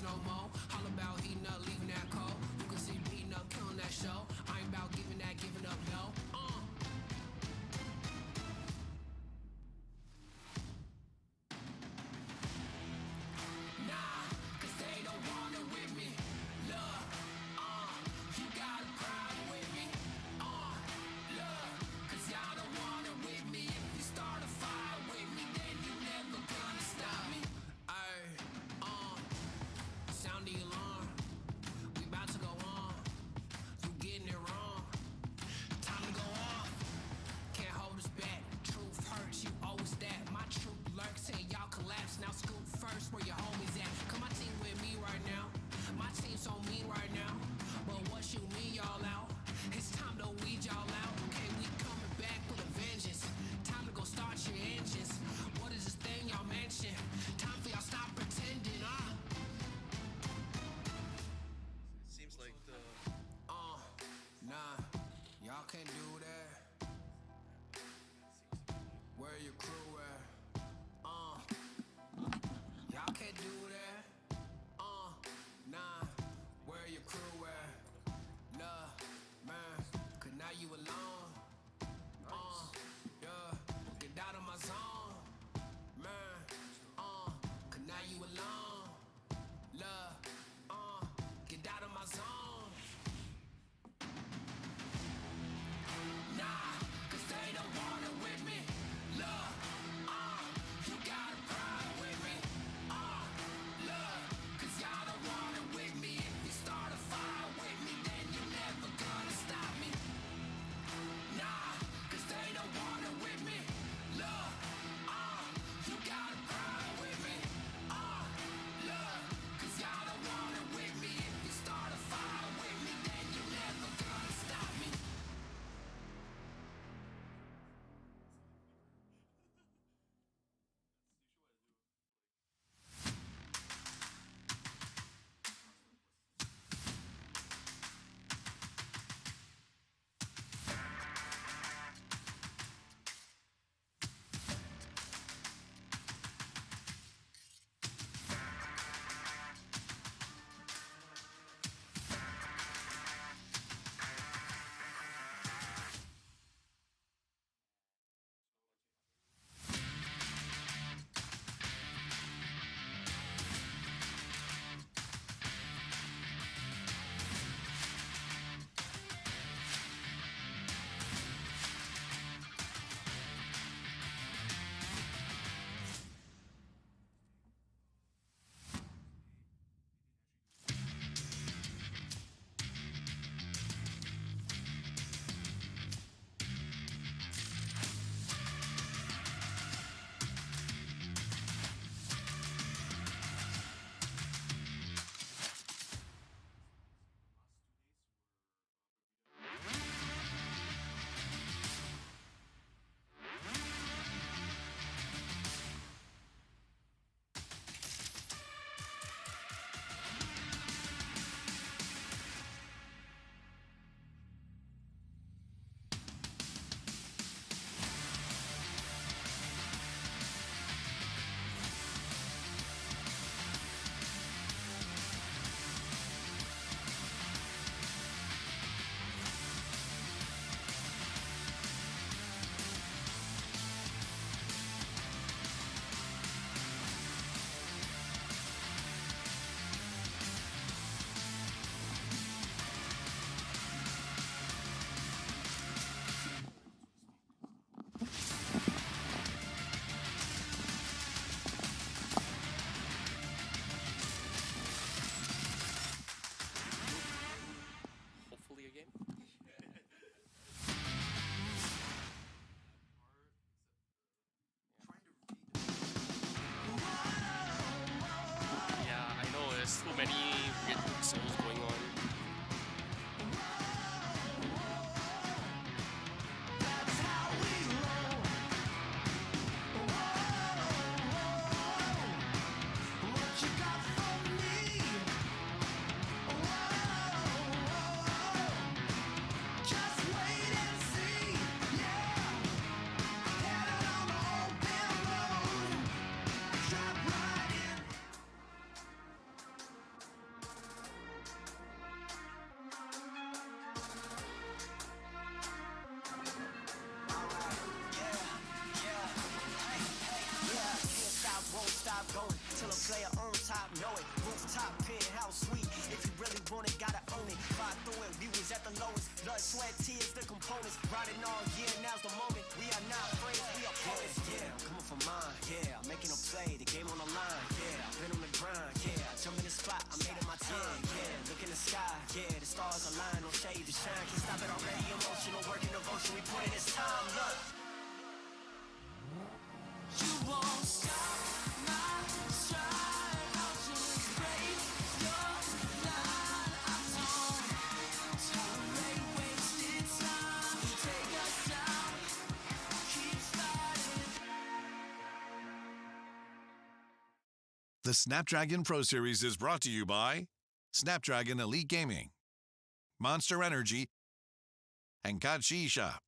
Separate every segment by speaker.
Speaker 1: no more. All about heating up, leaving that cold. You can see beating up, killing that show. I ain't about giving up, no. Nah, cause they don't want it with me. Look, you got a problem with me. Look, cause y'all don't want it with me. If you start a fire with me, then you never gonna stop me. Ayy, sound the alarm. We about to go on. You getting it wrong. Time to go off. Can't hold us back. Truth hurts, you always that. My truth lurks, say y'all collapse. Now scoop first where your homies at. Come my team with me right now. My team so mean right now. But what you mean y'all out? It's time to weed y'all out. Okay, we coming back with a vengeance. Time to go start your engines. What is this thing y'all mention? Time for y'all stop pretending,
Speaker 2: Seems like the
Speaker 1: Nah, y'all can't do that. Where your crew at? Y'all can't do that. Nah, where your crew at? Nah, man, cause now you alone. Yeah, get out of my zone. Man, cause now you alone. Love, get out of my zone. Nah, cause they don't want it with me. Look, you got a problem with me. Look, cause y'all don't want it with me. If you start a fire with me, then you never gonna stop me. Nah, cause they don't want it with me. Look, you got a problem with me. Look, cause y'all don't want it with me. If you start a fire with me, then you never gonna stop me.
Speaker 3: hopefully a game. Yeah, I know there's too many weird pixels going on.
Speaker 1: blood, sweat, tears, the components. Riding all year, now's the moment. We are not friends, we are opponents. Yeah, I'm coming for mine. Yeah, I'm making a play, the game on the line. Yeah, I've been on the grind. Yeah, I jump in the spot, I made it my time. Yeah, look in the sky. Yeah, the stars align, no shade to shine. Can't stop it already, emotional, working devotion. We put in this time, look. You won't stop my stride. I'll just break your line. I don't tolerate wasted time. Take us down, keep fighting.
Speaker 4: The Snapdragon Pro Series is brought to you by Snapdragon Elite Gaming, Monster Energy, and Kachi Shop.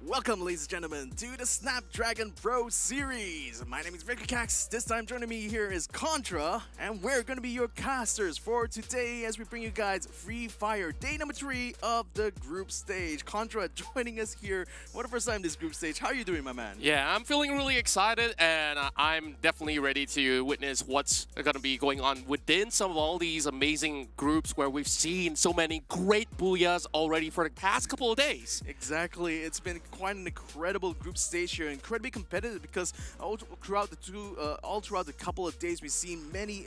Speaker 5: Welcome, ladies and gentlemen, to the Snapdragon Pro Series. My name is Victor Cax. This time joining me here is Contra, and we're going to be your casters for today as we bring you guys Free Fire, day number 3 of the group stage. Contra joining us here for the first time this group stage. How are you doing, my man?
Speaker 3: Yeah, I'm feeling really excited, and I'm definitely ready to witness what's going to be going on within some of all these amazing groups where we've seen so many great booyahs already for the past couple of days.
Speaker 5: Exactly. It's been quite an incredible group stage here, incredibly competitive because all throughout the couple of days we've seen many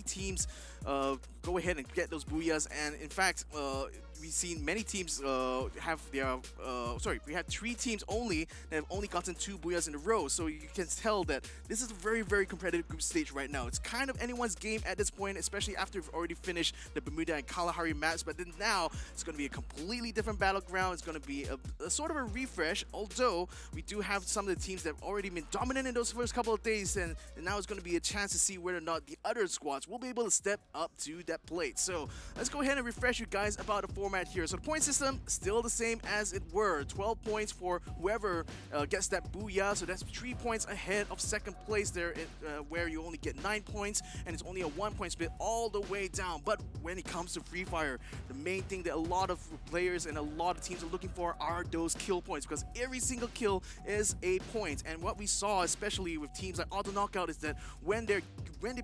Speaker 5: teams go ahead and get those booyahs, and in fact we've seen many teams have their we had 3 teams only that have only gotten 2 booyahs in a row, so you can tell that this is a very, very competitive group stage right now. It's kind of anyone's game at this point, especially after we've already finished the Bermuda and Kalahari maps, but then now it's going to be a completely different battleground. It's going to be a sort of a refresh, although we do have some of the teams that have already been dominant in those first couple of days, and now it's going to be a chance to see whether or not the other squads will be able to step up to that plate. So let's go ahead and refresh you guys about the format here. So the point system still the same as it were. 12 points for whoever gets that booyah, so that's 3 points ahead of second place there, where you only get 9 points, and it's only a 1-point split all the way down. But when it comes to Free Fire, the main thing that a lot of players and a lot of teams are looking for are those kill points, because every single kill is a point. And what we saw, especially with teams like Auto Knockout, is that when they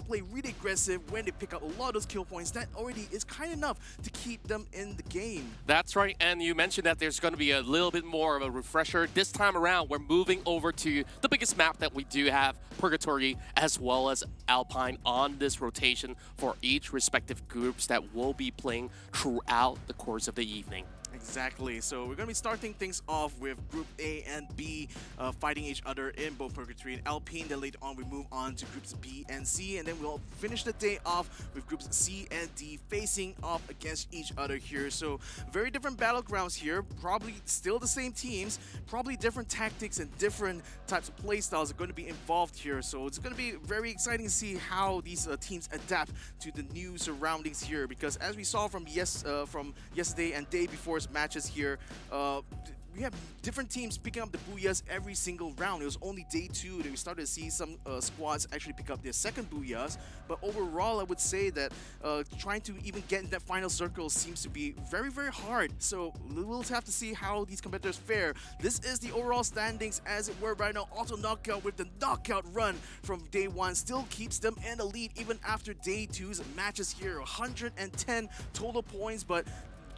Speaker 5: play really aggressive, when they pick up a lot of those kill points, that already is kind of enough to keep them in the game.
Speaker 3: That's right, and you mentioned that there's going to be a little bit more of a refresher. This time around, we're moving over to the biggest map that we do have, Purgatory, as well as Alpine on this rotation for each respective groups that will be playing throughout the course of the evening.
Speaker 5: Exactly. So we're going to be starting things off with Group A and B fighting each other in both Purgatory and Alpine. Then later on we move on to Groups B and C, and then we'll finish the day off with Groups C and D facing off against each other here. So very different battlegrounds here, probably still the same teams, probably different tactics and different types of play styles are going to be involved here. So it's going to be very exciting to see how these teams adapt to the new surroundings here, because as we saw from yesterday and day before's matches here, we have different teams picking up the booyahs every single round. It was only day 2 that we started to see some squads actually pick up their second booyahs, but overall I would say that trying to even get in that final circle seems to be very, very hard. So we'll have to see how these competitors fare. This is the overall standings as it were right now. Auto Knockout with the knockout run from day 1 still keeps them in the lead even after day 2's matches here. 110 total points, but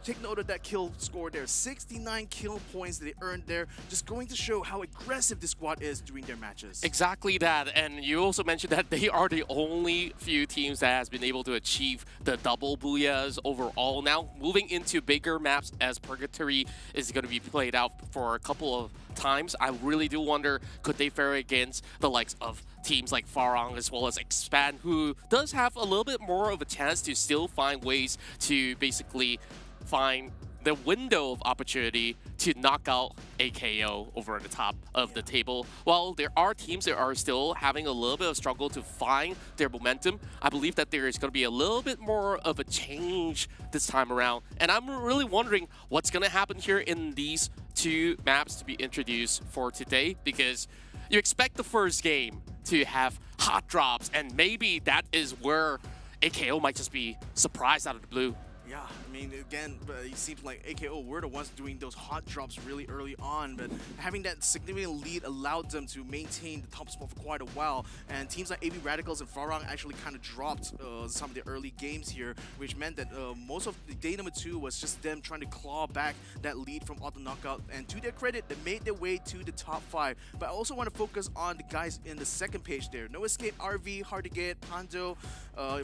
Speaker 5: take note of that kill score there. 69 kill points that they earned there, just going to show how aggressive this squad is during their matches.
Speaker 3: Exactly that, and you also mentioned that they are the only few teams that has been able to achieve the double booyahs overall. Now, moving into bigger maps as Purgatory is going to be played out for a couple of times, I really do wonder, could they fare against the likes of teams like Farang as well as Expand, who does have a little bit more of a chance to still find ways to basically find the window of opportunity to knock out a KO over on the top of the table. While there are teams that are still having a little bit of struggle to find their momentum, I believe that there is going to be a little bit more of a change this time around. And I'm really wondering what's going to happen here in these 2 maps to be introduced for today, because you expect the first game to have hot drops, and maybe that is where a KO might just be surprised out of the blue.
Speaker 5: Yeah, I mean, again, it seems like AKO were the ones doing those hot drops really early on, but having that significant lead allowed them to maintain the top spot for quite a while. And teams like AB Radicals and Farang actually kind of dropped some of the early games here, which meant that most of the day number 2 was just them trying to claw back that lead from auto knockout. And to their credit, they made their way to the top 5. But I also want to focus on the guys in the second page there. No Escape, RV, Hard to Get, Pando,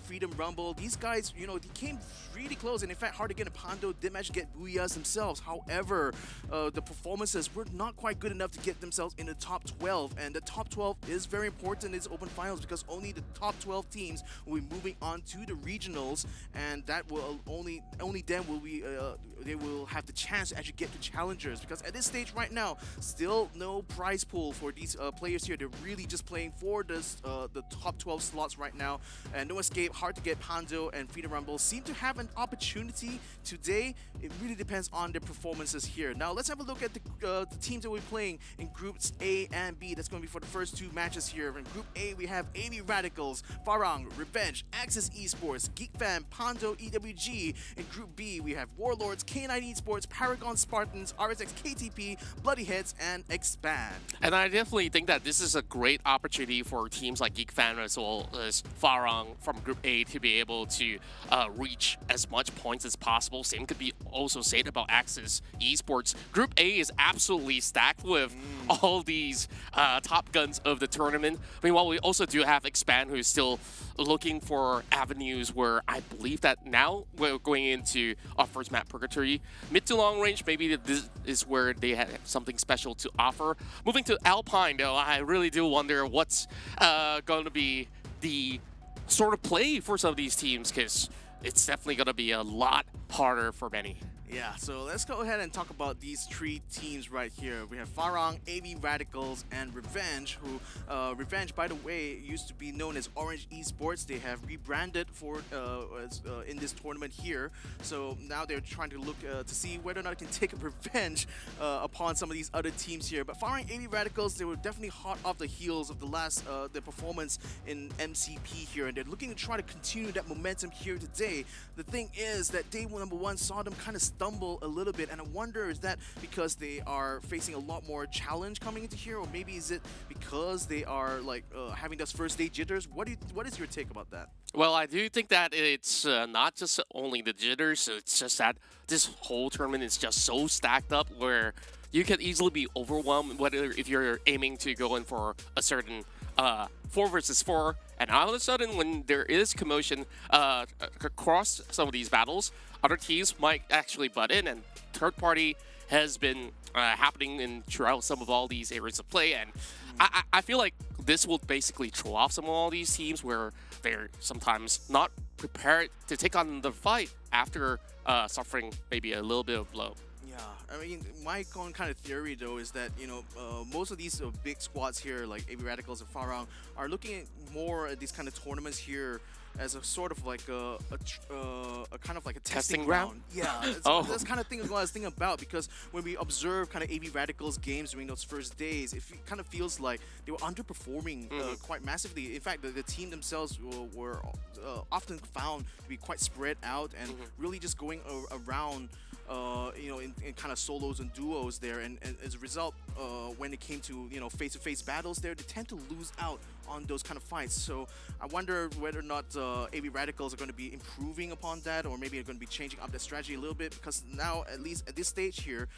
Speaker 5: Freedom Rumble. These guys, you know, they came really close, and in fact, Hard to Get and Pando did manage to get Booyahs themselves. However, the performances were not quite good enough to get themselves in the top 12, and the top 12 is very important in this open finals because only the top 12 teams will be moving on to the regionals, and that will only then will we they will have the chance to actually get to challengers, because at this stage right now, still no prize pool for these players here. They're really just playing for this the top 12 slots right now, and No Escape, Hard to Get, Pando, and Freedom Rumble seem to have an opportunity today. It really depends on their performances here. Now let's have a look at the teams that we're playing in groups A and B. That's going to be for the first 2 matches here. In group A, we have AB Radicals, Farang, Revenge, Axis Esports, Geek Fam, Pando, EWG. In group B, we have Warlords, K9 Esports, Paragon Spartans, RSX KTP, Bloody Heads, and Expand.
Speaker 3: And I definitely think that this is a great opportunity for teams like Geek Fan as well as Farang from Group A to be able to reach as much points as possible. Same could be also said about Axis Esports. Group A is absolutely stacked with all these top guns of the tournament. Meanwhile, we also do have Expand, who's still looking for avenues where I believe that now we're going into our first map, Purgatory. Mid to long range, maybe this is where they have something special to offer. Moving to Alpine, though, I really do wonder what's going to be the sort of play for some of these teams, because it's definitely going to be a lot harder for many.
Speaker 5: Yeah, so let's go ahead and talk about these 3 teams right here. We have Farang, AB Radicals, and Revenge, who, Revenge, by the way, used to be known as Orange Esports. They have rebranded for in this tournament here. So now they're trying to look to see whether or not they can take a revenge upon some of these other teams here. But Farang, AB Radicals, they were definitely hot off the heels of the last their performance in MCP here, and they're looking to try to continue that momentum here today. The thing is that day number 1 saw them kind of stumble a little bit, and I wonder, is that because they are facing a lot more challenge coming into here, or maybe is it because they are like having those first day jitters? What is your take about that?
Speaker 3: Well, I do think that it's not just only the jitters, it's just that this whole tournament is just so stacked up where you can easily be overwhelmed, whether if you're aiming to go in for a certain 4 versus 4, and all of a sudden when there is commotion across some of these battles, other teams might actually butt in, and third party has been happening throughout some of all these areas of play, and I feel like this will basically throw off some of all these teams where they're sometimes not prepared to take on the fight after suffering maybe a little bit of blow.
Speaker 5: Yeah, I mean, my own kind of theory though is that, you know, most of these big squads here, like AB Radicals and Farang, are looking at more at these kind of tournaments here as a sort of like a kind of like a testing ground. Yeah, that's kind of thing what I was thinking about, because when we observe kind of AB Radicals games during those first days, it kind of feels like they were underperforming quite massively. In fact, the team themselves were often found to be quite spread out and really just going around you know, in kind of solos and duos there, and as a result, when it came to, you know, face-to-face battles there, they tend to lose out on those kind of fights. So I wonder whether or not AB Radicals are going to be improving upon that, or maybe they're going to be changing up their strategy a little bit, because now, at least at this stage here,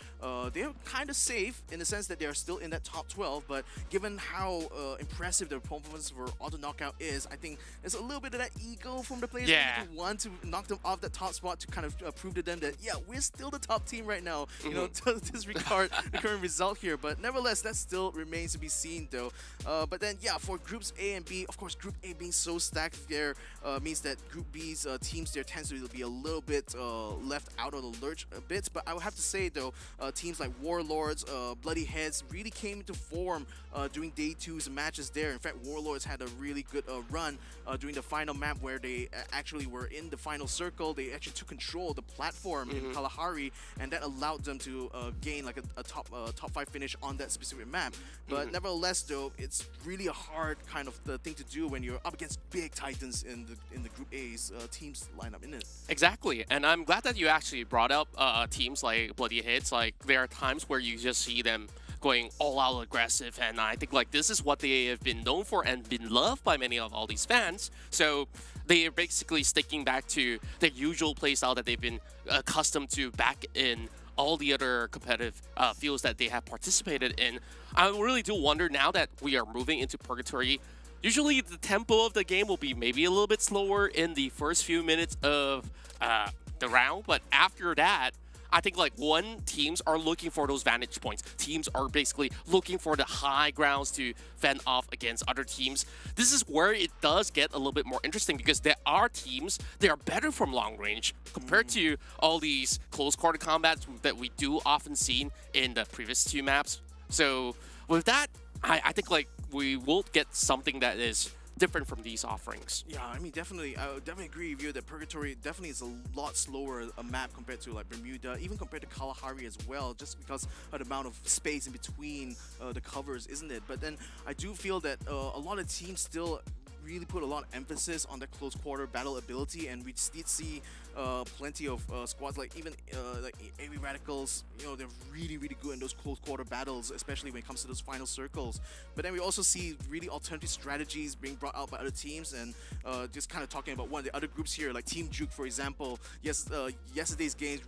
Speaker 5: they're kind of safe in the sense that they're still in that top 12, but given how impressive their performance for auto knockout is, I think there's a little bit of that ego from the players who want to knock them off that top spot to kind of prove to them that, yeah, we're still the top team right now, you know, to disregard the current result here. But nevertheless, that still remains to be seen though. But then, yeah, for groups A and B, of course, Group A being so stacked there means that Group B's teams there tends to be a little bit left out of the lurch a bit. But I would have to say though, teams like Warlords, Bloody Heads really came into form during day 2's matches there. In fact, Warlords had a really good run during the final map where they actually were in the final circle. They actually took control of the platform in Kalahari Kalahari, and that allowed them to gain like a top 5 finish on that specific map. But nevertheless, though, it's really a hard kind of thing to do when you're up against big titans in the Group A's teams lineup, isn't it?
Speaker 3: Exactly, and I'm glad that you actually brought up teams like Bloody Hits. Like, there are times where you just see them going all out aggressive, and I think like this is what they have been known for and been loved by many of all these fans. So they are basically sticking back to the usual playstyle that they've been accustomed to back in all the other competitive fields that they have participated in. I really do wonder, now that we are moving into Purgatory, usually the tempo of the game will be maybe a little bit slower in the first few minutes of the round, but after that, I think like teams are looking for those vantage points. Teams are basically looking for the high grounds to fend off against other teams. This is where it does get a little bit more interesting, because there are teams that are better from long range compared to all these close quarter combats that we do often see in the previous 2 maps. So with that, I think like we will get something that is different from these offerings.
Speaker 5: Yeah, I mean, definitely, I would definitely agree with you that Purgatory definitely is a lot slower a map compared to like Bermuda, even compared to Kalahari as well, just because of the amount of space in between the covers, isn't it? But then I do feel that a lot of teams still really put a lot of emphasis on the close quarter battle ability, and we did see plenty of squads like even like AV Radicals, you know, they're really good in those close quarter battles, especially when it comes to those final circles. But then we also see really alternative strategies being brought out by other teams, and just kind of talking about one of the other groups here, like Team Juke, for example. Yes, yesterday's games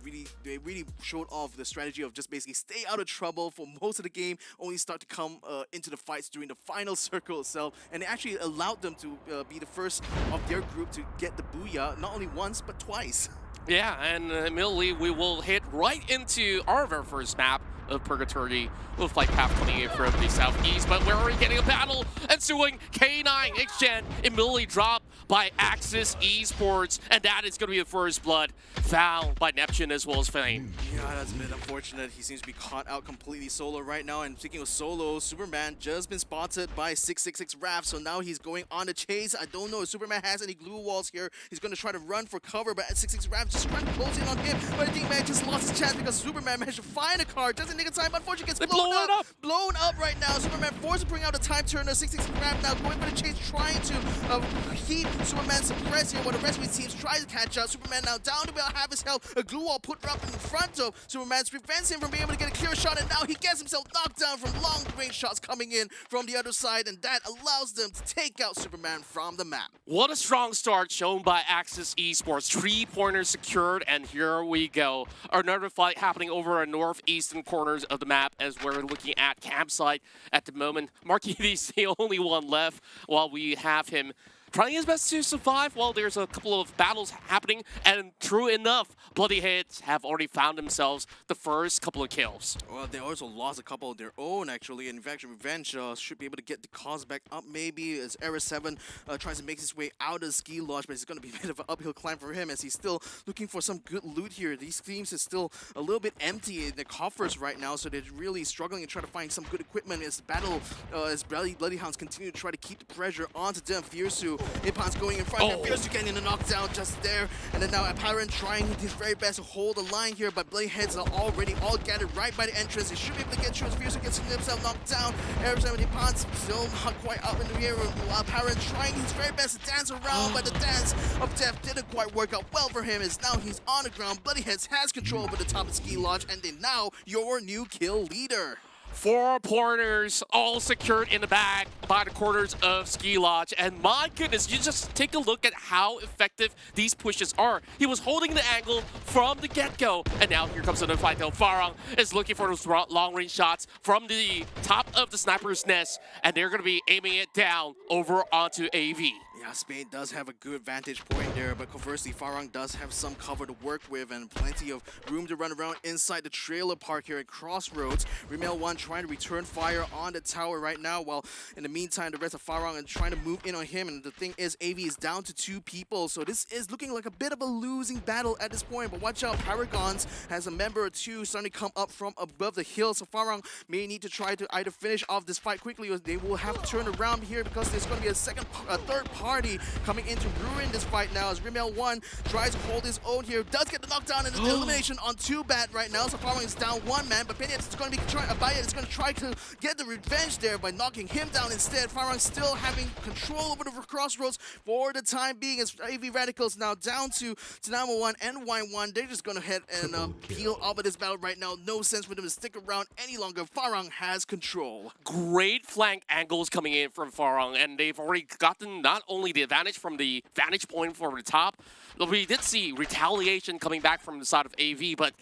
Speaker 5: they really showed off the strategy of just basically stay out of trouble for most of the game, only start to come into the fights during the final circle itself, and it actually allowed them to be the first of their group to get the booyah, not only once but twice.
Speaker 3: Yeah, and immediately we will hit right into our very first map of Purgatory with flight path coming in from the southeast, but we're already getting a battle ensuing. K9 Xgen immediately dropped by Axis Esports, and that is going to be the first blood found by Neptune as well as Fame.
Speaker 5: Yeah, that's a bit unfortunate. He seems to be caught out completely solo right now. And speaking of solo, Superman just been spotted by 666 Raph, so now he's going on the chase. I don't know if Superman has any glue walls here. He's going to try to run for cover, but 666 Raph just trying to close in on him. But I think man just lost his chance because Superman managed to find a car just in nick of time. Unfortunately, gets blown up. Blown up right now. Superman forced to bring out a time turner. 666 Raph now going for the chase, trying to keep Superman suppressed here while the rest of his teams try to catch up. Superman now down to about half his health. A glue wall put up in front of Superman prevents him from being able to get a clear shot, and now he gets himself knocked down from long range shots coming in from the other side, and that allows them to take out Superman from the map.
Speaker 3: What a strong start shown by Axis Esports. 3 pointers secured, and here we go. Another fight happening over our northeastern corners of the map as we're looking at campsite at the moment. Marquides the only one left while we have him trying his best to survive while there's a couple of battles happening, and true enough, Bloody Heads have already found themselves the first couple of kills.
Speaker 5: Well, they also lost a couple of their own, actually, and in fact, Revenge should be able to get the cause back up, maybe, as Era 7 tries to make his way out of the ski lodge, but it's going to be a bit of an uphill climb for him as he's still looking for some good loot here. These teams is still a little bit empty in the coffers right now, so they're really struggling and trying to find some good equipment as the battle, as Bloody Hounds continue to try to keep the pressure onto them. Fiersu, Ipan's going in front, and Fiersu getting a knockdown just there, and then now Apparent trying his very best to hold the line here, but Bloody Heads are already all gathered right by the entrance. He should be able to get through as Fiersu gets himself knocked down. Era 7 Ipan's still not quite up in the air, while Apparent trying his very best to dance around, but the dance of death didn't quite work out well for him, as now he's on the ground. Bloody Heads has control over the top of Ski Lodge, and then now your new kill leader.
Speaker 3: 4 pointers all secured in the bag by the corners of Ski Lodge, and my goodness, you just take a look at how effective these pushes are. He was holding the angle from the get-go, and now here comes another fight though. Farang is looking for those long-range shots from the top of the sniper's nest, and they're going to be aiming it down over onto AV.
Speaker 5: Yeah, Spain does have a good vantage point there, but conversely, Farang does have some cover to work with and plenty of room to run around inside the trailer park here at Crossroads. Remel 1 trying to return fire on the tower right now, while in the meantime, the rest of Farang are trying to move in on him, and the thing is, AV is down to 2 people, so this is looking like a bit of a losing battle at this point, but watch out, Paragons has a member or 2 starting to come up from above the hill, so Farang may need to try to either finish off this fight quickly, or they will have to turn around here because there's going to be a third party party coming in to ruin this fight now as Rimmel1 tries to hold his own here. Does get the knockdown and the elimination on 2-Bat right now. So Farang is down 1 man, but Peniat is going to be Bayat is going to try to get the revenge there by knocking him down instead. Farang still having control over the crossroads for the time being as AV Radicals now down to Tanamo 1 and Wine 1. They're just going to head and peel off of this battle right now. No sense for them to stick around any longer. Farang has control.
Speaker 3: Great flank angles coming in from Farang, and they've already gotten not only the advantage from the vantage point from the top, but we did see retaliation coming back from the side of AV, but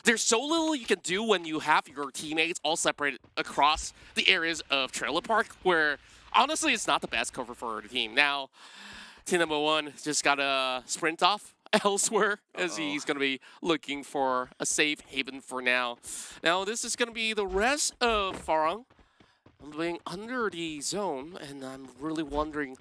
Speaker 3: there's so little you can do when you have your teammates all separated across the areas of Trailer Park, where honestly it's not the best cover for the team. Now, team number 1 just gotta sprint off elsewhere as he's going to be looking for a safe haven for now. Now, this is going to be the rest of Farang being under the zone, and I'm really wondering,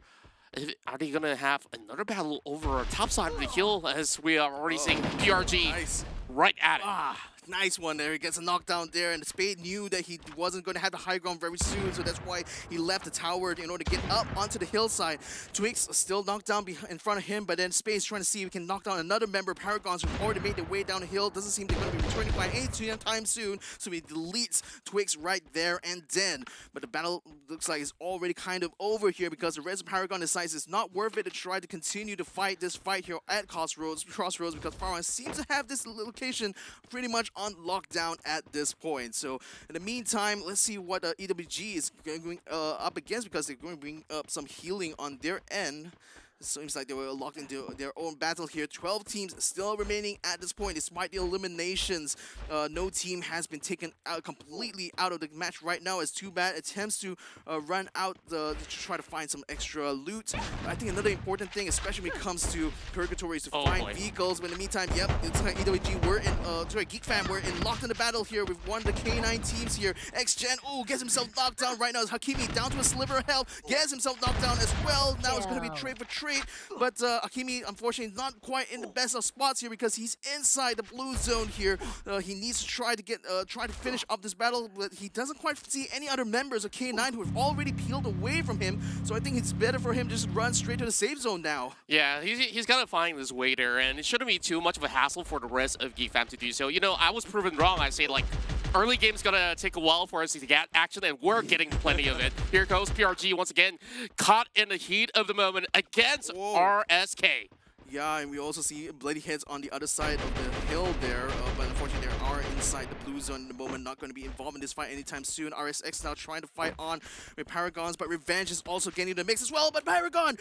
Speaker 3: are they going to have another battle over top side of the hill as we are already seeing PRG right at it.
Speaker 5: Nice one there. He gets a knockdown there, and Spade knew that he wasn't going to have the high ground very soon, so that's why he left the tower in order to get up onto the hillside. Twix still knocked down in front of him, but then Spade's trying to see if he can knock down another member. Paragons who've already made their way down the hill. Doesn't seem they're going to be returning by any time soon, so he deletes Twix right there and then. But the battle looks like it's already kind of over here because the rest of Paragon decides it's not worth it to try to continue to fight this fight here at Crossroads because Farang seems to have this location pretty much on lockdown at this point. So in the meantime, let's see what EWG is going up against because they're going to bring up some healing on their end. Seems like they were locked into their own battle here. 12 teams still remaining at this point despite the eliminations. No team has been taken out completely out of the match right now as 2-Bat attempts to run out to try to find some extra loot. I think another important thing, especially when it comes to Purgatory, is to find vehicles. But in the meantime, yep, it's like EWG were in, Geek Fam were locked in the battle here with one of the K9 teams here. X-Gen, gets himself knocked down right now as Hakimi down to a sliver of health, gets himself knocked down as well. Now it's going to be trade for trade. But Akimi, unfortunately, not quite in the best of spots here because he's inside the blue zone here. He needs to try to finish up this battle, but he doesn't quite see any other members of K9 who have already peeled away from him. So I think it's better for him to just run straight to the safe zone now.
Speaker 3: Yeah, he's got to find this way there, and it shouldn't be too much of a hassle for the rest of Geek Fam to do so. You know, I was proven wrong. I say, like, early game's gonna take a while for us to get action, and we're getting plenty of it. Here goes PRG once again, caught in the heat of the moment against RSK.
Speaker 5: Yeah, and we also see Bloody Heads on the other side of the hill there, but unfortunately they are inside the blue zone at the moment, not going to be involved in this fight anytime soon. RSX now trying to fight on with Paragons, but Revenge is also getting the mix as well, but Paragon,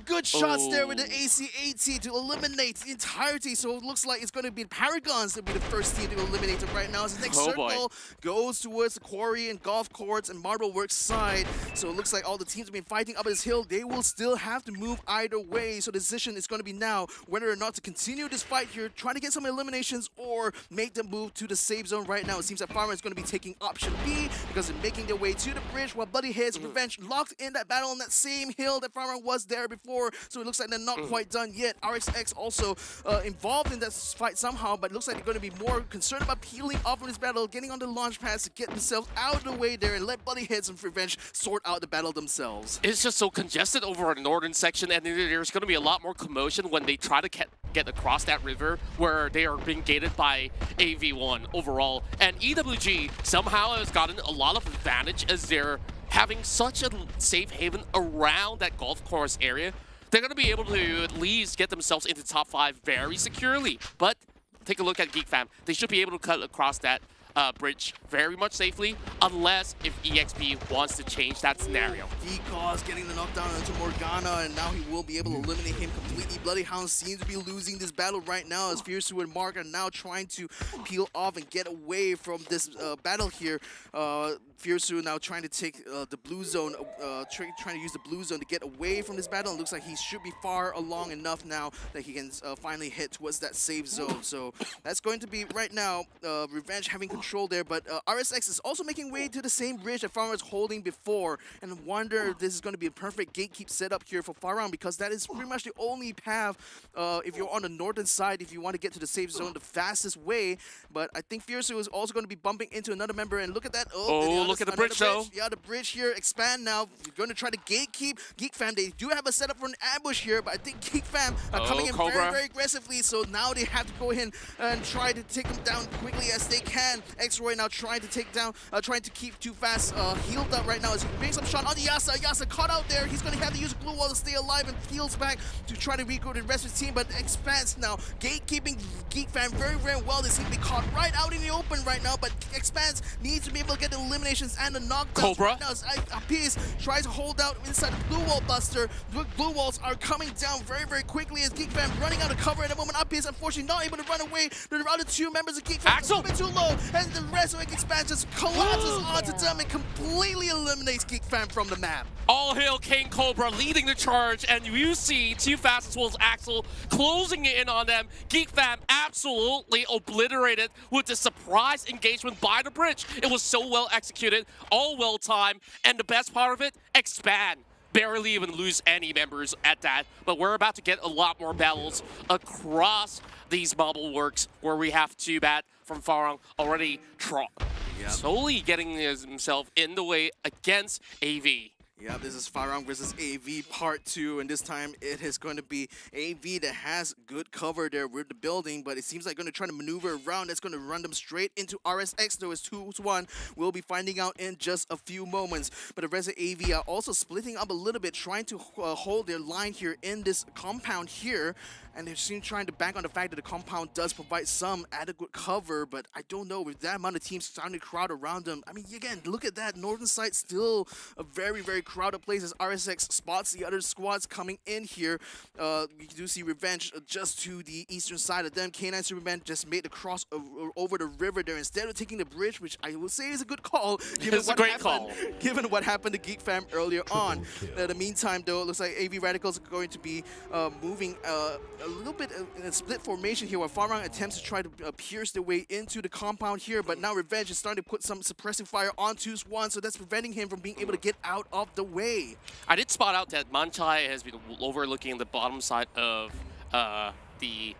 Speaker 5: good shots there with the AC-80 to eliminate the entirety, so it looks like it's going to be Paragons that will be the first team to eliminate it right now. As the next circle goes towards the quarry and golf courts and Marble Works side, so it looks like all the teams have been fighting up this hill. They will still have to move either way, so the decision is going to be now whether or not to continue this fight here, trying to get some eliminations, or make them move to the safe zone right now. It seems that Farmer is going to be taking option B because they're making their way to the bridge while Bloody Heads and Revenge locked in that battle on that same hill that Farmer was there before, so it looks like they're not quite done yet. RXX also involved in that fight somehow, but it looks like they're going to be more concerned about peeling off of this battle, getting on the launch pads to get themselves out of the way there and let Bloody Heads and Revenge sort out the battle themselves.
Speaker 3: It's just so congested over the northern section, and there's going to be a lot more commotion when they try to get across that river where they are being gated by AV1 overall. And EWG somehow has gotten a lot of advantage as they're having such a safe haven around that golf course area. They're going to be able to at least get themselves into top 5 very securely. But take a look at Geek Fam. They should be able to cut across that bridge very much safely, unless if EXP wants to change that scenario.
Speaker 5: Decause getting the knockdown into Morgana, and now he will be able to eliminate him completely. Bloody Hound seems to be losing this battle right now as Fiersu and Mark are now trying to peel off and get away from this battle here. Fiersu now trying to take the blue zone, trying to use the blue zone to get away from this battle. It looks like he should be far along enough now that he can finally head towards that safe zone. So that's going to be right now Revenge having control there, but RSX is also making way to the same bridge that Farah was holding before, and I wonder if this is going to be a perfect gatekeep setup here for Farah, because that is pretty much the only path if you're on the northern side, if you want to get to the safe zone the fastest way. But I think Fiersu is also going to be bumping into another member, and look at that.
Speaker 3: look at the bridge though.
Speaker 5: Yeah, the bridge here, expand now. You're going to try to gatekeep Geek Fam. They do have a setup for an ambush here, but I think Geek Fam are coming in
Speaker 3: Cobra.
Speaker 5: very aggressively, so now they have to go in and try to take them down quickly as they can. X-Roy now trying to take down, trying to keep Too Fast healed up right now as he brings some shot on the Yasa. Yasa caught out there. He's going to have to use a glue wall to stay alive and heals back to try to regroup the rest of his team, but Expanse now gatekeeping Geek Fam very well. They seem to be caught right out in the open right now, but Expanse needs to be able to get the eliminations and the knockdowns.
Speaker 3: Cobra.
Speaker 5: Right now as Appease tries to hold out inside the blue wall buster. The blue walls are coming down very quickly as Geek Fam running out of cover at the moment. Appease unfortunately not able to run away. The other two members of Geek Fam
Speaker 3: Axel
Speaker 5: are a bit too low, and the rest of Expanse just collapses onto them and completely eliminates Geek Fam from the map.
Speaker 3: All hail King Cobra leading the charge, and you see Too Fast as well as Axel closing in on them. Geek Fam absolutely obliterated with the surprise engagement by the bridge. It was so well executed, all well timed, and the best part of it, Expand barely even lose any members at that. But we're about to get a lot more battles across these mobile works where we have Too Bad from Farang already slowly getting himself in the way against AV.
Speaker 5: Yeah, this is Farang versus AV Part 2, and this time it is going to be AV that has good cover there with the building, but it seems like going to try to maneuver around. That's going to run them straight into RSX, though it's 2-1. We'll be finding out in just a few moments. But the rest of AV are also splitting up a little bit, trying to hold their line here in this compound here. And they seem trying to bank on the fact that the compound does provide some adequate cover, but I don't know, with that amount of teams starting to crowd around them. I mean, again, look at that. Northern side still a very crowded place as RSX spots the other squads coming in here. We do see Revenge just to the eastern side of them. K9 Superman just made the cross over the river there instead of taking the bridge, which I would say is a good call.
Speaker 3: It's a great call.
Speaker 5: Given what happened to Geek Fam earlier on. In the meantime, though, it looks like AV Radicals are going to be moving a little bit in a split formation here, where Farang attempts to try to pierce their way into the compound here, but now Revenge is starting to put some suppressive fire onto Swan, so that's preventing him from being able to get out of the way.
Speaker 3: I did spot out that Manchai has been overlooking the bottom side of the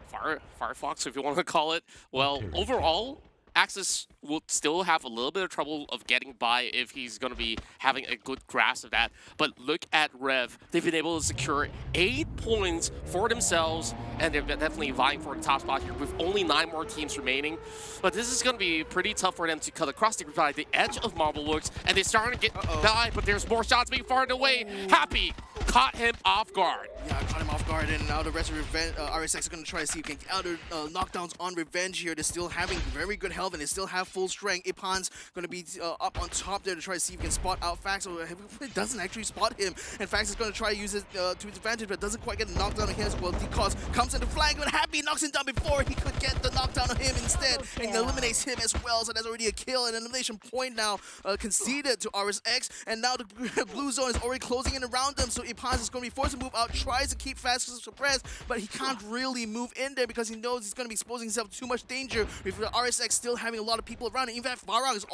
Speaker 3: Firefox, if you want to call it. Well, overall, Axis will still have a little bit of trouble of getting by if he's going to be having a good grasp of that. But look at Rev. They've been able to secure 8 points for themselves, and they're definitely vying for the top spot here with only 9 more teams remaining. But this is going to be pretty tough for them to cut across the edge of Marble Works, and they're starting to get by, but there's more shots being fired away. Happy caught him off guard.
Speaker 5: Yeah, caught him off guard, and now the rest of RSX is going to try to see if they can get other knockdowns on Revenge here. They're still having very good health, and they still have full strength. Ipan's going to be up on top there to try to see if he can spot out Fax. It doesn't actually spot him, and Fax is going to try to use it to his advantage, but doesn't quite get the knockdown on him as well. Decos comes in the flank, but Happy knocks him down before he could get the knockdown on him instead, and eliminates him as well. So that's already a kill, and an elimination point now conceded to RSX, and now the blue zone is already closing in around them, so Ipan's is going to be forced to move out, tries to keep Fax suppressed, but he can't really move in there because he knows he's going to be exposing himself to too much danger with the RSX still having a lot of people around. In fact, Farang is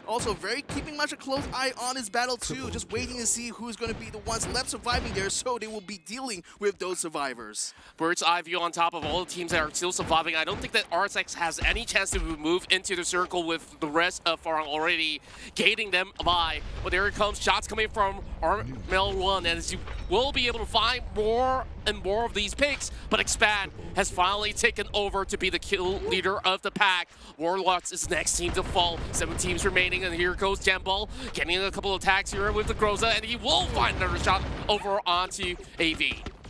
Speaker 5: also very keeping much a close eye on his battle too, just waiting to see who's going to be the ones left surviving there, so they will be dealing with those survivors.
Speaker 3: Bird's eye view on top of all the teams that are still surviving. I don't think that RSX has any chance to move into the circle with the rest of Farang already gating them by. But there it comes, shots coming from Armel 1, and as you will be able to find more and more of these picks, but Expand has finally taken over to be the kill leader of the pack. Warlords is next team to fall. 7 teams remaining, and here goes Jambal getting a couple of attacks here with the Groza, and he will find another shot over onto AV.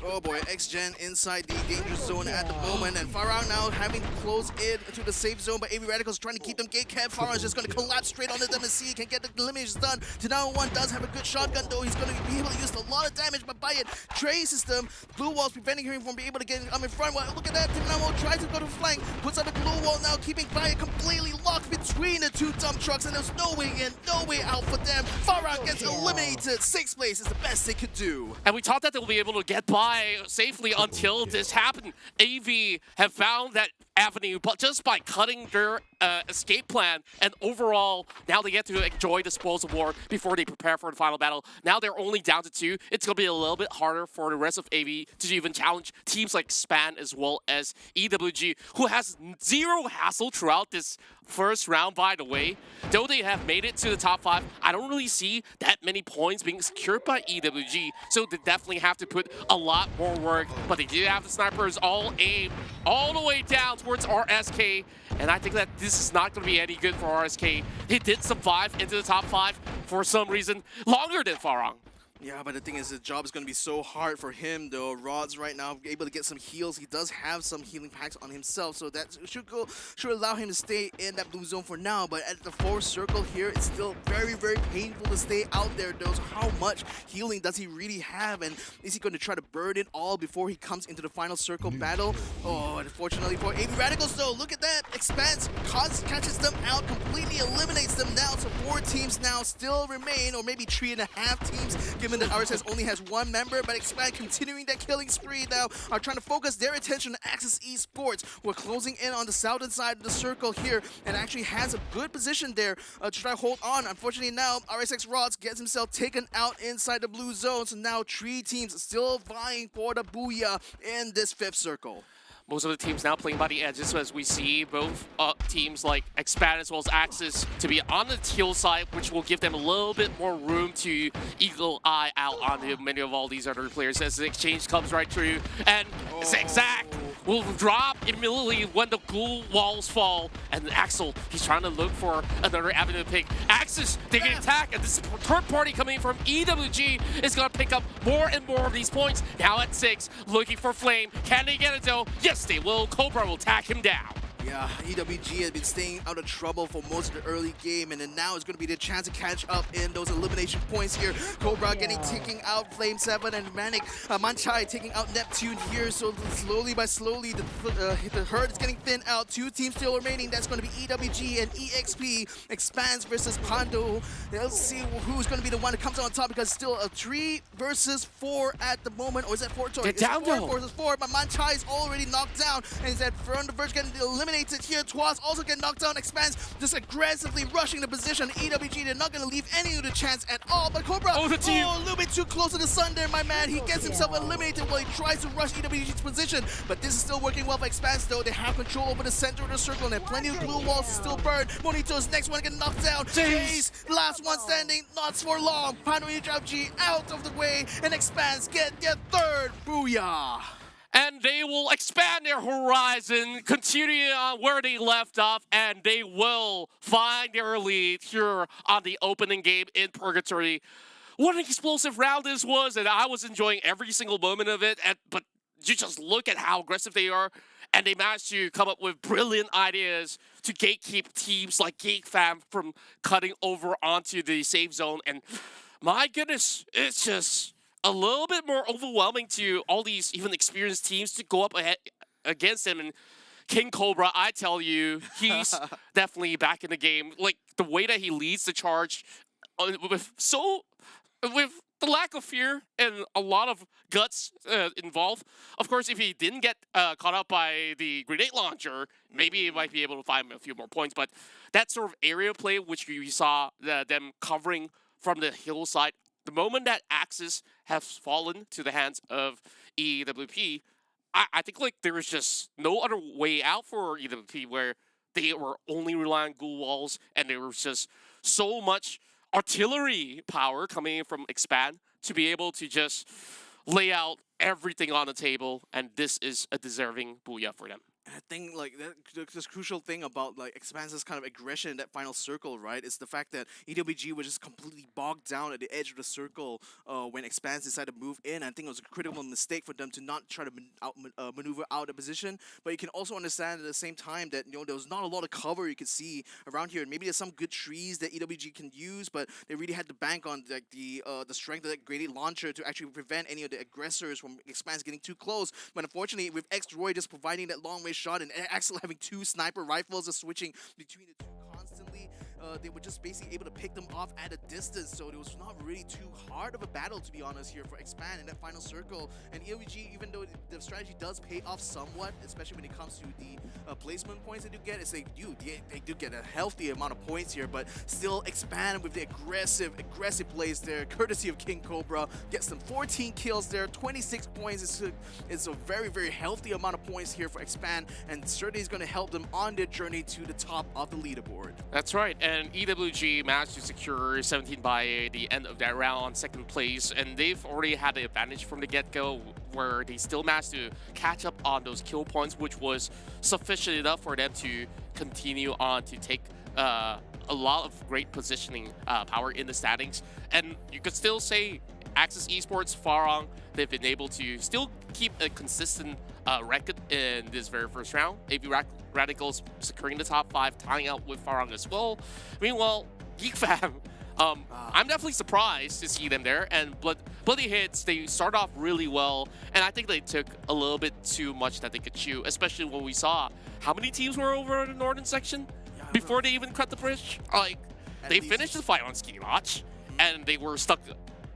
Speaker 5: Oh boy, X-Gen inside the danger zone at the moment, and Farang now having to close in to the safe zone, but AV Radicals trying to keep them gate camped. Farang is just going to collapse straight onto them and see he can get the eliminations done. Tanawa 1 does have a good shotgun though. He's going to be able to use a lot of damage, but by it traces them. Blue wall's preventing him from being able to get in front. Well, look at that, Tanawa tries to go to flank, puts up a blue wall now, keeping Bayet completely locked between the 2 dump trucks, and there's no way in, no way out for them. Farang gets eliminated. 6th place is the best they could do.
Speaker 3: And we thought that they'll be able to get by safely until this happened. AV have found that avenue, but just by cutting their escape plan, and overall, now they get to enjoy the spoils of war before they prepare for the final battle. Now they're only down to 2. It's going to be a little bit harder for the rest of AV to even challenge teams like Span as well as EWG, who has zero hassle throughout this first round, by the way. Though they have made it to the top 5, I don't really see that many points being secured by EWG, so they definitely have to put a lot more work, but they do have the snipers all aimed all the way down towards RSK, and I think that this is not going to be any good for RSK. They did survive into the top 5 for some reason longer than Farong.
Speaker 5: Yeah, but the thing is, the job is going to be so hard for him, though. Rod's right now able to get some heals. He does have some healing packs on himself, so that should allow him to stay in that blue zone for now. But at the 4th circle here, it's still very, very painful to stay out there, though. So how much healing does he really have? And is he going to try to burn it all before he comes into the final circle battle? Oh, unfortunately for AV Radicals, though, look at that. Expanse catches them out, completely eliminates them now. So 4 teams now still remain, or maybe 3.5 teams, given that RSS only has 1 member, but Expand continuing that killing spree now are trying to focus their attention on Axis Esports, who are closing in on the southern side of the circle here and actually has a good position there to try to hold on. Unfortunately now, RSX Rods gets himself taken out inside the blue zone, so now 3 teams still vying for the booyah in this 5th circle.
Speaker 3: Most of the teams now playing by the edges, as we see both teams like Expand as well as Axis to be on the teal side, which will give them a little bit more room to eagle eye out on many of all these other players as the exchange comes right through. And Zigzag will drop immediately when the ghoul walls fall. And Axel, he's trying to look for another avenue to pick. Axis, they get attacked, and this third party coming from EWG is going to pick up more and more of these points. Now at 6, looking for Flame. Can they get it though? Yes, they will. Cobra will tack him down.
Speaker 5: Yeah, EWG has been staying out of trouble for most of the early game, and then now it's going to be the chance to catch up in those elimination points here. Cobra taking out Flame 7 and Manic Manchai taking out Neptune here, so slowly by slowly the herd is getting thinned out. 2 teams still remaining. That's going to be EWG and EXP. Expands versus Pando. Let's see who's going to be the one that comes on top, because it's still a 3 versus 4 at the moment, or is that 4? Sorry,
Speaker 3: get down,
Speaker 5: 4 versus 4, but Manchai is already knocked down, and he's at front of the verge getting eliminated here. Twas also get knocked down. Expands just aggressively rushing the position. EWG, they're not going to leave any of the chance at all. But Cobra, a little bit too close to the sun there, my man. He gets himself eliminated while he tries to rush EWG's position. But this is still working well for Expanse, though. They have control over the center of the circle, and plenty of blue walls still burned. Monito's next one getting knocked down. Jace, last one standing, not for long. Pano EWG out of the way, and Expanse get their 3rd booyah.
Speaker 3: And they will expand their horizon, continuing on where they left off, and they will find their lead here on the opening game in Purgatory. What an explosive round this was, and I was enjoying every single moment of it, but you just look at how aggressive they are, and they managed to come up with brilliant ideas to gatekeep teams like GateFam from cutting over onto the safe zone, and my goodness, it's just a little bit more overwhelming to all these even experienced teams to go up ahead against him. And King Cobra, I tell you, he's definitely back in the game. Like, the way that he leads the charge with the lack of fear and a lot of guts involved. Of course, if he didn't get caught up by the grenade launcher, maybe he might be able to find a few more points. But that sort of area play, which you saw them covering from the hillside, the moment that Axis has fallen to the hands of EWP, I think like there was just no other way out for EWP, where they were only relying on ghoul walls, and there was just so much artillery power coming in from Expand to be able to just lay out everything on the table, and this is a deserving booyah for them.
Speaker 5: And I think like this crucial thing about like Expanse's kind of aggression in that final circle, right, is the fact that EWG was just completely bogged down at the edge of the circle when Expanse decided to move in. I think it was a critical mistake for them to not try to maneuver out of position. But you can also understand at the same time that, you know, there was not a lot of cover you could see around here. And maybe there's some good trees that EWG can use, but they really had to bank on like the strength of that grenade launcher to actually prevent any of the aggressors from Expanse getting too close. But unfortunately, with X-Droid just providing that long range shot and Axel having 2 sniper rifles, just switching between the 2 constantly, they were just basically able to pick them off at a distance. So it was not really too hard of a battle, to be honest, here for Expand in that final circle. And EOG, even though the strategy does pay off somewhat, especially when it comes to the placement points they do get, they do get a healthy amount of points here, but still Expand with the aggressive plays there, courtesy of King Cobra, gets them 14 kills there, 26 points. It's a very, very healthy amount of points here for Expand, and certainly is going to help them on their journey to the top of the leaderboard.
Speaker 3: That's right, and EWG managed to secure 17 by the end of that round, second place, and they've already had the advantage from the get-go, where they still managed to catch up on those kill points, which was sufficient enough for them to continue on to take a lot of great positioning power in the standings. And you could still say Axis Esports, Farong, they've been able to still keep a consistent record in this very first round. AB Radicals securing the top 5, tying out with Farong as well. Meanwhile, Geek Fam, I'm definitely surprised to see them there. And Bloody Hits, they start off really well, and I think they took a little bit too much that they could chew, especially when we saw how many teams were over in the northern section before they even cut the bridge. Like, they finished the fight on Ski Lodge, and they were stuck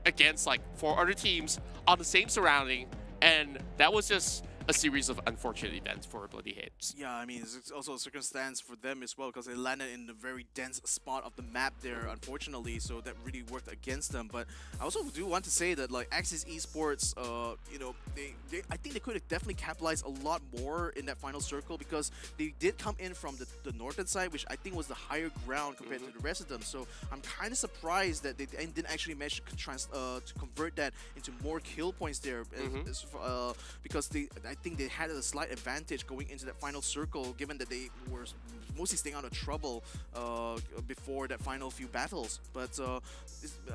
Speaker 3: against like 4 other teams on the same surrounding, and that was just a series of unfortunate events for Bloody Hits.
Speaker 5: Yeah, I mean, it's also a circumstance for them as well, because they landed in the very dense spot of the map there, unfortunately, so that really worked against them. But I also do want to say that, like, Axis Esports, you know, I think they could have definitely capitalized a lot more in that final circle, because they did come in from the northern side, which I think was the higher ground compared to the rest of them. So I'm kind of surprised that they didn't actually manage to convert that into more kill points there, because I think they had a slight advantage going into that final circle, given that they were mostly staying out of trouble before that final few battles. But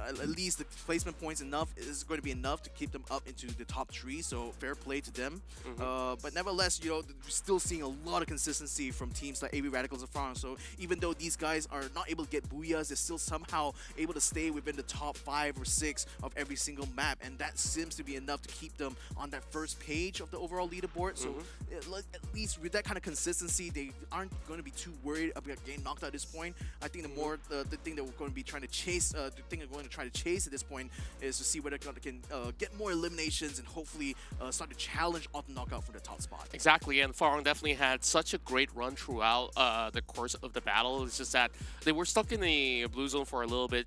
Speaker 5: at least the placement points is going to be enough to keep them up into the top 3, so fair play to them. But nevertheless, you know, we're still seeing a lot of consistency from teams like AB Radicals and Farm. So even though these guys are not able to get booyahs, they're still somehow able to stay within the top 5 or 6 of every single map, and that seems to be enough to keep them on that first page of the overall leaderboard. So at least with that kind of consistency, they aren't going to be too worried about getting knocked out at this point. I think the thing that we're going to be trying to chase, the thing they're going to try to chase at this point is to see whether they can get more eliminations and hopefully start to challenge Auto Knockout for the top spot.
Speaker 3: Exactly, and Farong definitely had such a great run throughout the course of the battle. It's just that they were stuck in the blue zone for a little bit,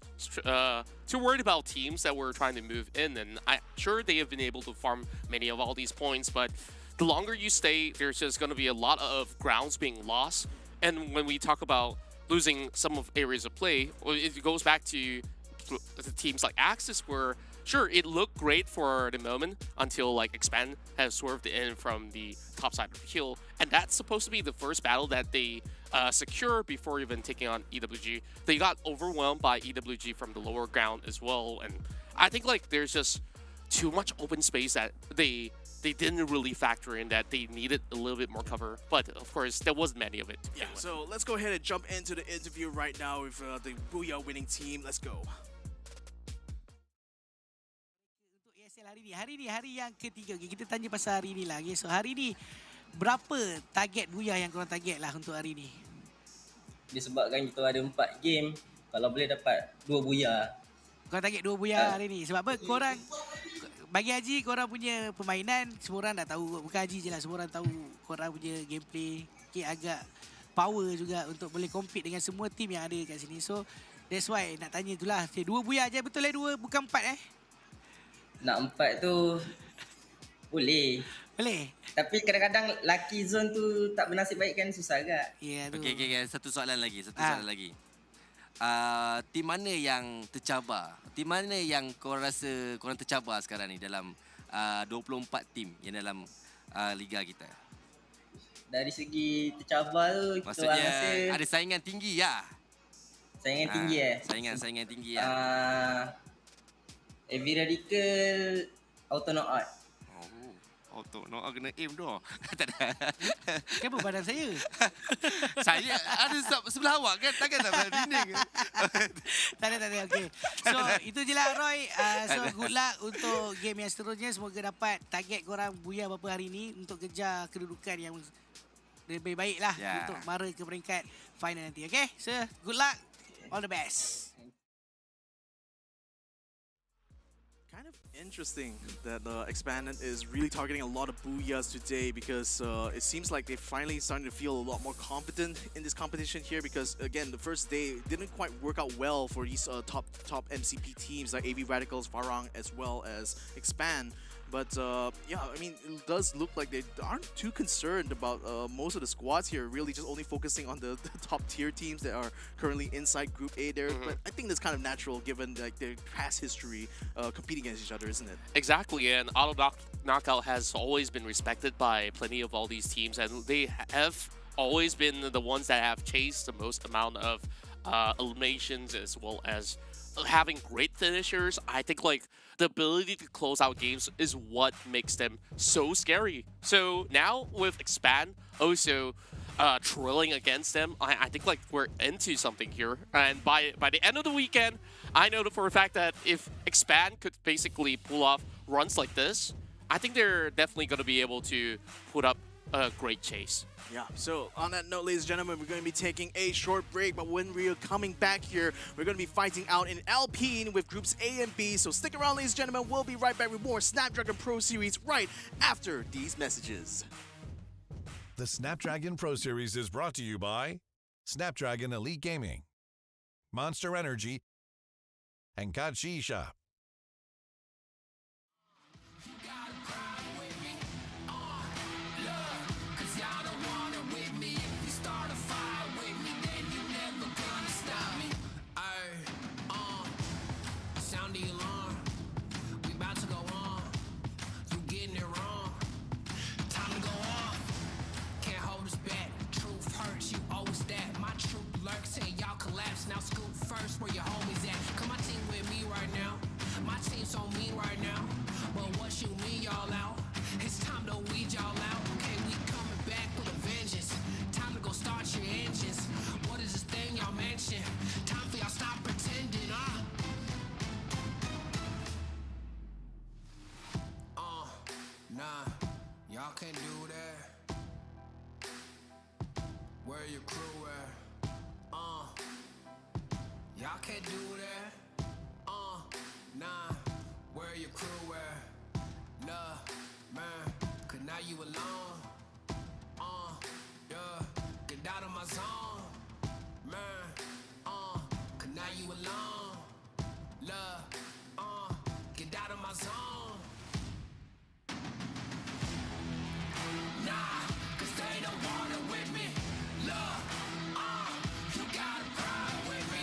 Speaker 3: too worried about teams that were trying to move in, and I'm sure they have been able to farm many of all these points, but the longer you stay, there's just going to be a lot of grounds being lost. And when we talk about losing some of areas of play, it goes back to the teams like Axis, where sure, it looked great for the moment until like Expand has swerved in from the top side of the hill, and that's supposed to be the first battle that they secure before even taking on EWG. They got overwhelmed by EWG from the lower ground as well, and I think like there's just too much open space that they didn't really factor in, that they needed a little bit more cover. But of course, there wasn't many of it.
Speaker 5: Yeah, so let's go ahead and jump into the interview right now with the Booyah winning team. Let's go.
Speaker 6: Untuk ESL hari ni hari yang ketiga. Kita tanya pasal hari ni lah. Okay, so hari ni berapa target Booyah yang korang target lah untuk hari ni?
Speaker 7: Disebabkan kita ada 4 game, kalau boleh dapat 2 Booyah.
Speaker 6: Korang target 2 Booyah hari ni. Sebab apa? Korang, bagi Haji, korang punya permainan, semua orang dah tahu. Bukan Haji je lah, semua orang tahu korang punya gameplay. Okay, agak power juga untuk boleh compete dengan semua team yang ada kat sini. So, that's why nak tanya tu lah. Okay, 2 Booyah je, betul lah 2, bukan 4
Speaker 7: Nak 4 tu boleh.
Speaker 6: Boleh?
Speaker 7: Tapi kadang-kadang lucky zone tu tak bernasib baik kan, susah agak.
Speaker 6: Ya, tu.
Speaker 8: Okay. Satu soalan lagi. Tim mana yang tercabar? Tim mana yang korang rasa korang tercabar sekarang ni dalam 24 tim yang dalam liga kita?
Speaker 7: Dari segi tercabar tu, kita
Speaker 8: Maksudnya
Speaker 7: rasa
Speaker 8: ada saingan tinggi lah.
Speaker 7: saingan tinggi
Speaker 8: Saingan tinggi lah.
Speaker 7: AV Radical, Auto Knockout.
Speaker 8: Auto Knockout kena aim tu. Tak ada.
Speaker 6: Kenapa badan saya?
Speaker 8: Saya ada sebelah awak kan? Takkan tak pada dinding.
Speaker 6: Tak ada. Okay. So, itu je lah Roy. So, good luck untuk game yang seterusnya. Semoga dapat target korang Booyah berapa hari ni untuk kejar kedudukan yang lebih baik lah untuk mara ke peringkat final nanti. Okay? So, good luck. All the best.
Speaker 5: Kind of interesting that Expanded is really targeting a lot of booyahs today because it seems like they're finally starting to feel a lot more confident in this competition here because again the first day didn't quite work out well for these top MCP teams like AV Radicals, Farang as well as Expand. But yeah, I mean, it does look like they aren't too concerned about most of the squads here, really just only focusing on the top tier teams that are currently inside Group A there. But I think that's kind of natural given like their past history competing against each other, isn't it?
Speaker 3: Exactly, and Auto Knockout has always been respected by plenty of all these teams, and they have always been the ones that have chased the most amount of eliminations as well as having great finishers. I think like the ability to close out games is what makes them so scary. So now with Expand also trilling against them, I think like we're into something here. And by the end of the weekend, I know for a fact that if Expand could basically pull off runs like this, I think they're definitely going to be able to put up a great chase.
Speaker 5: Yeah, so on that note, ladies and gentlemen, we're going to be taking a short break, but when we are coming back here, we're going to be fighting out in Alpine with groups A and B. So stick around, ladies and gentlemen. We'll be right back with more Snapdragon Pro Series right after these messages.
Speaker 4: The Snapdragon Pro Series is brought to you by Snapdragon Elite Gaming, Monster Energy, and Kachi Shop.
Speaker 1: Now scoop first where your homies at. Come my team with me right now. My team's on me right now. But what you mean y'all out? It's time to weed y'all out. Okay, we coming back with a vengeance. Time to go start your engines. What is this thing y'all mention? Time for y'all stop pretending, nah, y'all can't do that. Where your crew at? Y'all can't do that, nah, where your crew at? Nah, man, cause now you alone, yeah, get out of my zone, man, cause now you alone, love, get out of my zone. Nah, cause they don't want it with me, love, you gotta cry with me.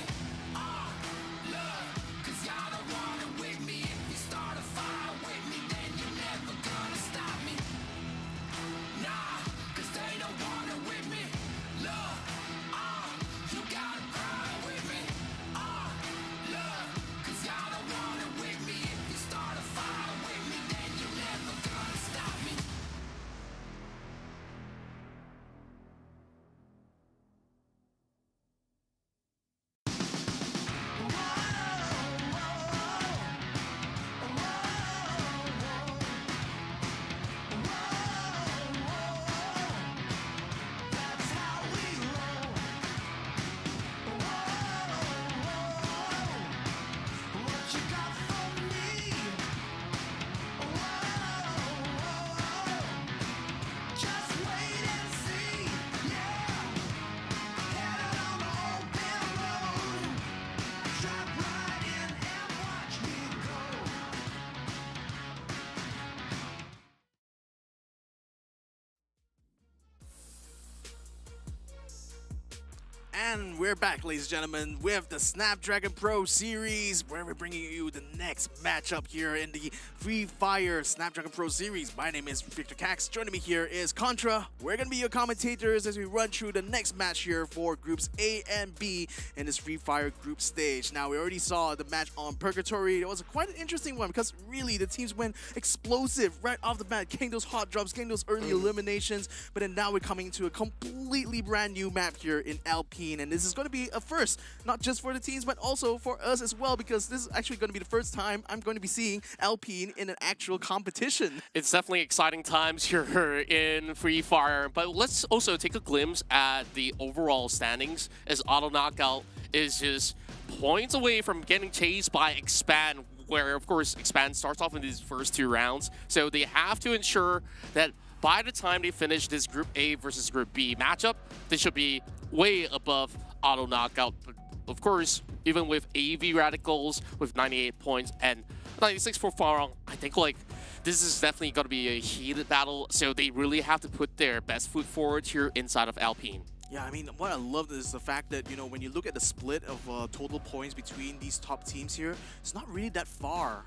Speaker 5: And we're back, ladies and gentlemen, with the Snapdragon Pro Series, where we're bringing you the next matchup here in the Free Fire Snapdragon Pro Series. My name is Victor Cax. Joining me here is Contra. We're going to be your commentators as we run through the next match here for groups A and B in this Free Fire group stage. Now, we already saw the match on Purgatory. It was quite an interesting one because really the teams went explosive right off the bat, getting those hot drops, getting those early eliminations. But then now we're coming to a completely brand new map here in Alpine. Alpine, and this is going to be a first, not just for the teams, but also for us as well, because this is actually going to be the first time I'm going to be seeing Alpine in an actual competition.
Speaker 3: It's definitely exciting times here in Free Fire, but let's also take a glimpse at the overall standings, as Auto Knockout is just points away from getting chased by Expand, where of course Expand starts off in these first 2 rounds, so they have to ensure that by the time they finish this Group A versus Group B matchup, they should be way above Auto Knockout. But of course, even with AV Radicals with 98 points and 96 for Farong, I think like this is definitely going to be a heated battle, so they really have to put their best foot forward here inside of Alpine.
Speaker 5: Yeah, I mean, what I love is the fact that, you know, when you look at the split of total points between these top teams here, it's not really that far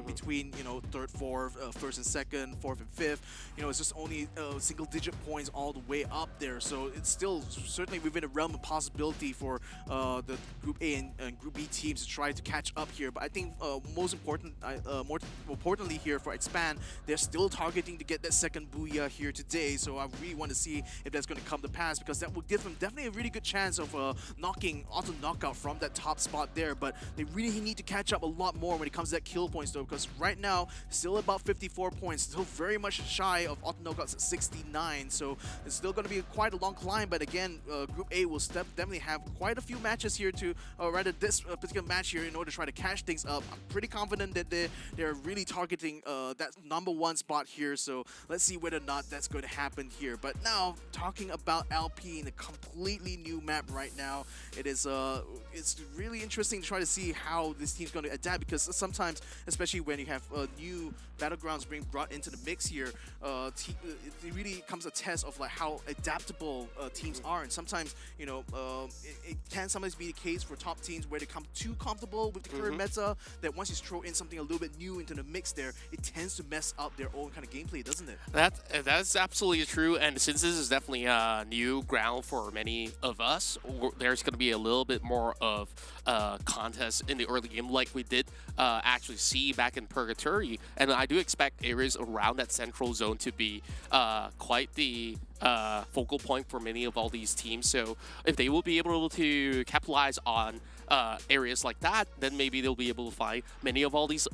Speaker 5: between, you know, third, fourth, first and second, fourth and fifth. You know, it's just only single-digit points all the way up there. So it's still certainly within a realm of possibility for the Group A and Group B teams to try to catch up here. But I think more importantly here for Expand, they're still targeting to get that second Booyah here today. So I really want to see if that's going to come to pass, because that would give them definitely a really good chance of knocking Auto Knockout from that top spot there. But they really need to catch up a lot more when it comes to that kill points though, because right now still about 54 points, still very much shy of Auto Knockouts at 69. So it's still going to be quite a long climb. But again, Group A will definitely have quite a few matches here to, rather this particular match here, in order to try to catch things up. I'm pretty confident that they're really targeting that #1 spot here. So let's see whether or not that's going to happen here. But now talking about Alpine, a completely new map right now. It is it's really interesting to try to see how this team's going to adapt, because sometimes, especially when you have new battlegrounds being brought into the mix here, it really comes a test of like how adaptable teams are. And sometimes, you know, it can sometimes be the case for top teams where they come too comfortable with the current meta, that once you throw in something a little bit new into the mix there, it tends to mess up their own kind of gameplay, doesn't it?
Speaker 3: That's absolutely true, and since this is definitely a new ground for many of us, there's going to be a little bit more of contest in the early game, like we did actually see back in Purgatory, and I do expect areas around that central zone to be quite the focal point for many of all these teams. So if they will be able to capitalize on areas like that, then maybe they'll be able to find many of all these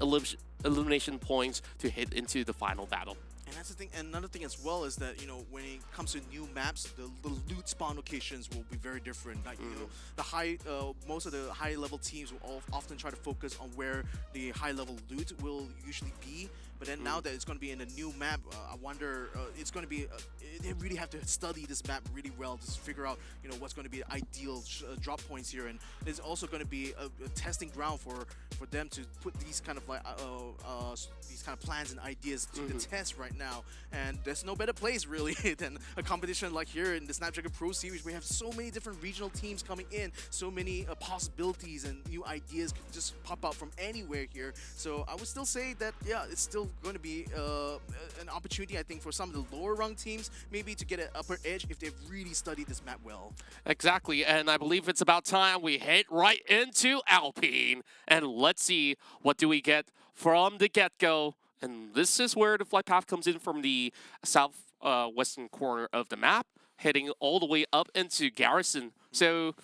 Speaker 3: elimination points to hit into the final battle.
Speaker 5: And that's the thing. Another thing as well is that, you know, when it comes to new maps, the loot spawn locations will be very different. Like, you know, the most of the high level teams will often try to focus on where the high level loot will usually be. But then now that it's going to be in a new map, I wonder, it's going to be, they really have to study this map really well to figure out, you know, what's going to be ideal drop points here. And there's also going to be a testing ground for them to put these kind of like, these kind of plans and ideas to the test right now. And there's no better place really than a competition like here in the Snapdragon Pro Series. We have so many different regional teams coming in, so many possibilities and new ideas could just pop out from anywhere here. So I would still say that, yeah, it's still going to be an opportunity, I think, for some of the lower rung teams maybe to get an upper edge if they've really studied this map well.
Speaker 3: Exactly, and I believe it's about time we hit right into Alpine, and let's see what do we get from the get-go. And this is where the flight path comes in from the southwestern corner of the map, heading all the way up into Garrison. So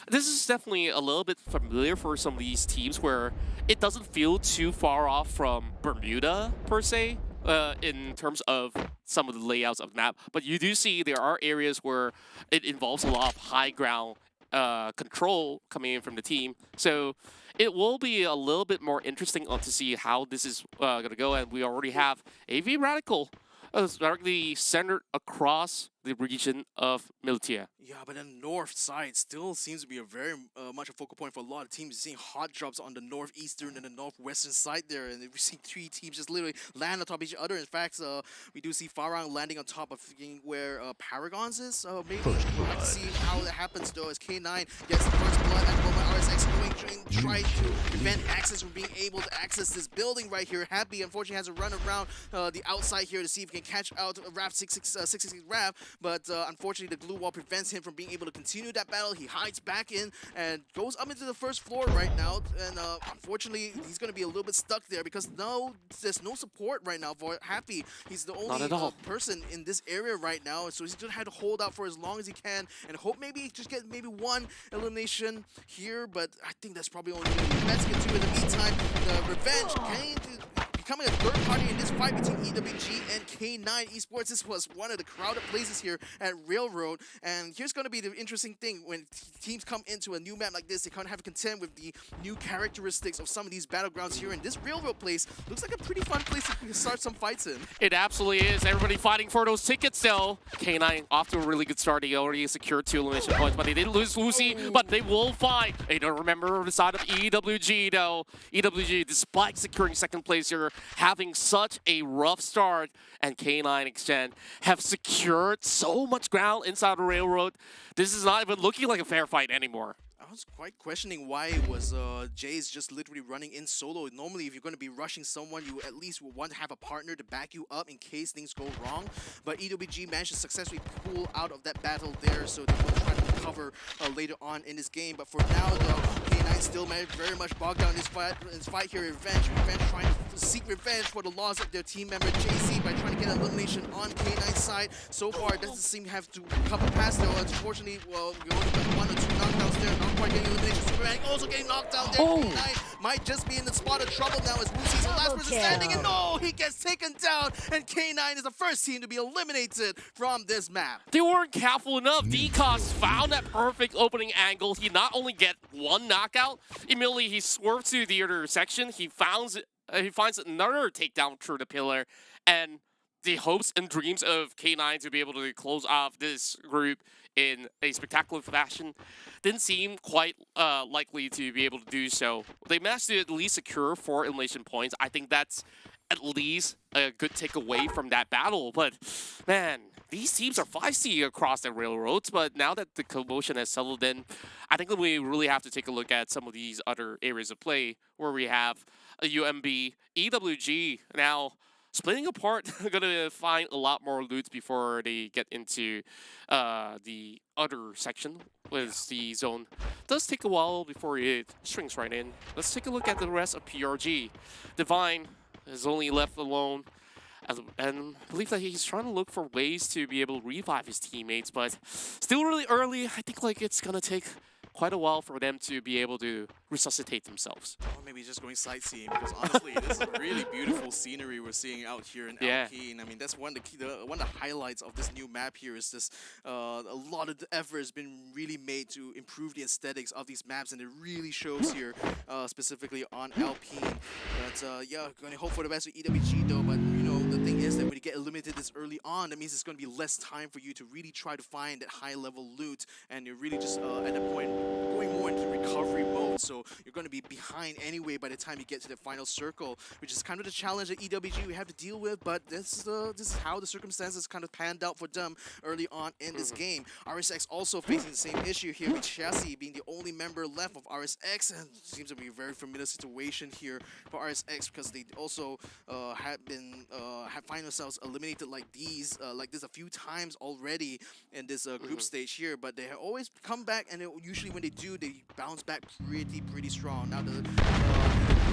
Speaker 3: this is definitely a little bit familiar for some of these teams, where it doesn't feel too far off from Bermuda per se in terms of some of the layouts of the map. But you do see there are areas where it involves a lot of high ground control coming in from the team. So it will be a little bit more interesting to see how this is going to go. And we already have AV Radical directly centered across the region of Militia.
Speaker 5: Yeah, but the north side still seems to be a very much a focal point for a lot of teams. You're seeing hot drops on the northeastern and the northwestern side there, and we see 3 teams just literally land on top of each other. In fact, we do see Farang landing on top of where Paragons is. Maybe we'll have to see how that happens though, as K9 gets the first blood at the moment. RSX going and try to prevent access from being able to access this building right here. Happy, unfortunately, has to run around the outside here to see if he can catch out Raph 666 Raph, but unfortunately, the glue wall prevents him from being able to continue that battle. He hides back in and goes up into the first floor right now, and unfortunately, he's going to be a little bit stuck there because there's no support right now for Happy. He's the only person in this area right now, so he's going to have to hold out for as long as he can and hope maybe just get maybe one elimination here, but I think that's probably only going to be the best to get to in the meantime. The Revenge becoming a third party in this fight between EWG and K9 Esports. This was one of the crowded places here at Railroad, and here's going to be the interesting thing when teams come into a new map like this. They can't have to contend with the new characteristics of some of these battlegrounds here, and this Railroad place looks like a pretty fun place to start some fights in.
Speaker 3: It absolutely is. Everybody fighting for those tickets though. K9 off to a really good start. They already secured 2 elimination points, but they didn't lose Lucy, but they will fight. They don't remember the side of EWG though. EWG, despite securing second place here, having such a rough start, and K9 Extend have secured so much ground inside the Railroad. This is not even looking like a fair fight anymore.
Speaker 5: I was quite questioning why it was Jay's just literally running in solo. Normally, if you're going to be rushing someone, you at least would want to have a partner to back you up in case things go wrong. But EWG managed to successfully pull out of that battle there, so they will try to recover later on in this game. But for now, though, K9 still very much bogged down in this fight here. Revenge trying to seek revenge for the loss of their team member JC by trying to get an elimination on K9's side. So far, it doesn't seem to have to come past though. Unfortunately, well, we only got 1 or 2 knockdowns there. Not quite getting elimination. Superman also getting knocked down there. K9 might just be in the spot of trouble now as Lucy's the last person standing, and no, he gets taken down, and K9 is the first team to be eliminated from this map.
Speaker 3: They weren't careful enough. DCOS found that perfect opening angle. He not only get 1 knockout, immediately he swerves to the other section. He finds another takedown through the pillar, and the hopes and dreams of K9 to be able to close off this group in a spectacular fashion didn't seem quite likely to be able to do so. They managed to at least secure 4 elimination points. I think that's at least a good takeaway from that battle. But man, these teams are feisty across the Railroads, but now that the commotion has settled in, I think that we really have to take a look at some of these other areas of play where we have a UMB, EWG now splitting apart. Gonna find a lot more loot before they get into the other section with the zone. Does take a while before it strings right in. Let's take a look at the rest of PRG. Divine is only left alone, and I believe that he's trying to look for ways to be able to revive his teammates, but still really early. I think like it's gonna take quite a while for them to be able to resuscitate themselves.
Speaker 5: Or maybe just going sightseeing, because honestly, this is really beautiful scenery we're seeing out here in Alpine. I mean, that's one of the highlights of this new map here is this. A lot of the effort has been really made to improve the aesthetics of these maps, and it really shows here, specifically on Alpine. But yeah, going to hope for the best with EWG though. But you know, the thing is that when you get eliminated this early on, that means it's going to be less time for you to really try to find that high-level loot, and you're really just at that point going more into recovery mode, so you're going to be behind anyway by the time you get to the final circle, which is kind of the challenge that EWG we have to deal with, but this is how the circumstances kind of panned out for them early on in this game. RSX also facing the same issue here, with Chassis being the only member left of RSX, and it seems to be a very familiar situation here for RSX because they also have find themselves eliminated like this a few times already in this group stage here, but they have always come back, and usually when they do, they bounce back pretty strong. Now the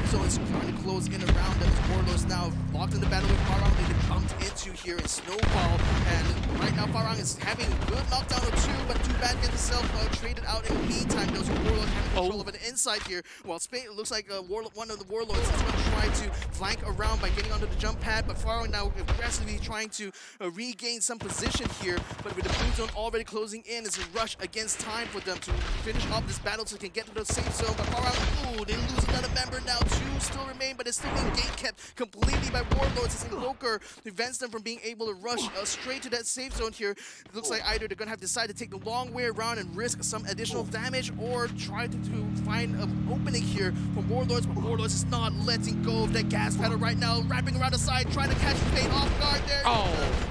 Speaker 5: zone is trying to close in around them. Warlords now locked in the battle with Farang. They get bumped into here in Snowball, and right now Farang is having a good knockdown or 2, but too bad gets himself traded out in the meantime. Those Warlords having control over the inside here, while Spain looks like one of the Warlords is going to try to flank around by getting onto the jump pad, but Farang now aggressively trying to regain some position here, but with the blue zone already closing in, it's a rush against time for them to finish off this battle so they can get to the safe zone. But Farang, ooh, they lose another member now. 2 still remain, but it's still being gate kept completely by Warlords. It's Loker prevents them from being able to rush straight to that safe zone here. It looks like either they're going to have decided to take the long way around and risk some additional damage, or try to find an opening here for Warlords, but Warlords is not letting go of that gas pedal right now, wrapping around the side, trying to catch Spade off guard there.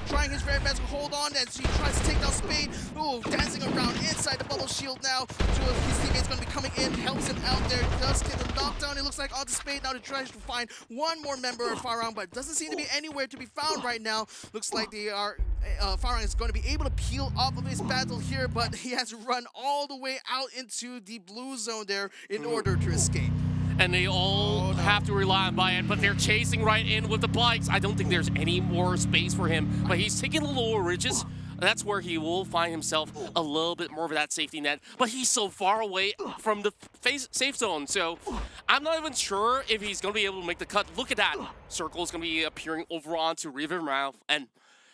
Speaker 5: Trying his very best to hold on as he tries to take down Spade. Oh, dancing around inside the bubble shield now. Two of his teammates going to be coming in, helps him out there, does get the knockdown. It looks like onto Spade now to try to find one more member of Farang, but doesn't seem to be anywhere to be found right now. Looks like they are Farang is going to be able to peel off of his battle here, but he has to run all the way out into the blue zone there in order to escape.
Speaker 3: And they all have to rely on Bayern, but they're chasing right in with the bikes. I don't think there's any more space for him, but he's taking the lower ridges. That's where he will find himself a little bit more of that safety net, but he's so far away from the safe zone, so I'm not even sure if he's going to be able to make the cut. Look at that. Circle is going to be appearing over onto River Mouth, and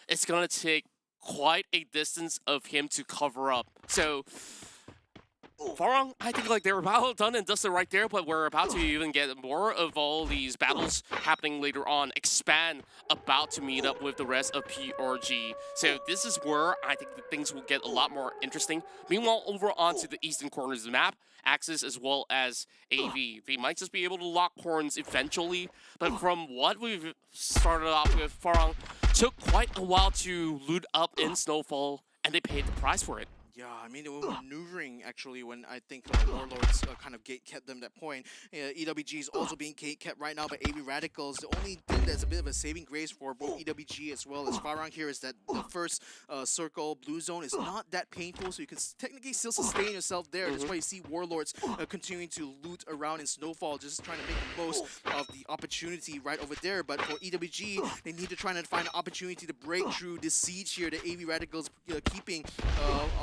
Speaker 3: it's going to take quite a distance of him to cover up. So Farang, I think like they're about done and dusted right there, but we're about to even get more of all these battles happening later on. Expand about to meet up with the rest of PRG. So this is where I think that things will get a lot more interesting. Meanwhile, over onto the eastern corners of the map, Axis as well as AV. They might just be able to lock horns eventually, but from what we've started off with, Farang took quite a while to loot up in Snowfall, and they paid the price for it.
Speaker 5: Yeah, I mean, they were maneuvering actually when I think Warlords kind of gate-kept them at that point. EWG is also being gate-kept right now by AV Radicals. The only thing that's a bit of a saving grace for both EWG as well as Farang here is that the first circle blue zone is not that painful, so you can technically still sustain yourself there. That's why you see Warlords continuing to loot around in Snowfall, just trying to make the most of the opportunity right over there. But for EWG, they need to try and find an opportunity to break through this siege here that AV Radicals keeping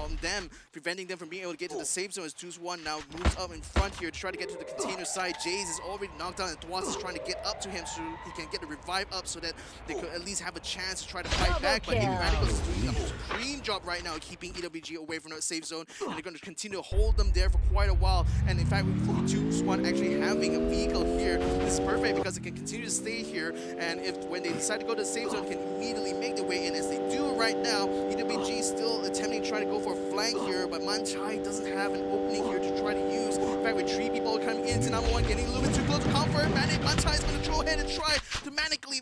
Speaker 5: on them, preventing them from being able to get to the safe zone as 2-1 now moves up in front here to try to get to the container side. Jays is already knocked down and Dwas is trying to get up to him so he can get the revive up so that they could at least have a chance to try to fight back. But AV Radicals is doing a supreme job right now keeping EWG away from the safe zone, and they're going to continue to hold them there for quite a while. And in fact, with 2-1 actually having a vehicle here, this is perfect because it can continue to stay here, and if when they decide to go to the safe zone, can immediately make their way in as they do right now. EWG is still attempting to try to go for a flank here, but Manchai doesn't have an opening here to try to use. In fact, with 3 people coming into number 1, getting a little bit too close to comfort, Manchai is going to go ahead and try to manically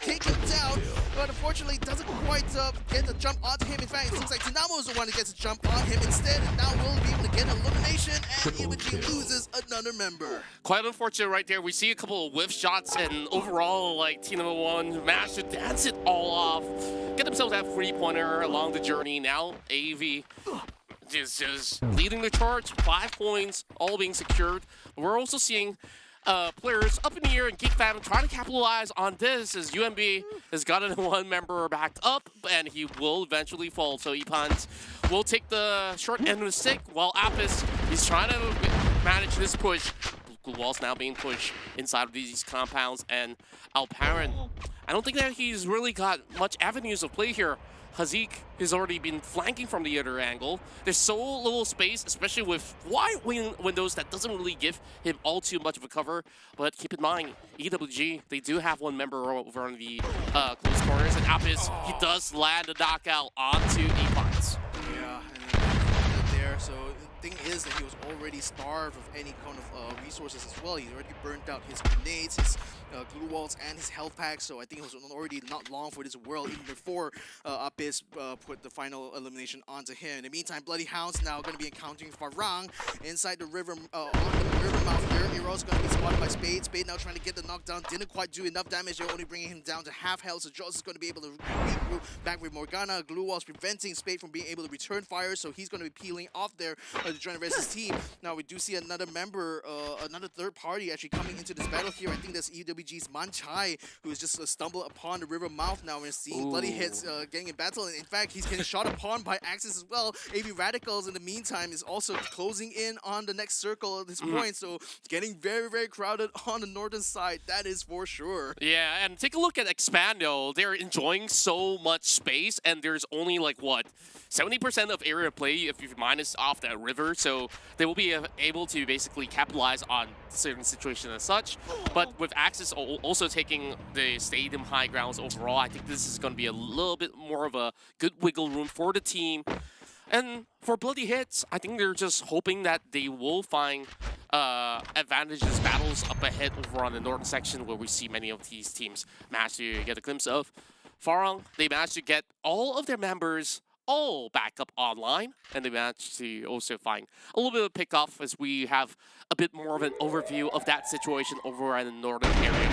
Speaker 5: take him down, but unfortunately doesn't quite get the jump onto him. In fact, it looks like Dynamo is the one that gets a jump on him instead, and now will be able to get an elimination, and EWG loses another member.
Speaker 3: Quite unfortunate right there. We see a couple of whiff shots, and overall, like, team number 1 managed to dance it all off, get themselves that 3-pointer along the journey. Now, AV is just leading the charge, 5 points, all being secured. We're also seeing players up in the air and Geek Fam trying to capitalize on this as UMB has gotten 1 member backed up, and he will eventually fall. So Epons will take the short end of the stick, while Apis is trying to manage this push. Blue Wall's now being pushed inside of these compounds, and Alparan, I don't think that he's really got much avenues of play here. Hazik has already been flanking from the other angle. There's so little space, especially with wide windows, that doesn't really give him all too much of a cover. But keep in mind, EWG, they do have 1 member over on the close corners, and Apis, he does land a knockout onto Epons.
Speaker 5: Yeah, and there, so the thing is that he was already starved of any kind of resources as well. He's already burnt out his grenades, his glue walls, and his health pack, so I think it was already not long for this world, even before Apis put the final elimination onto him. In the meantime, Bloody Hound's now going to be encountering Farang inside the river, on the river mouth here. Ero's going to be spotted by Spade. Spade now trying to get the knockdown, didn't quite do enough damage. They're only bringing him down to half health, so Jaws is going to be able to regroup back with Morgana. Glue walls preventing Spade from being able to return fire, so he's going to be peeling off there to try to rest his team. Now we do see another member, another third party actually coming into this battle here. I think that's EWG's Manchai, who is just stumbled upon the river mouth now. We're seeing Bloody Hits getting in battle, and in fact, he's getting shot upon by Axis as well. AV Radicals, in the meantime, is also closing in on the next circle at this point, so it's getting very, very crowded on the northern side, that is for sure.
Speaker 3: Yeah, and take a look at Expando. They're enjoying so much space, and there's only like, what, 70% of area play if you minus off that river, so they will be able to basically capitalize on certain situations as such. But with Axis Axis also taking the stadium high grounds overall. I think this is going to be a little bit more of a good wiggle room for the team. And for Bloody Hits, I think they're just hoping that they will find advantages, battles up ahead over on the northern section where we see many of these teams manage to get a glimpse of. Farang, they managed to get all of their members all back up online, and they managed to also find a little bit of pickoff as we have a bit more of an overview of that situation over in the northern area.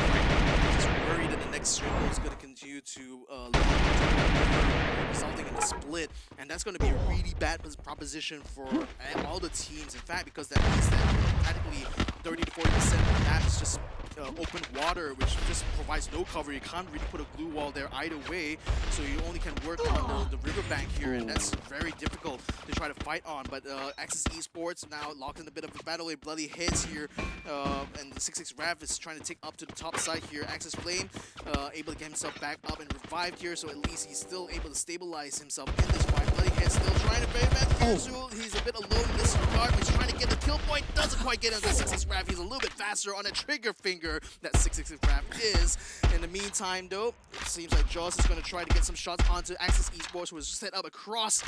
Speaker 5: Just worried that the next circle is going to continue to resulting in a split, and that's going to be a really bad proposition for all the teams. In fact, because that means that practically 30 to 40% of the map is just open water, which just provides no cover. You can't really put a glue wall there either way, so you only can work on the riverbank here, and that's very difficult to try to fight on. But Axis Esports now locked in a bit of a battle with Bloody Hits here, and the 6-6 Rav is trying to take up to the top side here. Axis Flame able to get himself back up and revived here, so at least he's still able to stabilize himself in this fight. Bloody Hits still trying to very bad here, so he's a bit alone in this regard. He's trying to get the kill point, doesn't quite get into the 6-6 Rav. He's a little bit faster on a trigger finger that 6-6 Rav is. In the meantime, though, it seems like Jaws is going to try to get some shots onto Axis Esports, who is set up across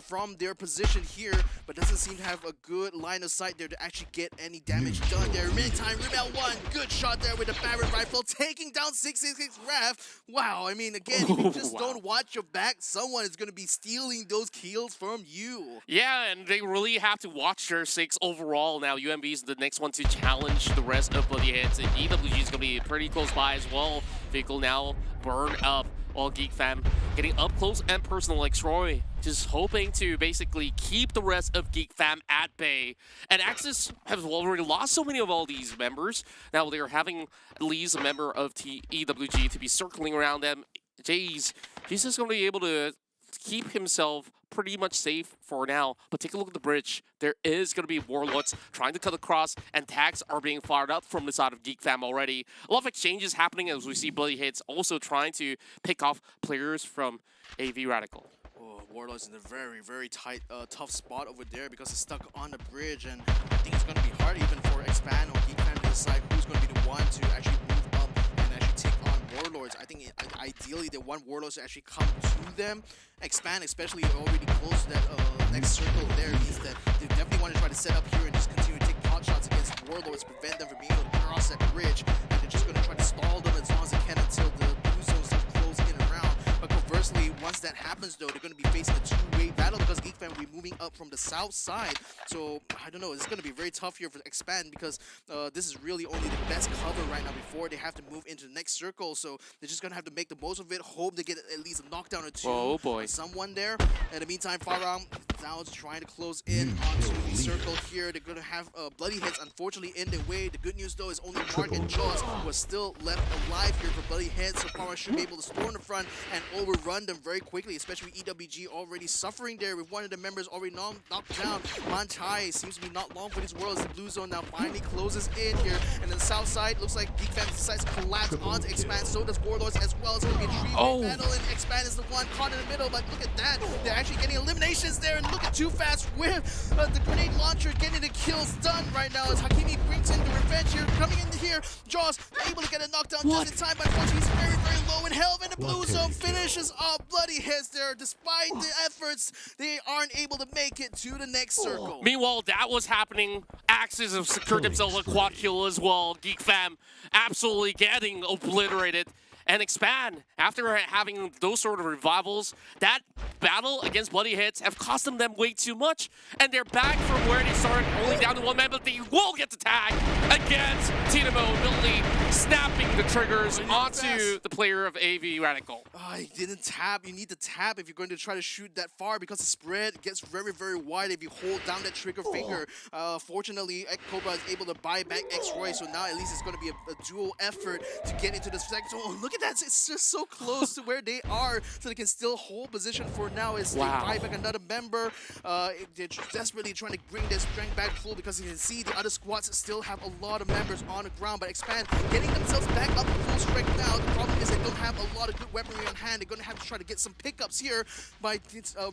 Speaker 5: from their position here, but doesn't seem to have a good line of sight there to actually get any damage done there. Meantime, Rimel 1, good shot there with the Barrett rifle, taking down 6-6 Rav. Wow, I mean, again, if you just don't watch your back, someone is going to be stealing those kills from you.
Speaker 3: Yeah, and they really have to watch their 6 overall now. UMB is the next one to challenge the rest of Bloody Hits, and EWG is going to be pretty close by as well. Vehicle now burned up, while Geek Fam getting up close and personal like Troy, just hoping to basically keep the rest of Geek Fam at bay. And Axis has already lost so many of all these members. Now they're having at least a member of EWG to be circling around them. Jays, he's just going to be able to keep himself pretty much safe for now. But take a look at the bridge. There is going to be Warlords trying to cut across, and tags are being fired up from the side of Geek Fam already. A lot of exchanges happening as we see Bloody Hits also trying to pick off players from AV Radical.
Speaker 5: Oh, Warlord's in a very, very tight, tough spot over there because he's stuck on the bridge, and I think it's going to be hard even for Expand or Geek Fam to decide who's going to be the one to actually move up and actually take on Warlords. I think ideally they want Warlords to actually come to them. Expand, especially already close to that next circle there, means that they definitely want to try to set up here and just continue to take pot shots against Warlords, prevent them from being able to cross that bridge, and they're just going to try to stall them as long as they can until the blue zones start closing in around. But conversely, once that happens though, they're going to be facing a two-way battle because Geek Fam will be moving up from the south side. So I don't know, it's going to be very tough here for Expand because this is really only the best cover right now before they have to move into the next circle. So they're just going to have to make the most of it, hope they get at least a knockdown or two.
Speaker 3: Oh boy.
Speaker 5: Someone there. In the meantime, Farang now trying to close in onto the circle here. They're going to have Bloody Hits, unfortunately, in their way. The good news, though, is only Mark and Jaws was still left alive here for Bloody Hits, so Farang should be able to storm the front and overrun them very quickly, especially EWG already suffering there with one of the members already knocked down. Manchai seems to be not long for this world as the blue zone now finally closes in here. And then the south side looks like Geek Fam decides to collapse onto Expand. So does Warlords as well. It's going to be a three-way battle, and Expand is the one caught in the middle. But look at that. They're actually getting eliminations there, and look at Too Fast with the grenade launcher getting the kills done right now as Hakimi brings in the revenge here. Coming in here, Jaws able to get a knockdown just in time, but unfortunately he's very, very low in health, and the blue zone finishes off Bloody Hits there. Despite the efforts, they aren't able to make it to the next circle.
Speaker 3: Meanwhile, that was happening. Axis have secured themselves a quad kill as well. Geek Fam absolutely getting obliterated. And Expand, after having those sort of revivals, that battle against Bloody Hits have cost them way too much. And they're back from where they started, only down to one man, but they will get the tag against Tinamo, Billy snapping the triggers onto the player of AV Radical.
Speaker 5: He didn't tap. You need to tap if you're going to try to shoot that far because the spread gets very, very wide if you hold down that trigger finger. Fortunately, Cobra is able to buy back X-Roy, so now at least it's going to be a dual effort to get into the second. Oh, look at that. It's just so close to where they are, so they can still hold position for now as they
Speaker 3: Wow.
Speaker 5: buy back another member. They're desperately trying to bring their strength back full because you can see the other squads still have a lot of members on the ground, but Expand getting themselves back up to full strength now. The problem is they don't have a lot of good weaponry on hand. They're going to have to try to get some pickups here by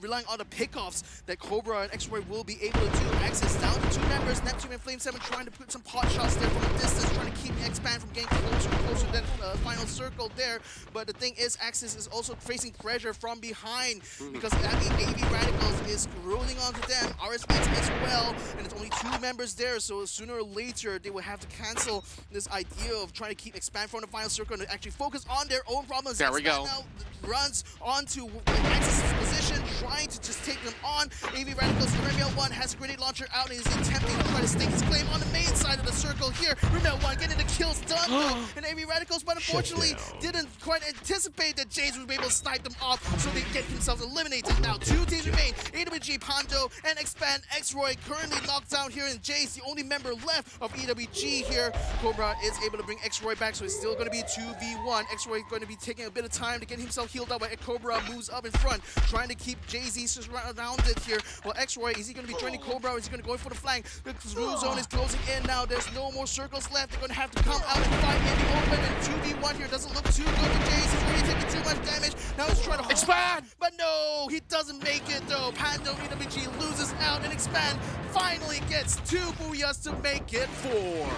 Speaker 5: relying on the pickoffs that Cobra and X-Ray will be able to do. Access down to 2 members, Neptune and Flame 7 trying to put some pot shots there from a distance, trying to keep Expand from getting closer and closer than final circle there. But the thing is, Axis is also facing pressure from behind because AV Radicals is rolling onto them, RSX as well, and it's only 2 members there, so sooner or later they will have to cancel this idea of trying to keep Expand from the final circle and actually focus on their own problems.
Speaker 3: There we
Speaker 5: Expand
Speaker 3: go.
Speaker 5: now runs onto Axis' position, trying to just take them on. AV Radicals, Remel 1 has a grenade launcher out and is attempting to try to stake his claim on the main side of the circle here. Remel 1 getting the kills done though, and AV Radicals, but unfortunately didn't quite anticipate that James would be able to snipe them off, so they get themselves eliminated. Now 2 teams remain, AWG, Pando, and Expand. X-Roy currently knocked down here, and Jace, the only member left of EWG here. Cobra is able to bring X-Roy back, so it's still going to be 2v1. X-Roy going to be taking a bit of time to get himself healed up, but Cobra moves up in front, trying to keep Jay-Z surrounded here. Well, X-Roy, is he going to be joining Cobra, or is he going to go for the flank? The blue zone is closing in now. There's no more circles left. They're going to have to come out and fight in the open, and 2v1 here doesn't look too good for Jace. He's already taking too much damage. Now he's trying to
Speaker 3: Expand!
Speaker 5: but no, he doesn't make it though. Pando EWG loses out, and Expand finally gets 2 booyahs to make it 4.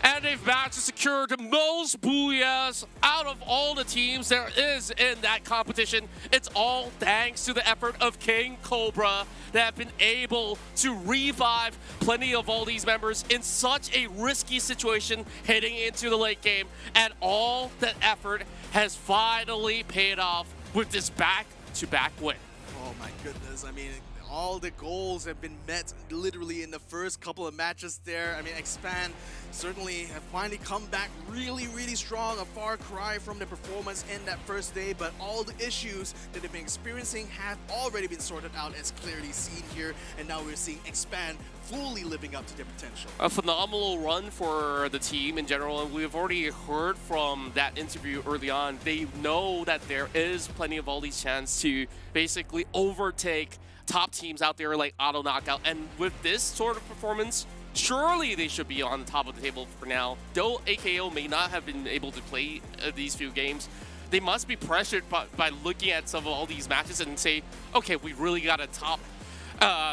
Speaker 3: And they've managed to secure the most booyahs out of all the teams there is in that competition. It's all thanks to the effort of King Cobra that have been able to revive plenty of all these members in such a risky situation heading into the late game. And all that effort has finally paid off with this back-to-back win.
Speaker 5: Oh my goodness, I mean, all the goals have been met literally in the first couple of matches there. I mean, Expand certainly have finally come back really, really strong. A far cry from the performance in that first day, but all the issues that they've been experiencing have already been sorted out, as clearly seen here. And now we're seeing Expand fully living up to their potential.
Speaker 3: A phenomenal run for the team in general, and we've already heard from that interview early on. They know that there is plenty of all these chances to basically overtake top teams out there like Auto Knockout, and with this sort of performance, surely they should be on the top of the table for now. Though AKO may not have been able to play these few games, they must be pressured by looking at some of all these matches and say, okay, we really got to top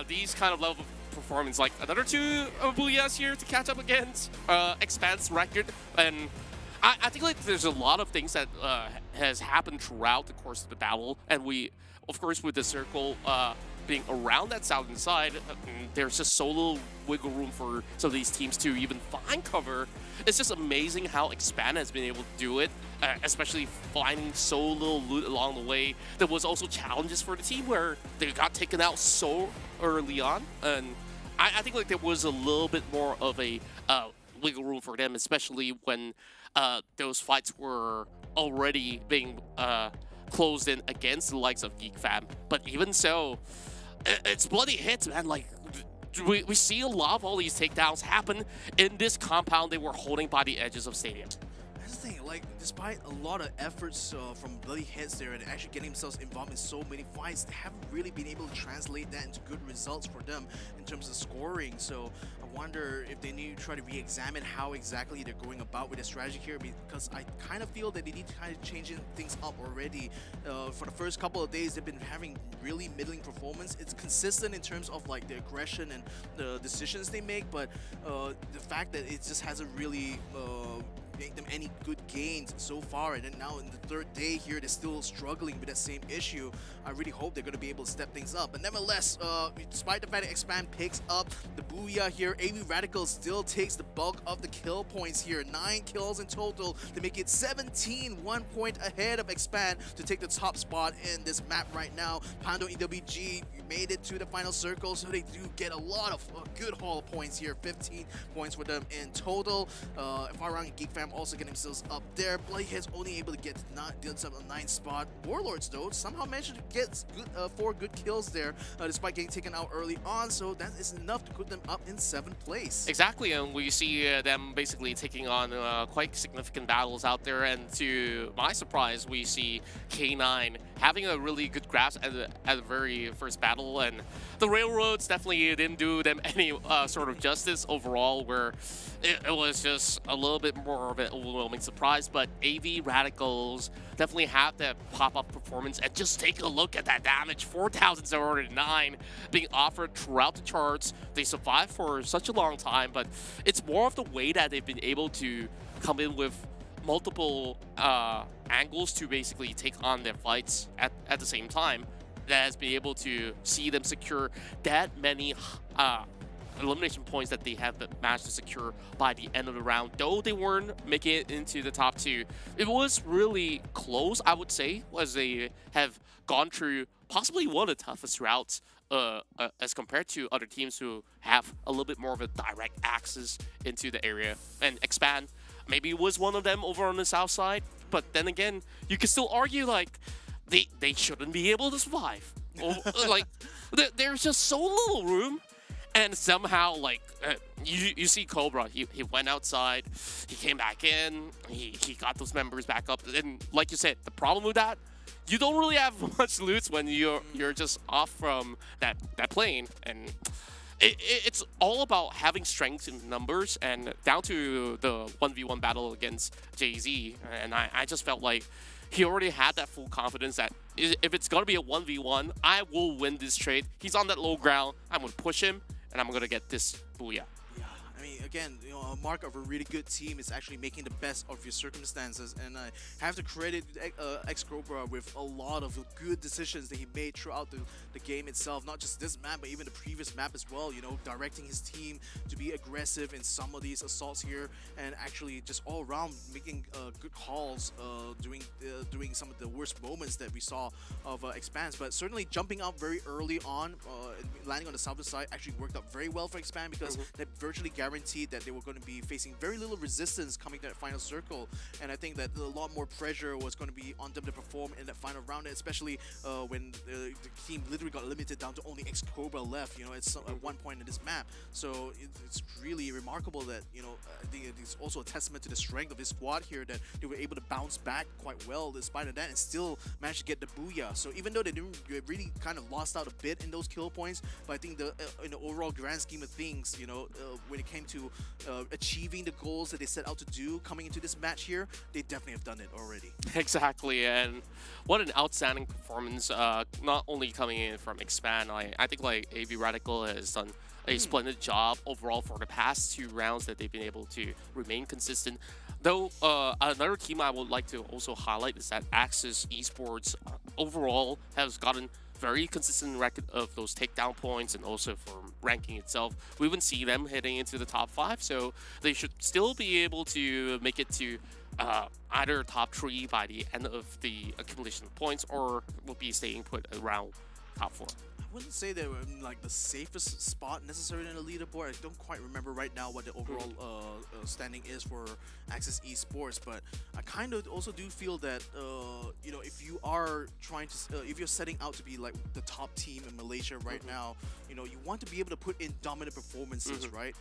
Speaker 3: these kind of level of performance. Like another 2 booyahs here to catch up against Expand's record. And I think like there's a lot of things that has happened throughout the course of the battle, and we, of course, with the circle being around that southern side, there's just so little wiggle room for some of these teams to even find cover. It's just amazing how Expand has been able to do it, especially finding so little loot along the way. There was also challenges for the team where they got taken out so early on, and I think like there was a little bit more of a wiggle room for them, especially when those fights were already being closed in against the likes of Geek Fam. But even so, it's bloody hits, man. Like, we see a lot of all these takedowns happen in this compound they were holding by the edges of Stadium.
Speaker 5: That's the thing, like, despite a lot of efforts from bloody heads there and actually getting themselves involved in so many fights, they haven't really been able to translate that into good results for them in terms of scoring. So I wonder if they need to try to re-examine how exactly they're going about with their strategy here, because I kind of feel that they need to kind of change things up already. For the first couple of days, they've been having really middling performance. It's consistent in terms of like the aggression and the decisions they make, but the fact that it just hasn't really make them any good gains so far, and then now in the 3rd day here they're still struggling with that same issue. I really hope they're going to be able to step things up, but nevertheless, despite the fact that Expand picks up the booyah here, AV Radical still takes the bulk of the kill points here. 9 kills in total to make it 17, 1 point ahead of Expand to take the top spot in this map right now. Pando EWG made it to the final circle, so they do get a lot of good haul points here. 15 points for them in total. Farang and Geek Fam also getting themselves up there. Bloodhead's only able to get themselves a 9th spot. Warlords, though, somehow managed to get 4 good kills there, despite getting taken out early on, so that is enough to put them up in 7th place.
Speaker 3: Exactly, and we see them basically taking on quite significant battles out there, and to my surprise, we see K9 having a really good grasp at the very first battle, and the Railroads definitely didn't do them any sort of justice overall, where it was just a little bit more of an overwhelming surprise, but AV Radicals definitely have that pop-up performance, and just take a look at that damage, 4,709 being offered throughout the charts. They survived for such a long time, but it's more of the way that they've been able to come in with multiple angles to basically take on their fights at the same time that has been able to see them secure that many elimination points that they have managed to secure by the end of the round. Though they weren't making it into the top 2, it was really close, I would say, as they have gone through possibly one of the toughest routes as compared to other teams who have a little bit more of a direct access into the area. And Expand maybe was one of them over on the south side, but then again, you can still argue like they shouldn't be able to survive. Like there's just so little room, and somehow like you see Cobra, he went outside, he came back in, he got those members back up, and like you said, the problem with that, you don't really have much loot when you're just off from that plane, and it's all about having strength in numbers, and down to the 1v1 battle against Jay-Z, and I just felt like he already had that full confidence that if it's going to be a 1v1, I will win this trade. He's on that low ground, I'm going to push him, and I'm going to get this booyah.
Speaker 5: I mean, again, a mark of a really good team is actually making the best of your circumstances, and I have to credit X-Cobra with a lot of good decisions that he made throughout the game itself, not just this map, but even the previous map as well, directing his team to be aggressive in some of these assaults here, and actually just all around making good calls during some of the worst moments that we saw of Expanse. But certainly jumping out very early on, landing on the southern side actually worked out very well for Expand, because that virtually guaranteed that they were going to be facing very little resistance coming to that final circle, and I think that a lot more pressure was going to be on them to perform in that final round, especially when the team literally got limited down to only X-Cobra left, at one point in this map. So it's really remarkable that, I think it's also a testament to the strength of this squad here that they were able to bounce back quite well despite of that and still managed to get the booyah. So even though they really kind of lost out a bit in those kill points, but I think in the overall grand scheme of things, when it came to achieving the goals that they set out to do coming into this match here, they definitely have done it already.
Speaker 3: Exactly, and what an outstanding performance, not only coming in from Expand. I think like AV Radical has done a splendid job overall for the past 2 rounds that they've been able to remain consistent. Though another team I would like to also highlight is that Axis Esports overall has gotten very consistent record of those takedown points, and also for ranking itself. We wouldn't see them heading into the top 5, so they should still be able to make it to either top 3 by the end of the accumulation of points, or will be staying put around top 4.
Speaker 5: I wouldn't say they were in like the safest spot necessarily in the leaderboard. I don't quite remember right now what the overall standing is for Axis Esports, but I kind of also do feel that if you are trying to, if you're setting out to be like the top team in Malaysia right now, you want to be able to put in dominant performances, right?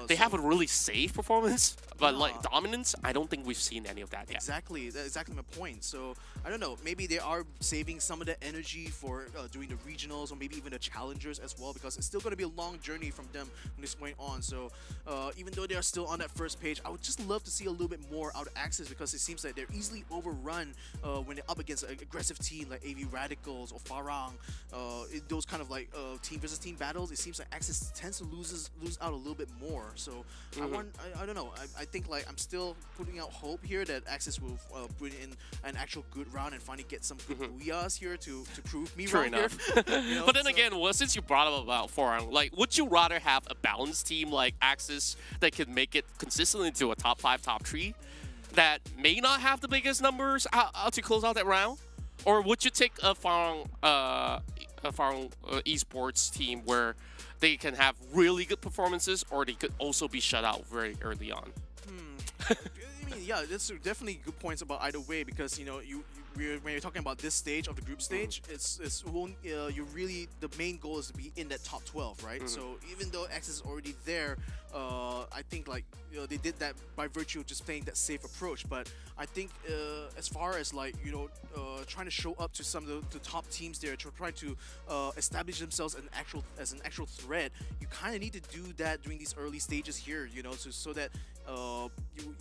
Speaker 3: They have a really safe performance, but like dominance, I don't think we've seen any of that yet.
Speaker 5: Exactly, that's exactly my point. So I don't know, maybe they are saving some of the energy for doing the regionals or maybe even the challengers as well, because it's still going to be a long journey from them from this point on. So even though they are still on that first page, I would just love to see a little bit more out of Axis, because it seems like they're easily overrun when they're up against an aggressive team like AV Radicals or Farang. In those kind of like team versus team battles, it seems like Axis tends to lose out a little bit more. So I don't know. I think like I'm still putting out hope here that Axis will bring in an actual good round and finally get some good booyahs here to prove me
Speaker 3: True
Speaker 5: wrong
Speaker 3: enough.
Speaker 5: here.
Speaker 3: But then again, since you brought up about Farang, like, would you rather have a balanced team like Axis that can make it consistently to a top 5, top 3 that may not have the biggest numbers out to close out that round? Or would you take a Farang esports team where they can have really good performances, or they could also be shut out very early on?
Speaker 5: I mean, yeah, that's definitely good points about either way because when you're talking about this stage of the group stage, it's won't you really the main goal is to be in that top 12, right? So even though X is already there, I think they did that by virtue of just playing that safe approach. But I think as far as trying to show up to some of the top teams there, trying to establish themselves as an actual threat, you kind of need to do that during these early stages here, so that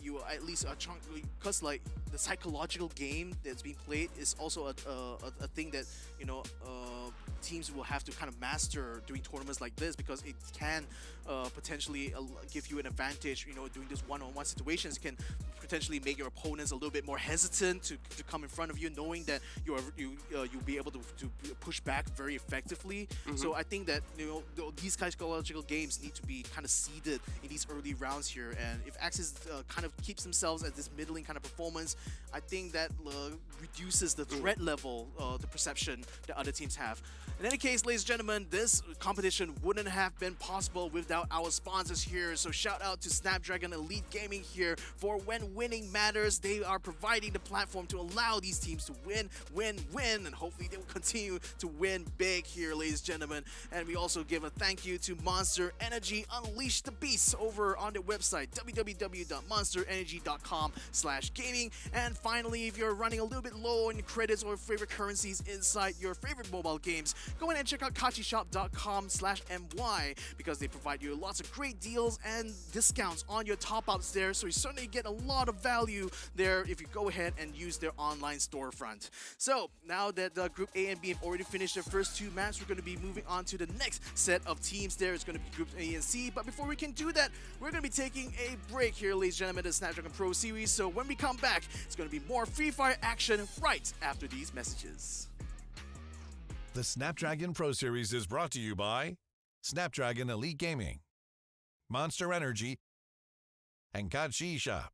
Speaker 5: you at least are trying, because the psychological game that's being played is also a thing that teams will have to kind of master during tournaments like this, because it can potentially give you an advantage. Doing this one-on-one situations can potentially make your opponents a little bit more hesitant to come in front of you, knowing that you'll be able to push back very effectively. So I think that these psychological games need to be kind of seeded in these early rounds here, and if Axis kind of keeps themselves at this middling kind of performance, I think that reduces the threat level, the perception that other teams have. In any case, ladies and gentlemen, this competition wouldn't have been possible without our sponsors here. So shout out to Snapdragon Elite Gaming here for when winning matters. They are providing the platform to allow these teams to win, and hopefully they will continue to win big here, ladies and gentlemen. And we also give a thank you to Monster Energy. Unleash the beast over on their website, www.monsterenergy.com/gaming. And finally, if you're running a little bit low on credits or favorite currencies inside your favorite mobile games, go ahead and check out kachishop.com/my, because they provide you lots of great deals and discounts on your top-ups there, so you certainly get a lot of value there if you go ahead and use their online storefront. So now that Group A and B have already finished their first two maps, we're going to be moving on to the next set of teams there. It's going to be Groups A and C, but before we can do that, we're going to be taking a break here, ladies and gentlemen, the Snapdragon Pro Series. So when we come back, it's going to be more Free Fire action right after these messages.
Speaker 4: The Snapdragon Pro Series is brought to you by Snapdragon Elite Gaming, Monster Energy, and Kachi Shop.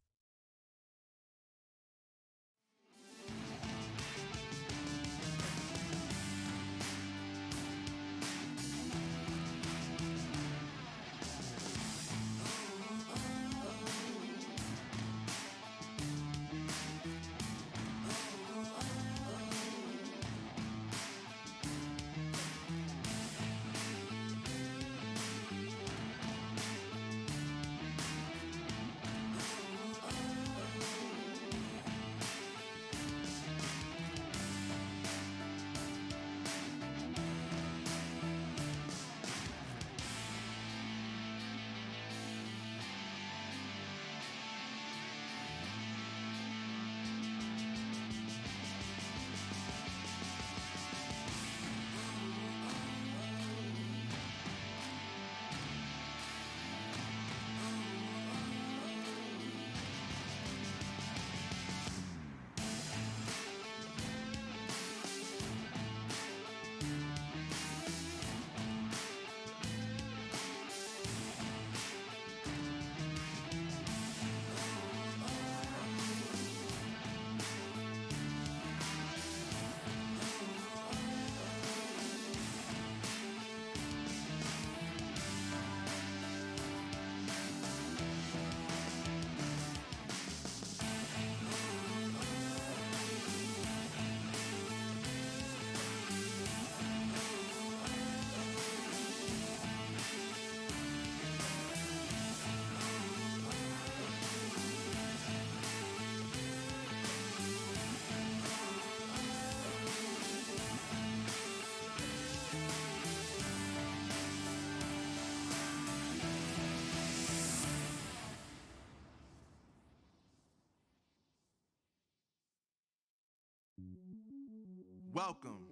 Speaker 9: Welcome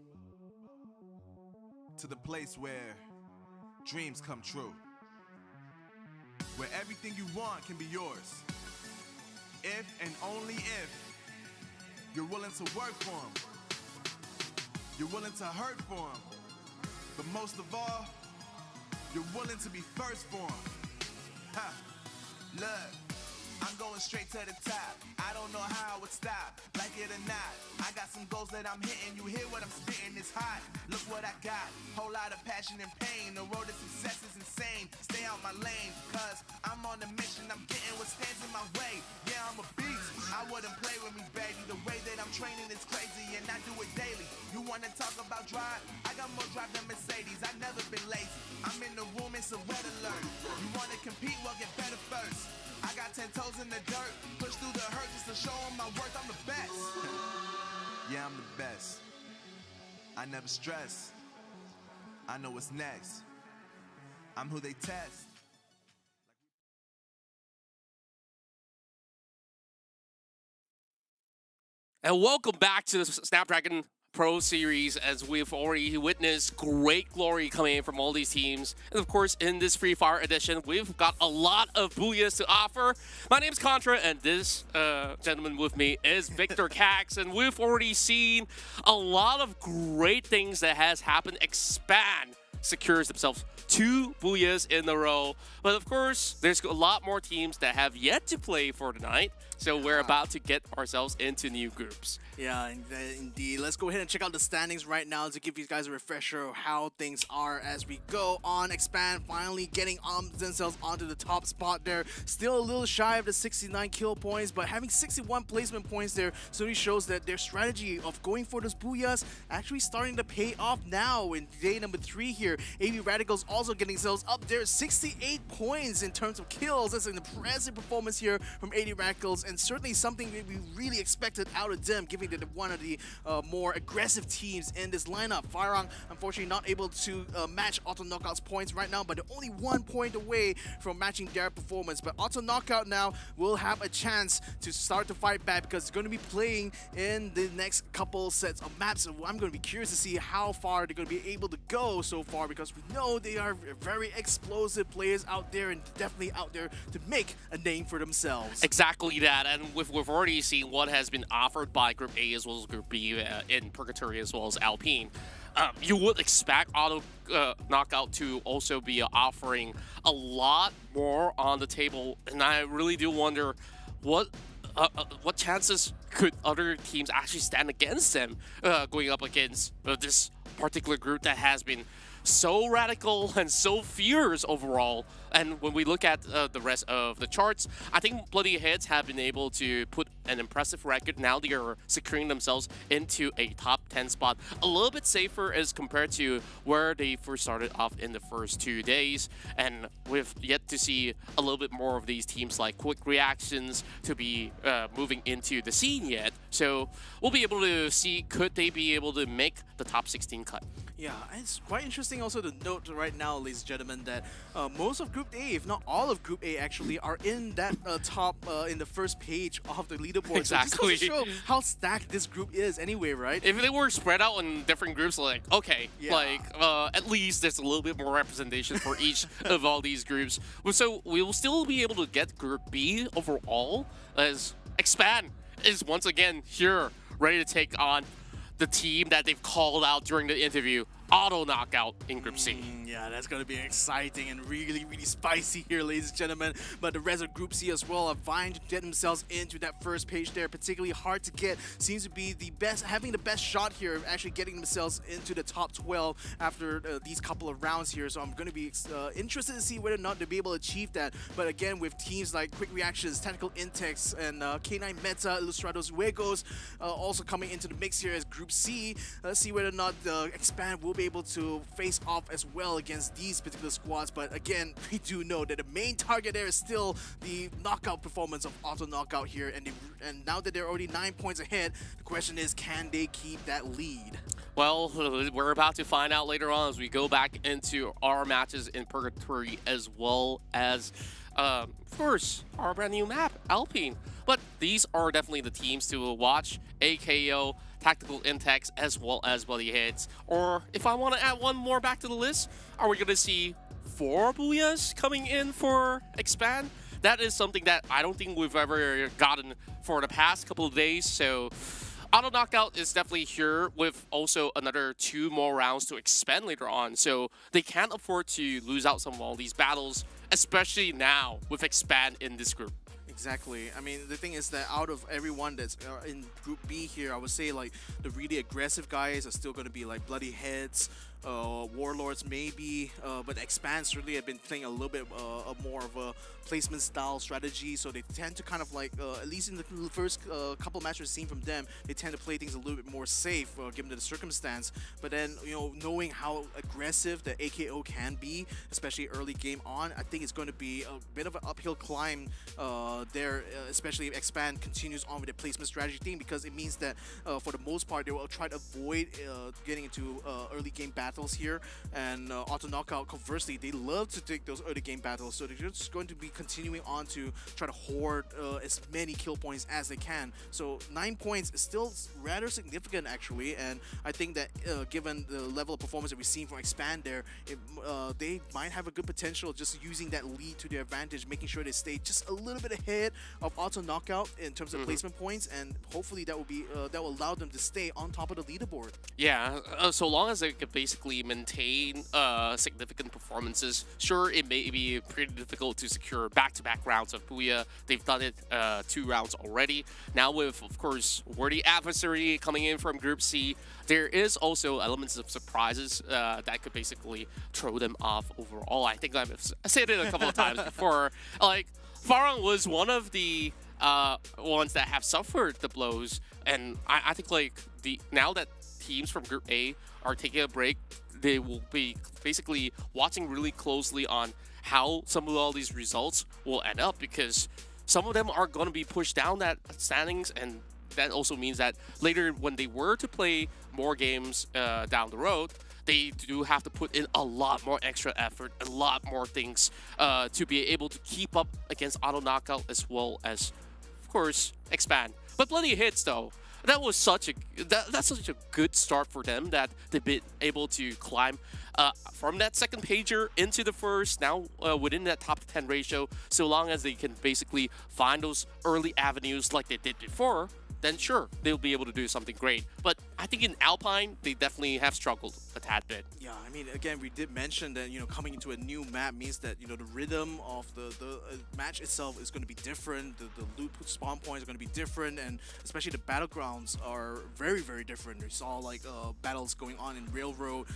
Speaker 9: to the place where dreams come true, where everything you want can be yours, if and only if you're willing to work for them, you're willing to hurt for them, but most of all, you're willing to be first for them. Ha! Look, I'm going straight to the top. I don't know how I would stop, like it or not. I got some goals that I'm hitting. You hear what I'm spitting? It's hot. Look what I got. Whole lot of passion and pain. The road to success is insane. Stay out my lane, cause I'm on a mission. I'm getting what stands in my way. Yeah, I'm a beast. I wouldn't play with me, baby. The way that I'm training is crazy, and I do it daily. You wanna talk about drive? I got more drive than Mercedes. I've never been lazy. I'm in the room, it's a red alert. You wanna compete? Well, get better first. I got 10 toes in the dirt. Push through the hurt just to show them my worth. I'm the best. Yeah, I'm the best. I never stress. I know what's next. I'm who they test.
Speaker 3: And welcome back to the Snapdragon Pro Series, as we've already witnessed great glory coming in from all these teams. And of course, in this Free Fire edition, we've got a lot of booyahs to offer. My name's Contra, and this gentleman with me is Victor Cax, and we've already seen a lot of great things that has happened. Expand secures themselves 2 booyahs in a row. But of course, there's a lot more teams that have yet to play for tonight. So we're about to get ourselves into new groups.
Speaker 5: Yeah, indeed. Let's go ahead and check out the standings right now to give you guys a refresher of how things are as we go on. Expand finally getting themselves onto the top spot there. Still a little shy of the 69 kill points, but having 61 placement points there certainly shows that their strategy of going for those booyahs actually starting to pay off now in day number 3 here. AV Radicals also getting themselves up there, 68 points in terms of kills. That's an impressive performance here from AV Radicals, and certainly something that we really expected out of them, given that they're one of the more aggressive teams in this lineup. Firong, unfortunately, not able to match Auto Knockout's points right now, but they're only 1 point away from matching their performance. But Auto Knockout now will have a chance to start to fight back, because they're going to be playing in the next couple sets of maps. So I'm going to be curious to see how far they're going to be able to go so far, because we know they are very explosive players out there, and definitely out there to make a name for themselves.
Speaker 3: Exactly that, and we've already seen what has been offered by Group A as well as Group B in Purgatory as well as Alpine. You would expect Auto Knockout to also be offering a lot more on the table, and I really do wonder what chances could other teams actually stand against them going up against this particular group that has been so radical and so fierce overall. And when we look at the rest of the charts, I think Bloody Hits have been able to put an impressive record. Now they are securing themselves into a top 10 spot, a little bit safer as compared to where they first started off in the first 2 days. And we've yet to see a little bit more of these teams like Quick Reactions to be moving into the scene yet. So we'll be able to see, could they be able to make the top 16 cut?
Speaker 5: Yeah, it's quite interesting also to note right now, ladies and gentlemen, that most of Group A, if not all of Group A actually, are in that top, in the first page of the leaderboard.
Speaker 3: Exactly.
Speaker 5: So just goes to show how stacked this group is anyway, right?
Speaker 3: If they were spread out in different groups, like, okay,
Speaker 5: Yeah.
Speaker 3: like, at least there's a little bit more representation for each of all these groups. So we will still be able to get Group B overall, as Expand is once again here, ready to take on the team that they've called out during the interview, Auto Knockout in Group C.
Speaker 5: Yeah, that's going to be exciting and really, really spicy here, ladies and gentlemen. But the rest of Group C as well are vying to get themselves into that first page there. Particularly hard to get. Seems to be the best, having the best shot here of actually getting themselves into the top 12 after these couple of rounds here. So I'm going to be interested to see whether or not they'll be able to achieve that. But again, with teams like Quick Reactions, Tactical Intex, and K9 Meta, Ilustrados Huegos also coming into the mix here as Group C. Let's see whether or not the Expand will be able to face off as well against these particular squads. But again, we do know that the main target there is still the knockout performance of Auto Knockout here, and now that they're already 9 points ahead, the question is, can they keep that lead?
Speaker 3: Well, we're about to find out later on as we go back into our matches in Purgatory, as well as of course, our brand new map, Alpine. But these are definitely the teams to watch: AKO, Tactical Intex, as well as Bloody Hits. Or if I want to add one more back to the list, are we going to see 4 Booyahs coming in for Expand? That is something that I don't think we've ever gotten for the past couple of days. So Auto Knockout is definitely here with also another 2 more rounds to expand later on. So they can't afford to lose out some of all these battles, especially now with Expand in this group.
Speaker 5: exactly. I mean, the thing is that out of everyone that's in Group B here, I would say like the really aggressive guys are still going to be like Bloody Heads, Warlords maybe, but Expanse really have been playing a little bit more of a placement style strategy, so they tend to kind of like, at least in the first couple matches we've seen from them, they tend to play things a little bit more safe given the circumstance. But then, you know, knowing how aggressive the AKO can be, especially early game on, I think it's going to be a bit of an uphill climb there, especially if Expand continues on with the placement strategy thing, because it means that for the most part they will try to avoid getting into early game battles here, and Auto Knockout conversely, they love to take those early game battles, so they're just going to be continuing on to try to hoard as many kill points as they can. So 9 points is still rather significant actually, and I think that given the level of performance that we've seen from Expand there, they might have a good potential just using that lead to their advantage, making sure they stay just a little bit ahead of Auto Knockout in terms of placement points, and hopefully that will be that will allow them to stay on top of the leaderboard.
Speaker 3: Yeah, so long as they can basically maintain significant performances. Sure, it may be pretty difficult to secure back-to-back rounds of Booyah. They've done it 2 rounds already. Now with, of course, worthy adversary coming in from Group C, there is also elements of surprises that could basically throw them off overall. I think I've said it a couple of times before. Like, Farang was one of the ones that have suffered the blows, and I think like now that teams from Group A are taking a break, they will be basically watching really closely on how some of all these results will end up, because some of them are going to be pushed down that standings, and that also means that later when they were to play more games down the road, they do have to put in a lot more extra effort, a lot more things to be able to keep up against Auto Knockout as well as, of course, Expand. But Bloody Hits though, that was such a that's such a good start for them that they've been able to climb from that second pager into the first, now within that top 10 ratio. So long as they can basically find those early avenues like they did before, then sure, they'll be able to do something great. But I think in Alpine, they definitely have struggled a tad bit.
Speaker 5: Yeah, I mean, again, we did mention that, you know, coming into a new map means that, you know, the rhythm of the match itself is going to be different. The loot spawn points are going to be different, and especially the battlegrounds are very, very different. We saw like battles going on in Railroad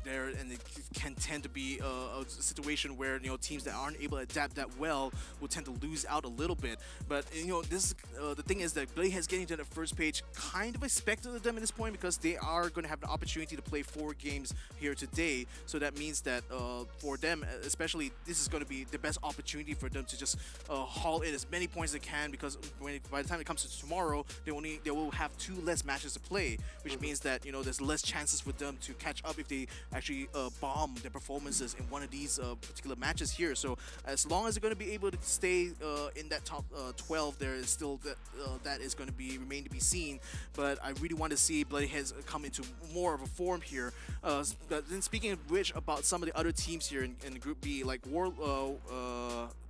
Speaker 5: there, and it can tend to be a situation where, you know, teams that aren't able to adapt that well will tend to lose out a little bit. But, you know, this the thing is that Blade has getting to the first page kind of expected of them at this point, because they are going to have the opportunity to play 4 games here today. So that means that for them especially, this is going to be the best opportunity for them to just haul in as many points as they can, because by the time it comes to tomorrow, they will have 2 less matches to play, which means that, you know, there's less chances for them to catch up if they actually bomb their performances in one of these particular matches here. So as long as they're going to be able to stay in that top 12, there is still that is going to remain to be seen. But I really want to see Bloody Heads come into more of a form here. But then speaking of which, about some of the other teams here in Group B, like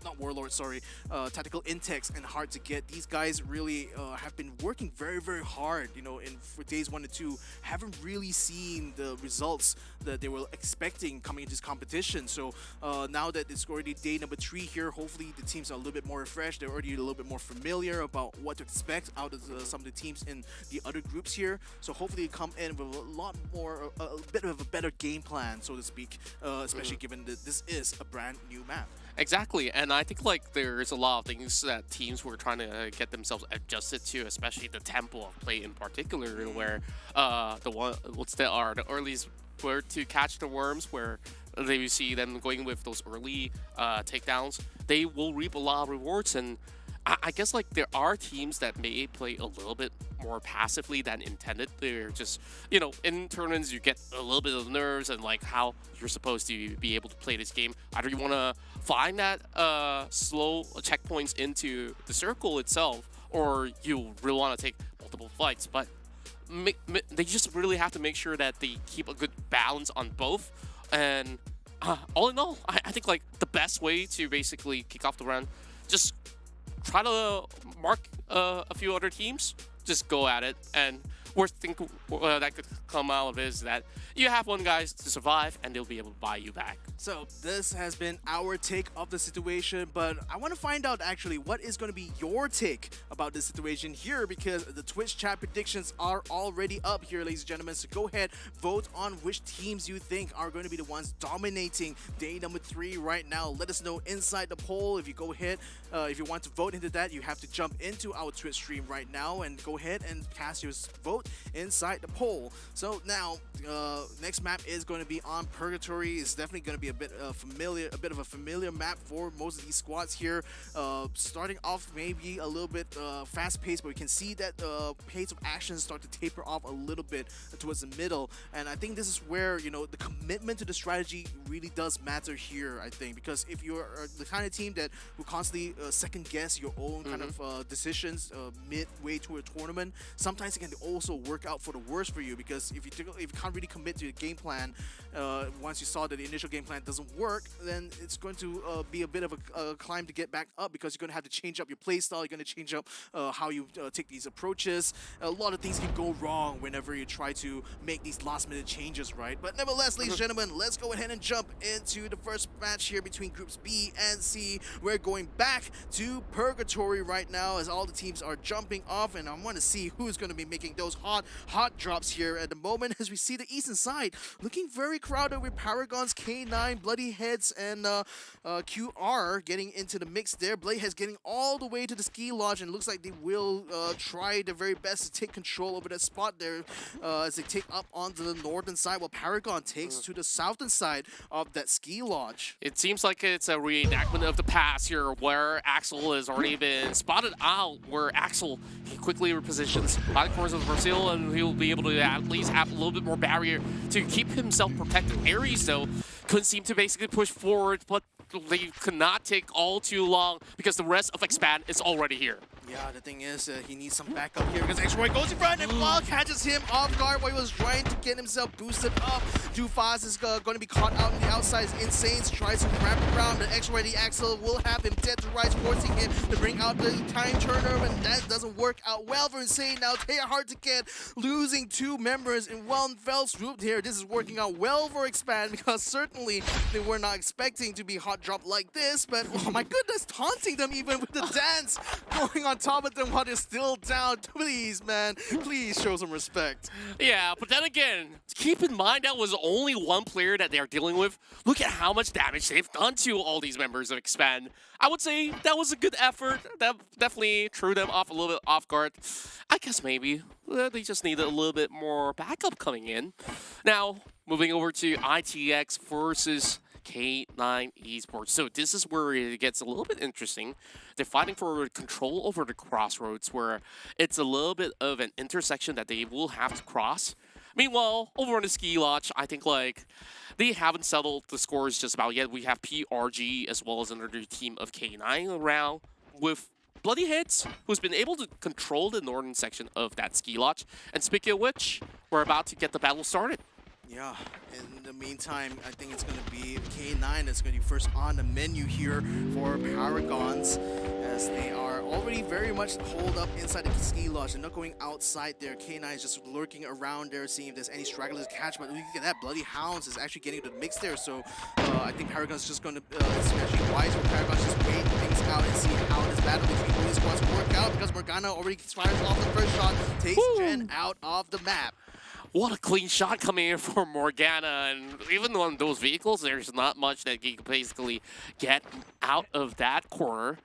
Speaker 5: not Warlord, sorry, Tactical Intex and Hard to Get. These guys really have been working very, very hard, you know, for days 1 and 2. Haven't really seen the results that they were expecting coming into this competition. So now that it's already day number 3 here, hopefully the teams are a little bit more refreshed. They're already a little bit more familiar about what to expect out of some of the teams in the other groups here. So hopefully they come in with a lot more, a bit of a better game plan, so to speak, especially given that this is a brand new map.
Speaker 3: Exactly, and I think like there's a lot of things that teams were trying to get themselves adjusted to, especially the tempo of play in particular, where the earliest were to catch the worms, where they see them going with those early takedowns. They will reap a lot of rewards, and I guess like there are teams that may play a little bit more passively than intended. They're just, you know, in tournaments you get a little bit of nerves and like how you're supposed to be able to play this game. Either you want to find that slow checkpoints into the circle itself, or you really want to take multiple fights. But they just really have to make sure that they keep a good balance on both. And all in all, I think like the best way to basically kick off the round, just try to mark a few other teams, just go at it. And worst thing that could come out of it is that you have one guy to survive, and they'll be able to buy you back.
Speaker 5: So this has been our take of the situation, but I want to find out actually what is going to be your take about this situation here, because the Twitch chat predictions are already up here, ladies and gentlemen. So go ahead, vote on which teams you think are going to be the ones dominating day number 3 right now. Let us know inside the poll. If you go ahead, if you want to vote into that, you have to jump into our Twitch stream right now and go ahead and cast your vote inside the poll. So now, next map is going to be on Purgatory. It's definitely going to be a bit of a familiar map for most of these squads here. Starting off maybe a little bit fast-paced, but we can see that pace of action start to taper off a little bit towards the middle. And I think this is where, you know, the commitment to the strategy really does matter here, I think, because if you're the kind of team that will constantly second-guess your own kind of decisions midway to a tournament, sometimes it can also work out for the worse for you, because if you can't really commit to the game plan, once you saw that the initial game plan doesn't work, then it's going to be a bit of a climb to get back up, because you're going to have to change up your playstyle, you're going to change up how you take these approaches. A lot of things can go wrong whenever you try to make these last-minute changes, right? But nevertheless, ladies and gentlemen, let's go ahead and jump into the first match here between groups B and C. We're going back to Purgatory right now as all the teams are jumping off, and I want to see who's going to be making those hot drops here at the moment, as we see the eastern side looking very crowded with Paragons, K9, Bloody Heads, and QR getting into the mix there. Bloody Heads getting all the way to the ski lodge, and it looks like they will try their very best to take control over that spot there as they take up onto the northern side, while Paragon takes to the southern side of that ski lodge.
Speaker 3: It seems like it's a reenactment of the past here, where Axel has already been spotted out, where Axel, he quickly repositions by the corners of Brazil, and he'll be able to at least have a little bit more barrier to keep himself protected. Ares, though, couldn't seem to basically push forward, but they could not take all too long because the rest of Expand is already here.
Speaker 5: Yeah, the thing is, he needs some backup here, because X-Roy goes in front and Ball catches him off guard while he was trying to get himself boosted up. Too fast is going to be caught out on the outside. Insane tries to wrap around, but X-Roy, the Axel, will have him dead to rights, forcing him to bring out the time turner, and that doesn't work out well for Insane. Now they are hard to get, losing 2 members in one fell swoop here. This is working out well for Expand, because certainly they were not expecting to be hot dropped like this, but oh my goodness, taunting them even with the dance going on top of them while they're still down. Please, man, please show some respect.
Speaker 3: Yeah, but then again, keep in mind that was only one player that they're dealing with. Look at how much damage they've done to all these members of Expand. I would say that was a good effort. That definitely threw them off a little bit off guard. I guess maybe they just needed a little bit more backup coming in. Now, moving over to ITX versus K9 Esports. So this is where it gets a little bit interesting. They're fighting for control over the crossroads, where it's a little bit of an intersection that they will have to cross. Meanwhile, over on the ski lodge, I think like they haven't settled the scores just about yet. We have PRG as well as another team of K9 around, with Bloody Heads, who's been able to control the northern section of that ski lodge. And speaking of which, we're about to get the battle started.
Speaker 5: Yeah, in the meantime, I think it's going to be K9 that's going to be first on the menu here for Paragons, as they are already very much holed up inside the ski lodge. They're not going outside there. K9 is just lurking around there, seeing if there's any stragglers to catch, but look at that. Bloody Hounds is actually getting into the mix there, so I think Paragon's just going to, it's actually wise for Paragon's just wait things out and see how this battle between both these squads work out, because Morgana already fires off the first shot, takes Jen out of the map.
Speaker 3: What a clean shot coming in for Morgana, and even on those vehicles, there's not much that you can basically get out of that corner.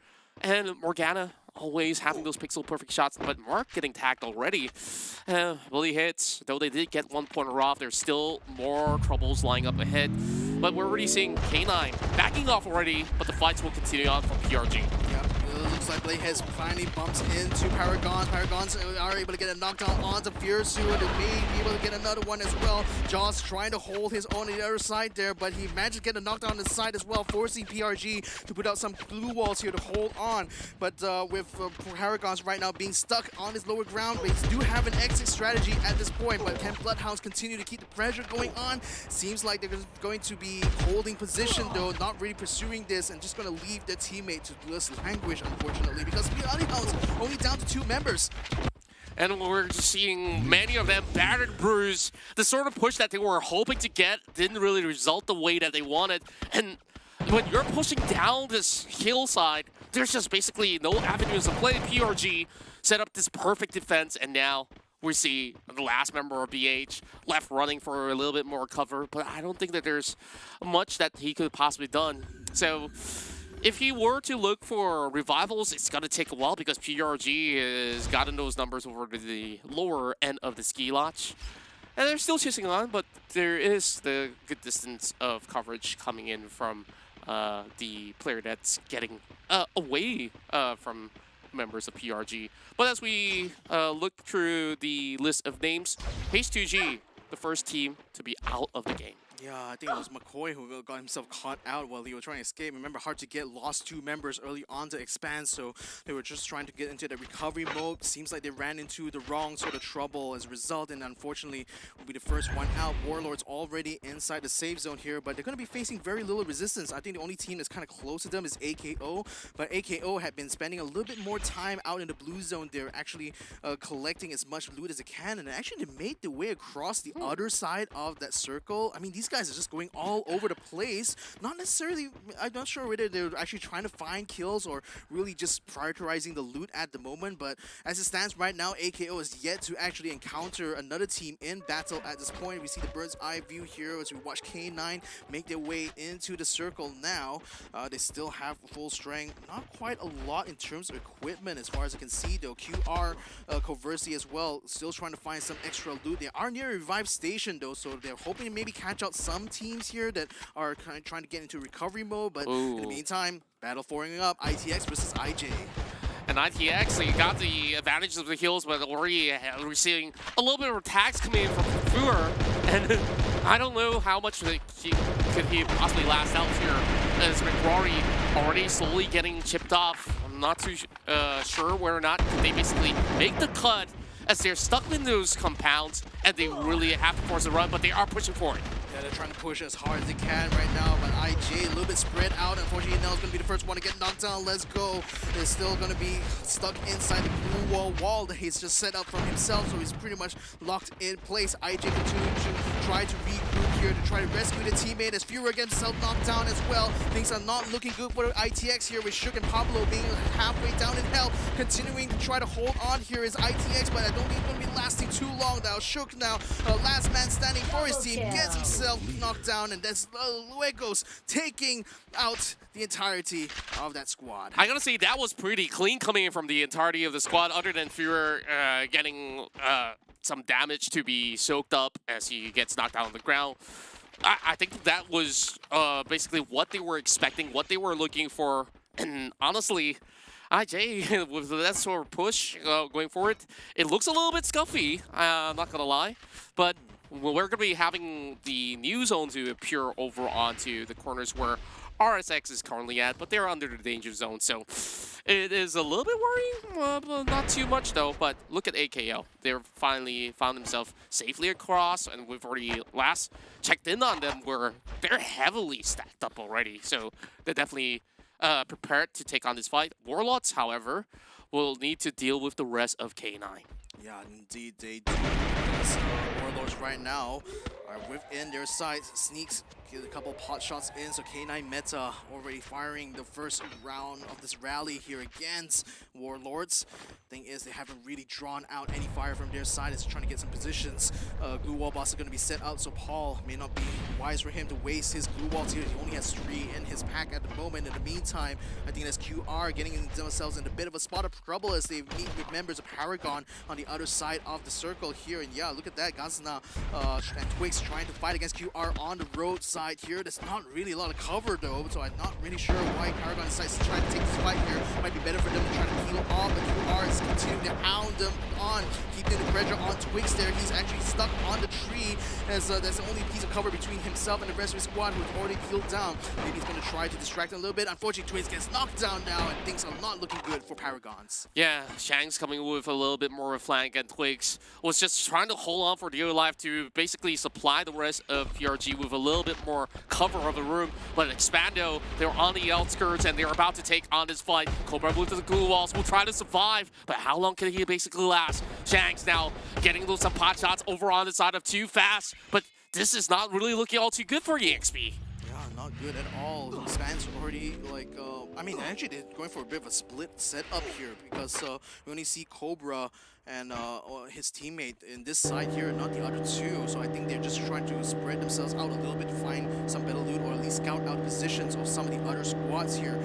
Speaker 3: And Morgana always having those pixel perfect shots, but Mark getting tagged already. Bloody Hits, though they did get 1 pointer off, there's still more troubles lying up ahead. But we're already seeing K9 backing off already, but the fights will continue on from PRG.
Speaker 5: Yep. Looks like Blade has finally bumps into Paragons. Paragons are able to get a knockdown onto Fiersu, and they may be able to get another one as well. Jaws trying to hold his own on the other side there, but he managed to get a knockdown on the side as well, forcing PRG to put out some blue walls here to hold on. But with Paragons right now being stuck on his lower ground, they do have an exit strategy at this point, but can Bloodhounds continue to keep the pressure going on? Seems like they're going to be holding position though, not really pursuing this, and just going to leave their teammate to just languish, unfortunately, because the Bloodhounds only down to 2 members.
Speaker 3: And we're just seeing many of them battered, bruised. The sort of push that they were hoping to get didn't really result the way that they wanted. And when you're pushing down this hillside, there's just basically no avenues to play. PRG set up this perfect defense, and now we see the last member of BH left running for a little bit more cover, but I don't think that there's much that he could possibly done. So if he were to look for revivals, it's going to take a while because PRG has gotten those numbers over to the lower end of the ski lodge. And they're still chasing on, but there is the good distance of coverage coming in from the player that's getting away from members of PRG. But as we look through the list of names, H2G, the first team to be out of the game.
Speaker 5: Yeah, I think it was McCoy who got himself caught out while he was trying to escape. Remember, hard to get, lost 2 members early on to expand, so they were just trying to get into the recovery mode. Seems like they ran into the wrong sort of trouble as a result, and unfortunately will be the first one out. Warlords already inside the safe zone here, but they're going to be facing very little resistance. I think the only team that's kind of close to them is AKO, but AKO had been spending a little bit more time out in the blue zone. They're actually collecting as much loot as they can, and actually they made their way across the other side of that circle. I mean, these guys are just going all over the place. Not necessarily, I'm not sure whether they're actually trying to find kills or really just prioritizing the loot at the moment, but as it stands right now, AKO is yet to actually encounter another team in battle at this point. We see the bird's eye view here as we watch K9 make their way into the circle now. They still have full strength. Not quite a lot in terms of equipment as far as I can see though. QR Coversi as well, still trying to find some extra loot. They are near a revive station though, so they're hoping to maybe catch out some teams here that are kind of trying to get into recovery mode, but in the meantime, battle forming up, ITX versus IJ.
Speaker 3: And ITX, they got the advantages of the heals, but already receiving a little bit of attacks coming in from Fuer, and I don't know how much could he possibly last out here, as McRory already slowly getting chipped off. I'm not too sure whether or not they basically make the cut, as they're stuck in those compounds, and they really have to force a run, but they are pushing for it.
Speaker 5: Yeah, they're trying to push as hard as they can right now, but IJ a little bit spread out. Unfortunately, Nell's going to be the first one to get knocked down. Let's go. They're still going to be stuck inside the blue wall that he's just set up from himself, so he's pretty much locked in place. IJ continuing to try to regroup here to try to rescue the teammate as Fuhrer gets himself knocked down as well. Things are not looking good for ITX here with Shook and Pablo being halfway down in hell. Continuing to try to hold on here is ITX, but I don't think it's going to be lasting too long now. Shook now, last man standing for his team, gets himself knocked down, and that's Luegos taking out the entirety of that squad.
Speaker 3: I gotta say, that was pretty clean coming in from the entirety of the squad, other than Fuhrer getting some damage to be soaked up as he gets knocked down on the ground. I think that was basically what they were expecting, what they were looking for, and honestly, IJ, with that sort of push going forward, it looks a little bit scuffy, I'm not gonna lie, but we're going to be having the new zone to appear over onto the corners where RSX is currently at, but they're under the danger zone, so it is a little bit worrying, not too much though. But look at AKO. They're finally found themselves safely across, and we've already last checked in on them where they're heavily stacked up already, so they're definitely prepared to take on this fight. Warlords, however, will need to deal with the rest of K9.
Speaker 5: Yeah, indeed they do. Warlords right now are within their sights. Sneaks get a couple pot shots in, so K9 Meta already firing the first round of this rally here against Warlords. Thing is, they haven't really drawn out any fire from their side. It's trying to get some positions. Glue wall boss are going to be set up, so Paul may not be wise for him to waste his glue walls here. He only has 3 in his pack at the moment. In the meantime, I think that's QR getting themselves in a bit of a spot of trouble as they meet with members of Paragon on the other side of the circle here. And yeah, look at that. Gazna and Twix trying to fight against QR on the roadside here. There's not really a lot of cover though, so I'm not really sure why Paragon decides to try to take this fight here. Might be better for them to try to peel off, but QR is continuing to hound them on, keeping the pressure on Twix there. He's actually stuck on the tree as that's the only piece of cover between himself and the rest of his squad who's already peeled down. Maybe he's going to try to distract him a little bit. Unfortunately, Twix gets knocked down now, and things are not looking good for Paragons.
Speaker 3: Yeah, Shang's coming with a little bit more of a flank, and Twix was just trying to hold on for dear life to basically supply supply the rest of PRG with a little bit more cover of the room. But Expando, they're on the outskirts and they're about to take on this fight. Cobra with the glue walls will try to survive, but how long can he basically last? Shanks now getting some pot shots over on the side of Too Fast, but this is not really looking all too good for EXP.
Speaker 5: Yeah, not good at all. Expan's already like, I mean, actually they're going for a bit of a split setup here because we only see Cobra and his teammate in this side here, not the other two. So I think they're just trying to spread themselves out a little bit to find some better loot or at least scout out positions of some of the other squads here.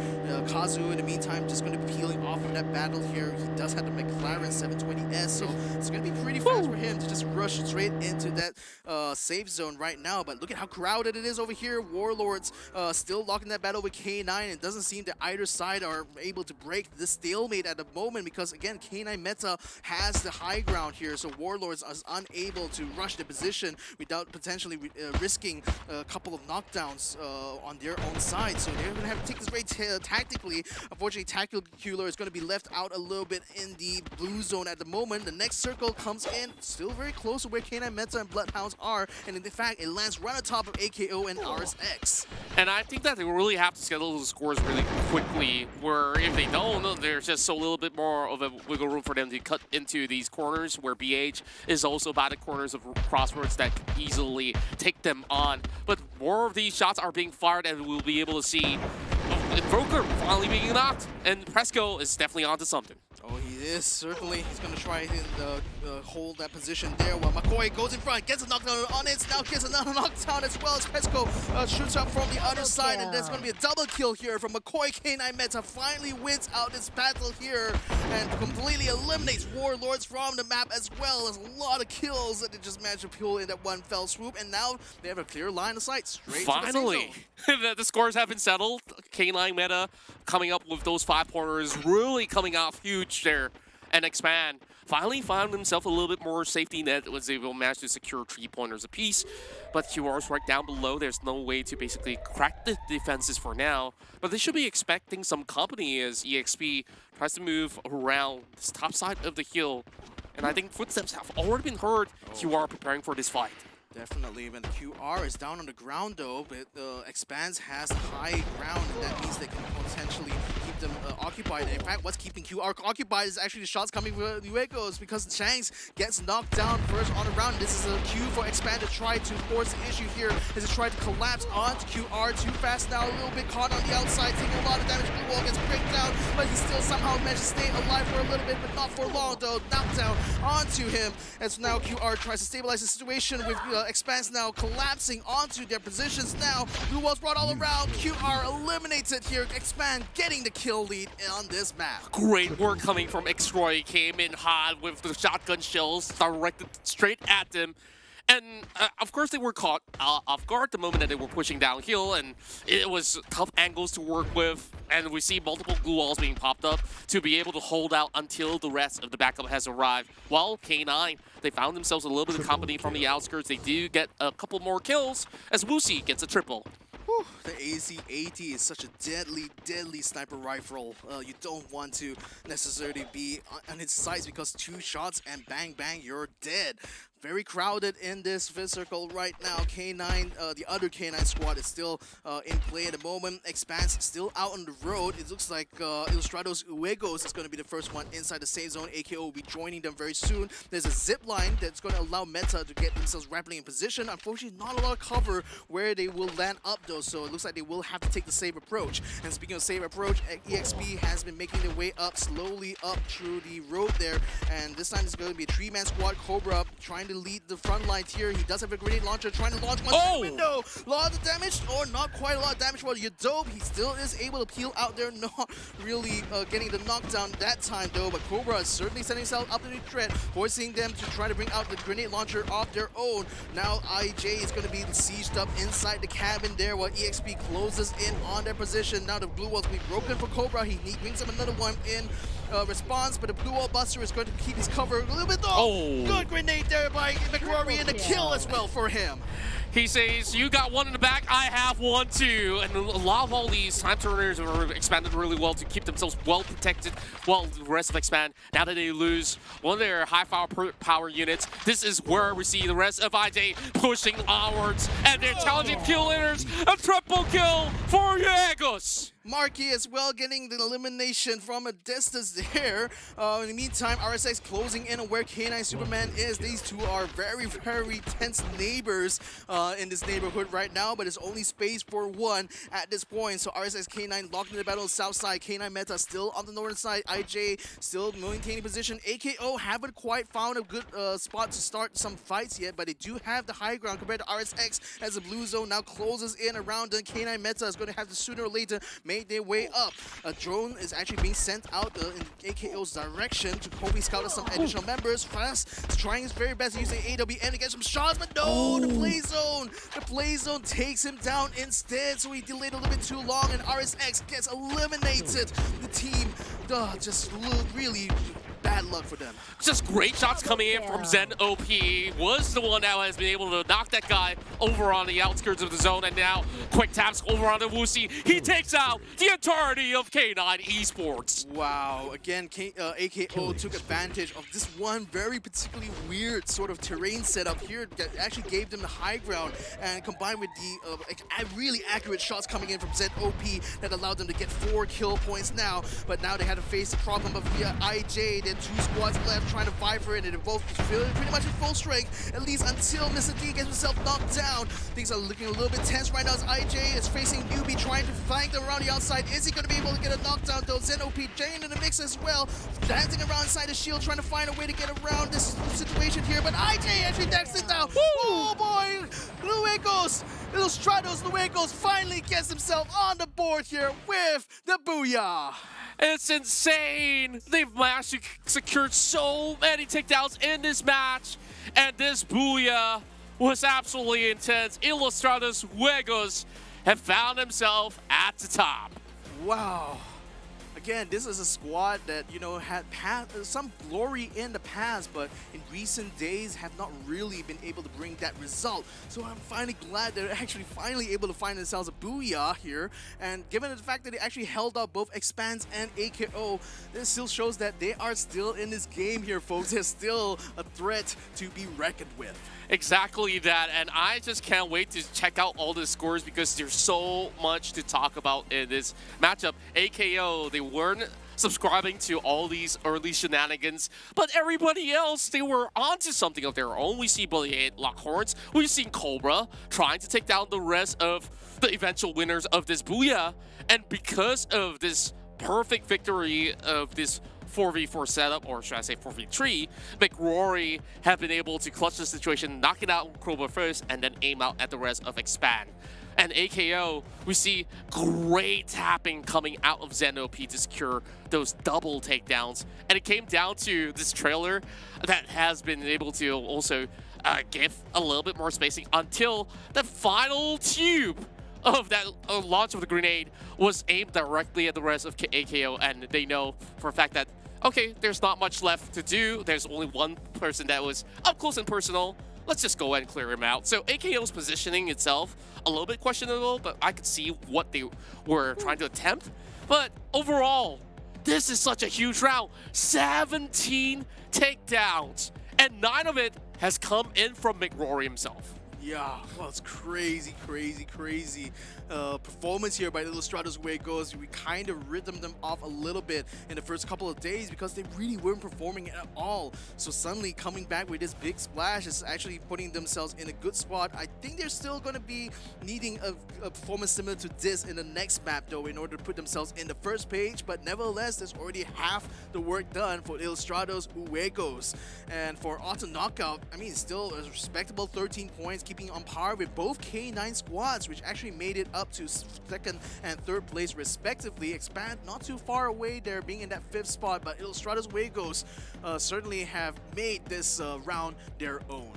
Speaker 5: Kazu, in the meantime, just going to be peeling off of that battle here. He does have the McLaren 720S, so it's going to be pretty fast for him to just rush straight into that safe zone right now. But look at how crowded it is over here. Warlords still locking that battle with K9. It doesn't seem that either side are able to break this stalemate at the moment because, again, K9 meta has the high ground here, so Warlords is unable to rush the position without potentially risking a couple of knockdowns on their own side. So they're going to have to take this very tactically. Unfortunately, Tactical Cooler is going to be left out a little bit in the blue zone at the moment. The next circle comes in, still very close to where K9 Meta and Bloodhounds are, and in fact, it lands right on top of AKO and RSX.
Speaker 3: And I think that they really have to schedule the scores really quickly, where if they don't, there's just so little bit more of a wiggle room for them to cut into these corners, where BH is also bad at corners of crossroads that can easily take them on. But more of these shots are being fired, and we'll be able to see Broker finally being knocked, and Presco is definitely onto something.
Speaker 5: Oh, he is, certainly. He's going to try and hold that position there while McCoy goes in front, gets a knockdown on it, now gets another knockdown as well as Pesco shoots up from the other side, and there's going to be a double kill here from McCoy. K9 Meta finally wins out this battle here and completely eliminates Warlords from the map as well. There's a lot of kills that they just managed to pull in that one fell swoop, and now they have a clear line of sight straight
Speaker 3: finally
Speaker 5: to the
Speaker 3: the scores have been settled. K9 Meta coming up with those 5 pointers, really coming off huge there. And Expand finally found himself a little bit more safety net, was able to manage to secure 3 pointers apiece. But QR's right down below. There's no way to basically crack the defenses for now. But they should be expecting some company as EXP tries to move around this top side of the hill. And I think footsteps have already been heard. QR preparing for this fight.
Speaker 5: Definitely, when QR is down on the ground though, but Expanse has high ground, and that means they can potentially keep them occupied. And in fact, what's keeping QR occupied is actually the shots coming from Luegos, because Shanks gets knocked down first on the round. This is a cue for Expand to try to force the issue here as he tried to collapse onto QR. Too fast now, a little bit caught on the outside, taking a lot of damage. Blue wall gets break down, but he still somehow managed to stay alive for a little bit, but not for long though. Knockdown onto him, as now QR tries to stabilize the situation with Expanse now collapsing onto their positions. Now blue walls brought all around. QR eliminates it here. Expand getting the kill lead on this map.
Speaker 3: Great work coming from Xroy. Came in hot with the shotgun shells directed straight at them. And of course they were caught off guard the moment that they were pushing downhill, and it was tough angles to work with, and we see multiple glue walls being popped up to be able to hold out until the rest of the backup has arrived. While K9, they found themselves a little bit of company from the outskirts. They do get a couple more kills as Wusi gets a triple.
Speaker 5: Whew, the AZ-80 is such a deadly, deadly sniper rifle. You don't want to necessarily be on its sights, because 2 shots and bang, bang, you're dead. Very crowded in this fifth circle right now. K9, the other K9 squad is still in play at the moment. Expanse still out on the road. It looks like Ilustrados Uegos is going to be the first one inside the safe zone. AKO will be joining them very soon. There's a zip line that's going to allow Meta to get themselves rapidly in position. Unfortunately, not a lot of cover where they will land up though, so it looks like they will have to take the safe approach. And speaking of safe approach, EXP has been making their way up, slowly up through the road there. And this time it's going to be a 3-man squad. Cobra trying to lead the front lines here. He does have a grenade launcher, trying to launch one window. A lot of damage, or not quite a lot of damage for Yadobe. He still is able to peel out there, not really getting the knockdown that time though, but Cobra is certainly setting himself up to the threat, forcing them to try to bring out the grenade launcher of their own. Now IJ is going to be sieged up inside the cabin there while EXP closes in on their position. Now the blue wall's will be broken for Cobra. He brings him another one in response, but the blue wall buster is going to keep his cover a little bit. Good grenade there by McRory, and a kill as well for him.
Speaker 3: He says, you got one in the back, I have one too. And a lot of all these time turners are expanded really well to keep themselves well protected while the rest of Expand, now that they lose one of their high power units, this is where we see the rest of IJ pushing onwards. And they're challenging kill leaders. A triple kill for Jaegos.
Speaker 5: Marky as well getting the elimination from a distance there. In the meantime, RSX closing in on where K9 Superman is. These two are very, very tense neighbors in this neighborhood right now, but there's only space for one at this point. So RSX K9 locked in the battle on the south side. K9 Meta still on the northern side. IJ still maintaining position. AKO haven't quite found a good spot to start some fights yet, but they do have the high ground compared to RSX as the blue zone now closes in around them. K9 Meta is going to have to sooner or later make their way up. A drone is actually being sent out in AKO's direction to hopefully scout out some additional members. Fast is trying his very best using AWN to get some shots, but no, the play zone. The play zone takes him down instead, so he delayed a little bit too long, and RSX gets eliminated. The team just really bad luck for them.
Speaker 3: Just great shots coming in from Zen OP. Was the one that has been able to knock that guy over on the outskirts of the zone, and now quick taps over on the Wuxi. He takes out the entirety of K9 Esports.
Speaker 5: Wow, again, AKO took advantage of this one very particularly weird sort of terrain setup here that actually gave them the high ground, and combined with the really accurate shots coming in from Zen OP that allowed them to get 4 kill points now. But now they had to face the problem of via IJ. 2 squads left trying to fight for it, and both pretty much in full strength, at least until Mr. D gets himself knocked down. Things are looking a little bit tense right now as IJ is facing Newbie, trying to flank them around the outside. Is he going to be able to get a knockdown though? Zen OP Jane in the mix as well, dancing around inside the shield, trying to find a way to get around this situation here, but IJ actually decks it down. Woo! Oh boy, Luegos, little Stratos Luegos finally gets himself on the board here with the booyah.
Speaker 3: It's insane! They've managed to secure so many takedowns in this match, and this booyah was absolutely intense. Ilustrados Juegos have found himself at the top.
Speaker 5: Wow. Again, this is a squad that, you know, had some glory in the past, but in recent days have not really been able to bring that result. So I'm finally glad they're actually finally able to find themselves a booyah here. And given the fact that they actually held out both Expanse and AKO, this still shows that they are still in this game here, folks. They're still a threat to be reckoned with.
Speaker 3: Exactly that, and I just can't wait to check out all the scores because there's so much to talk about in this matchup. AKO, they weren't subscribing to all these early shenanigans, but everybody else, they were onto something of their own. We see Bully Lockhorns, we've seen Cobra trying to take down the rest of the eventual winners of this booyah, and because of this perfect victory of this 4v4 setup, or should I say 4v3, McRory have been able to clutch the situation, knock it out Cobra first, and then aim out at the rest of Expand. And AKO, we see great tapping coming out of ZenOP to secure those double takedowns. And it came down to this trailer that has been able to also give a little bit more spacing until the final tube of that launch of the grenade was aimed directly at the rest of AKO, and they know for a fact that, okay, there's not much left to do. There's only one person that was up close and personal. Let's just go ahead and clear him out. So AKO's positioning itself, a little bit questionable, but I could see what they were trying to attempt. But overall, this is such a huge round. 17 takedowns, and 9 of it has come in from McRory himself.
Speaker 5: Yeah, well, it's crazy performance here by Ilustrados Juegos. We kind of rhythmed them off a little bit in the first couple of days because they really weren't performing at all. So suddenly coming back with this big splash is actually putting themselves in a good spot. I think they're still going to be needing a performance similar to this in the next map though in order to put themselves in the first page, but nevertheless there's already half the work done for Ilustrados Juegos. And for Auto Knockout, I mean, still a respectable 13 points, keeping on par with both K9 squads, which actually made it up to 2nd and 3rd place respectively. Expand not too far away there, being in that 5th spot, but Ilustrados Juegos certainly have made this round their own.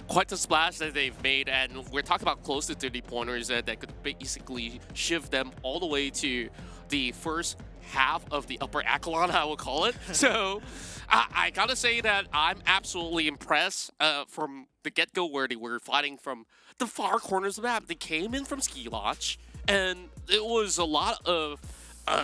Speaker 3: Quite the splash that they've made, and we're talking about close to 30 pointers that could basically shift them all the way to the first half of the upper echelon, I will call it. So I gotta say that I'm absolutely impressed from the get-go where they were fighting from the far corners of the map. They came in from Ski Lodge, and it was a lot of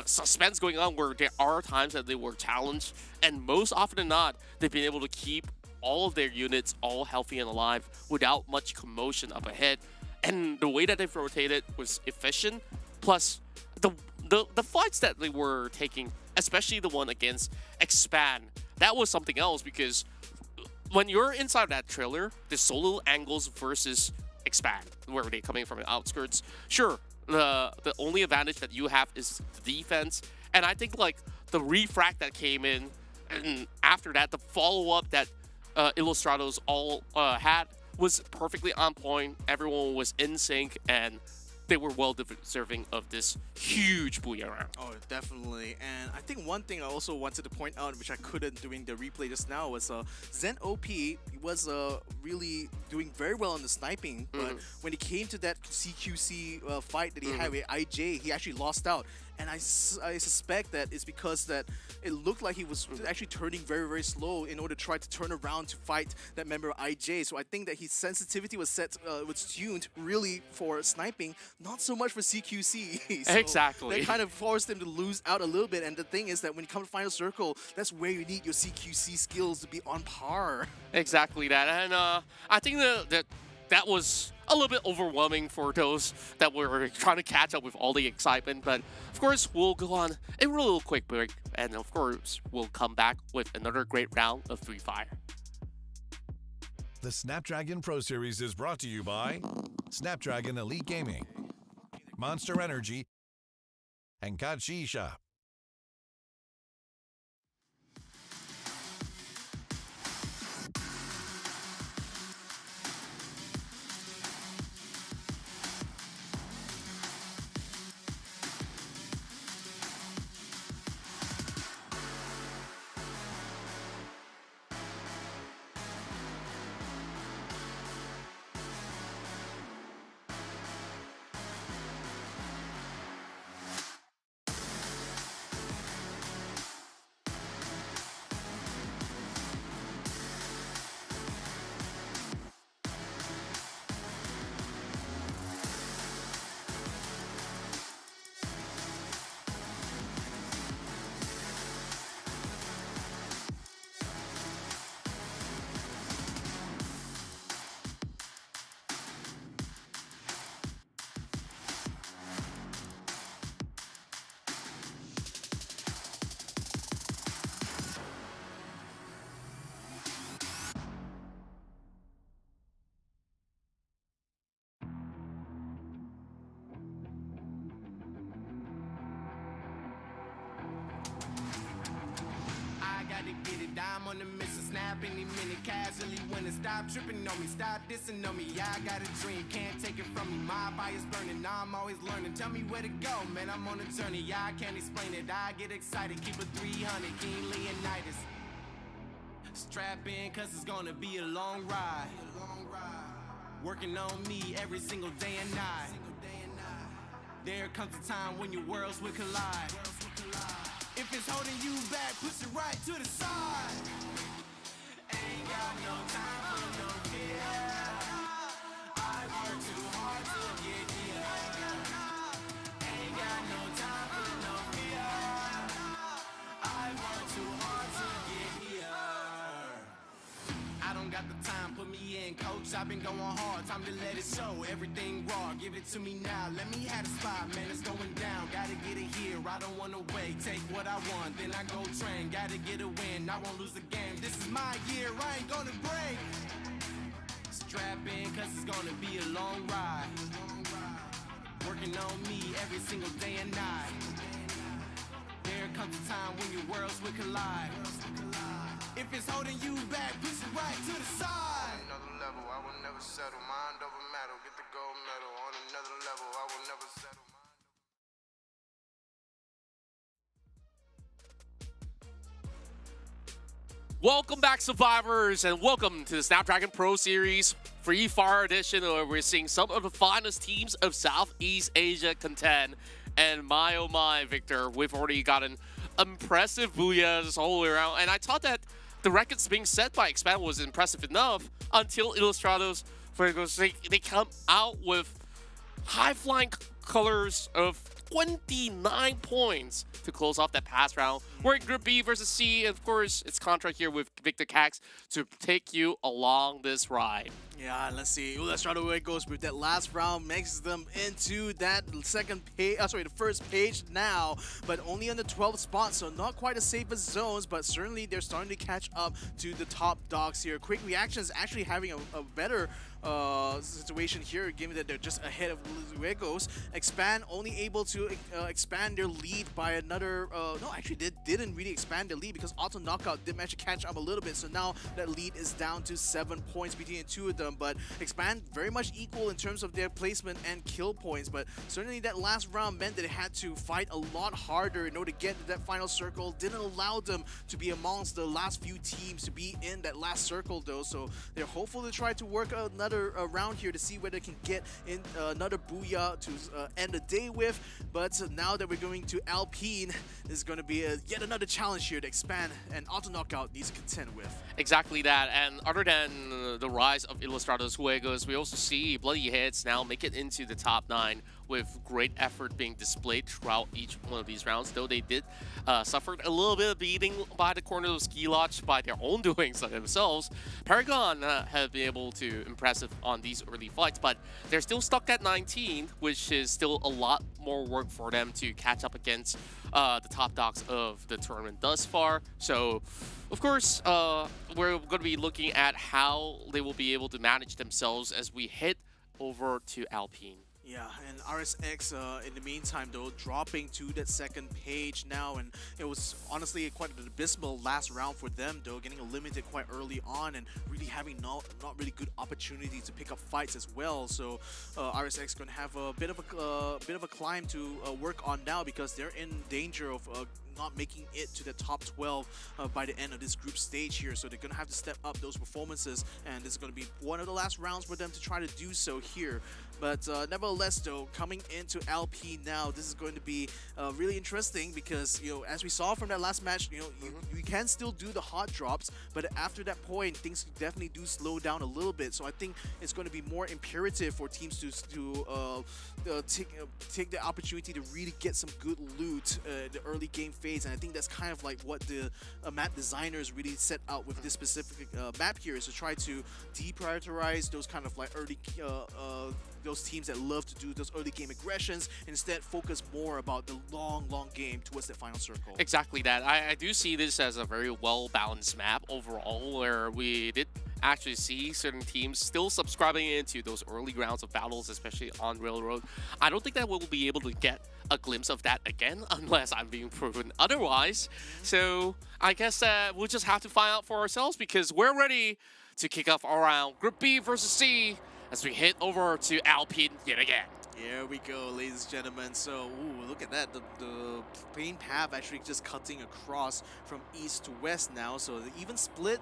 Speaker 3: suspense going on where there are times that they were challenged, and most often than not, they've been able to keep all of their units all healthy and alive without much commotion up ahead. And the way that they've rotated was efficient, plus the fights that they were taking, especially the one against Expand, that was something else, because when you're inside that trailer, the solo angles versus Expand, where they're coming from the outskirts, sure, the only advantage that you have is the defense. And I think like the refract that came in, and after that, the follow-up that Illustrados all had was perfectly on point. Everyone was in sync, and they were well deserving of this huge booyah round.
Speaker 5: Oh, definitely. And I think one thing I also wanted to point out, which I couldn't doing the replay just now, was Zen OP was really doing very well in the sniping, but when it came to that CQC fight that he had with IJ, he actually lost out. And I suspect that it's because that it looked like he was actually turning very, very slow in order to try to turn around to fight that member of IJ. So I think that his sensitivity was was tuned really for sniping, not so much for CQC. So
Speaker 3: Exactly.
Speaker 5: that kind of forced him to lose out a little bit. And the thing is that when you come to Final Circle, that's where you need your CQC skills to be on par.
Speaker 3: Exactly that. And I think that was a little bit overwhelming for those that were trying to catch up with all the excitement. But of course, we'll go on a real quick break, and of course, we'll come back with another great round of Free Fire.
Speaker 4: The Snapdragon Pro Series is brought to you by Snapdragon Elite Gaming, Monster Energy, and Kachi Shop.
Speaker 1: Get it, dime on the mission, snap any minute, casually winning. Stop tripping on me, stop dissing on me. Yeah, I got a dream, can't take it from me. My fire's burning, now I'm always learning. Tell me where to go, man, I'm on a journey. Yeah, I can't explain it, I get excited. Keep it 300, King Leonidas. Strap in, cause it's gonna be a long ride. Working on me every single day and night. There comes a time when your worlds will collide. If it's holding you back, push it right to the side. Ain't got no time for no fear. I work too hard to get here. Ain't got no time for no fear. I work too hard to get here. I don't got the time, put me in, coach. I've been going hard, time to let it show. Everything raw, give it to me now. Let me have the spot, man, it's going down. Gotta get it here, I don't wanna wait. Take what I want, then I go train. Gotta get a win, I won't lose the game. This is my year, I ain't gonna break. Strap in, cause it's gonna be a long ride. Working on me every single day and night. There comes a time when your worlds will collide. If it's holding you back, push it right to the side.
Speaker 9: Another level, I will never settle. Mind over matter, get the gold medal. On another level, I will never settle.
Speaker 3: Welcome back, survivors, and welcome to the Snapdragon Pro Series Free Fire Edition, where we're seeing some of the finest teams of Southeast Asia contend. And my oh my, Victor, we've already gotten impressive booyahs all the way around. And I thought that the records being set by Expand was impressive enough until Illustrados, they come out with high-flying colors of 29 points to close off that past round. We're in Group B versus C, and of course, it's contract here with Victor Cax to take you along this ride.
Speaker 5: Yeah, let's see. Let's try to where it goes with that last round. Makes them into that second page. The first page now, but only on the 12th spot, so not quite as safe as zones, but certainly they're starting to catch up to the top dogs here. Quick Reactions actually having a better situation here, given that they're just ahead of Luegos. Expand only able to expand their lead by another. No, actually, they didn't really expand their lead because Auto Knockout did manage to catch up a little bit. So now that lead is down to 7 points between the two of them. But Expand very much equal in terms of their placement and kill points. But certainly that last round meant that they had to fight a lot harder in order to get to that final circle. Didn't allow them to be amongst the last few teams to be in that last circle though. So they're hopeful to try to work another round here to see whether they can get in another booyah to end the day with. But now that we're going to Alpine, this is going to be yet another challenge here to Expand and Auto Knockout needs to contend with.
Speaker 3: Exactly that, and other than the rise of Ilustrados Juegos, we also see Bloody Heads now make it into the top 9 with great effort being displayed throughout each one of these rounds, though they did suffer a little bit of beating by the corner of Ski Lodge by their own doings themselves. Paragon have been able to impressive on these early fights, but they're still stuck at 19, which is still a lot more work for them to catch up against the top dogs of the tournament thus far. So, of course, we're going to be looking at how they will be able to manage themselves as we head over to Alpine.
Speaker 5: Yeah, and RSX in the meantime though dropping to that second page now, and it was honestly quite an abysmal last round for them though, getting eliminated quite early on and really having not really good opportunity to pick up fights as well. So RSX gonna have a bit of a climb to work on now because they're in danger of not making it to the top 12 by the end of this group stage here. So they're going to have to step up those performances, and this is going to be one of the last rounds for them to try to do so here. But nevertheless, though, coming into Alpine now, this is going to be really interesting because, you know, as we saw from that last match, you know, you can still do the hot drops, but after that point, things definitely do slow down a little bit. So I think it's going to be more imperative for teams to take the opportunity to really get some good loot in the early game phase, and I think that's kind of like what the map designers really set out with this specific map here, is to try to deprioritize those kind of like early those teams that love to do those early game aggressions, and instead focus more about the long game towards the final circle.
Speaker 3: Exactly that. I do see this as a very well-balanced map overall, where we did actually see certain teams still subscribing into those early rounds of battles, especially on Railroad. I don't think that we'll be able to get a glimpse of that again unless I'm being proven otherwise. So I guess we'll just have to find out for ourselves, because we're ready to kick off our round Group B versus C as we head over to Alpine yet again.
Speaker 5: Here we go, ladies and gentlemen. So, ooh, look at that. The main path actually just cutting across from east to west now. So the even split.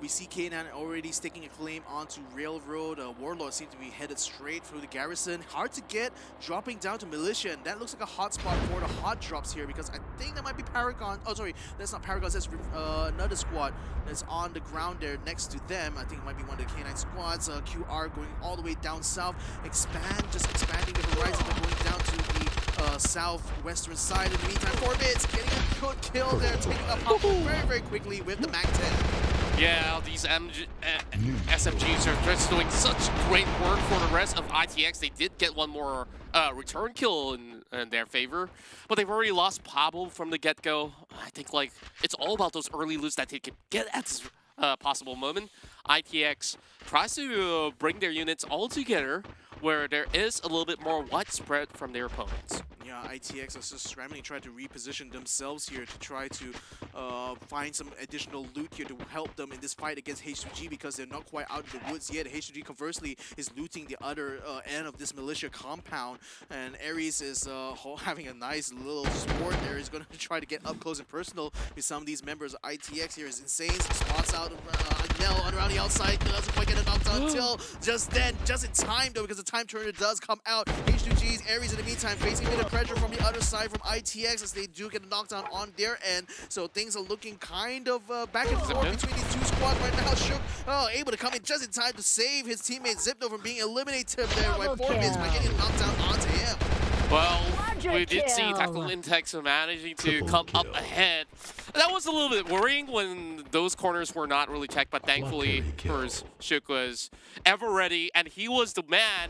Speaker 5: We see K9 already staking a claim onto Railroad. Warlord seems to be headed straight through the garrison. Hard to get, dropping down to Militia. And that looks like a hot spot for the hot drops here, because I think that might be Paragon. Oh, sorry, that's not Paragon. That's another squad that's on the ground there next to them. I think it might be one of the K9 squads. QR going all the way down south. Just expanding the horizon, but going down to the southwestern side. In the meantime, Forbits getting a good kill there, taking up Hopper very quickly with the MAC-10.
Speaker 3: Yeah, these SMGs are just doing such great work for the rest of ITX. They did get one more return kill in their favor, but they've already lost Pablo from the get-go. I think like it's all about those early loots that they can get at this possible moment. ITX tries to bring their units all together, where there is a little bit more widespread from their opponents.
Speaker 5: Yeah, ITX is just scrambling, trying to reposition themselves here to try to find some additional loot here to help them in this fight against H2G, because they're not quite out of the woods yet. H2G conversely is looting the other end of this militia compound, and Ares is having a nice little sport there. He's going to try to get up close and personal with some of these members of ITX here. Is insane, spots out Nell around the outside, doesn't quite get a knockdown until just then, just in time though, because the time turner does come out. H2G's Ares in the meantime facing a bit of pressure from the other side from ITX as they do get a knockdown on their end. So things are looking kind of back and forth between these two squads right now. Shook able to come in just in time to save his teammate Zipno from being eliminated there by Forbis by getting a knockdown onto him.
Speaker 3: Well, we did see Tactical Intex managing to come up ahead. That was a little bit worrying when those corners were not really checked, but thankfully, first Shook was ever ready, and he was the man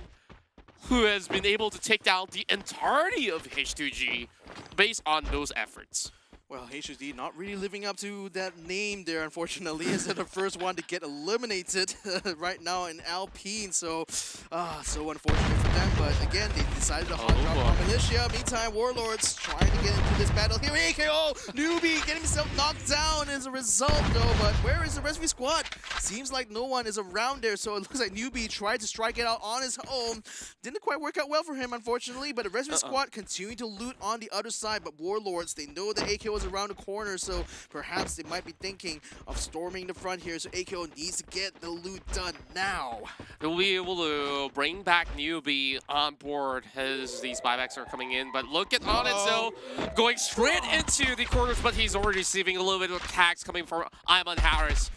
Speaker 3: who has been able to take down the entirety of H2G based on those efforts.
Speaker 5: Well, HSD not really living up to that name there, unfortunately, as they're the first one to get eliminated right now in Alpine. So, so unfortunate for them. But again, they decided to hot drop on Malaysia. Meantime, Warlords trying to get into this battle here. AKO, Newbie getting himself knocked down as a result, though. But where is the rest of his squad? Seems like no one is around there. So it looks like Newbie tried to strike it out on his own. Didn't quite work out well for him, unfortunately. But the rest of his squad continuing to loot on the other side. But Warlords, they know that AKO is around the corner, so perhaps they might be thinking of storming the front here. So AKO needs to get the loot done now.
Speaker 3: They'll be able to bring back Newbie on board as these buybacks are coming in. But look at Onyx though, going straight into the corners, but he's already receiving a little bit of attacks coming from Iman Harris.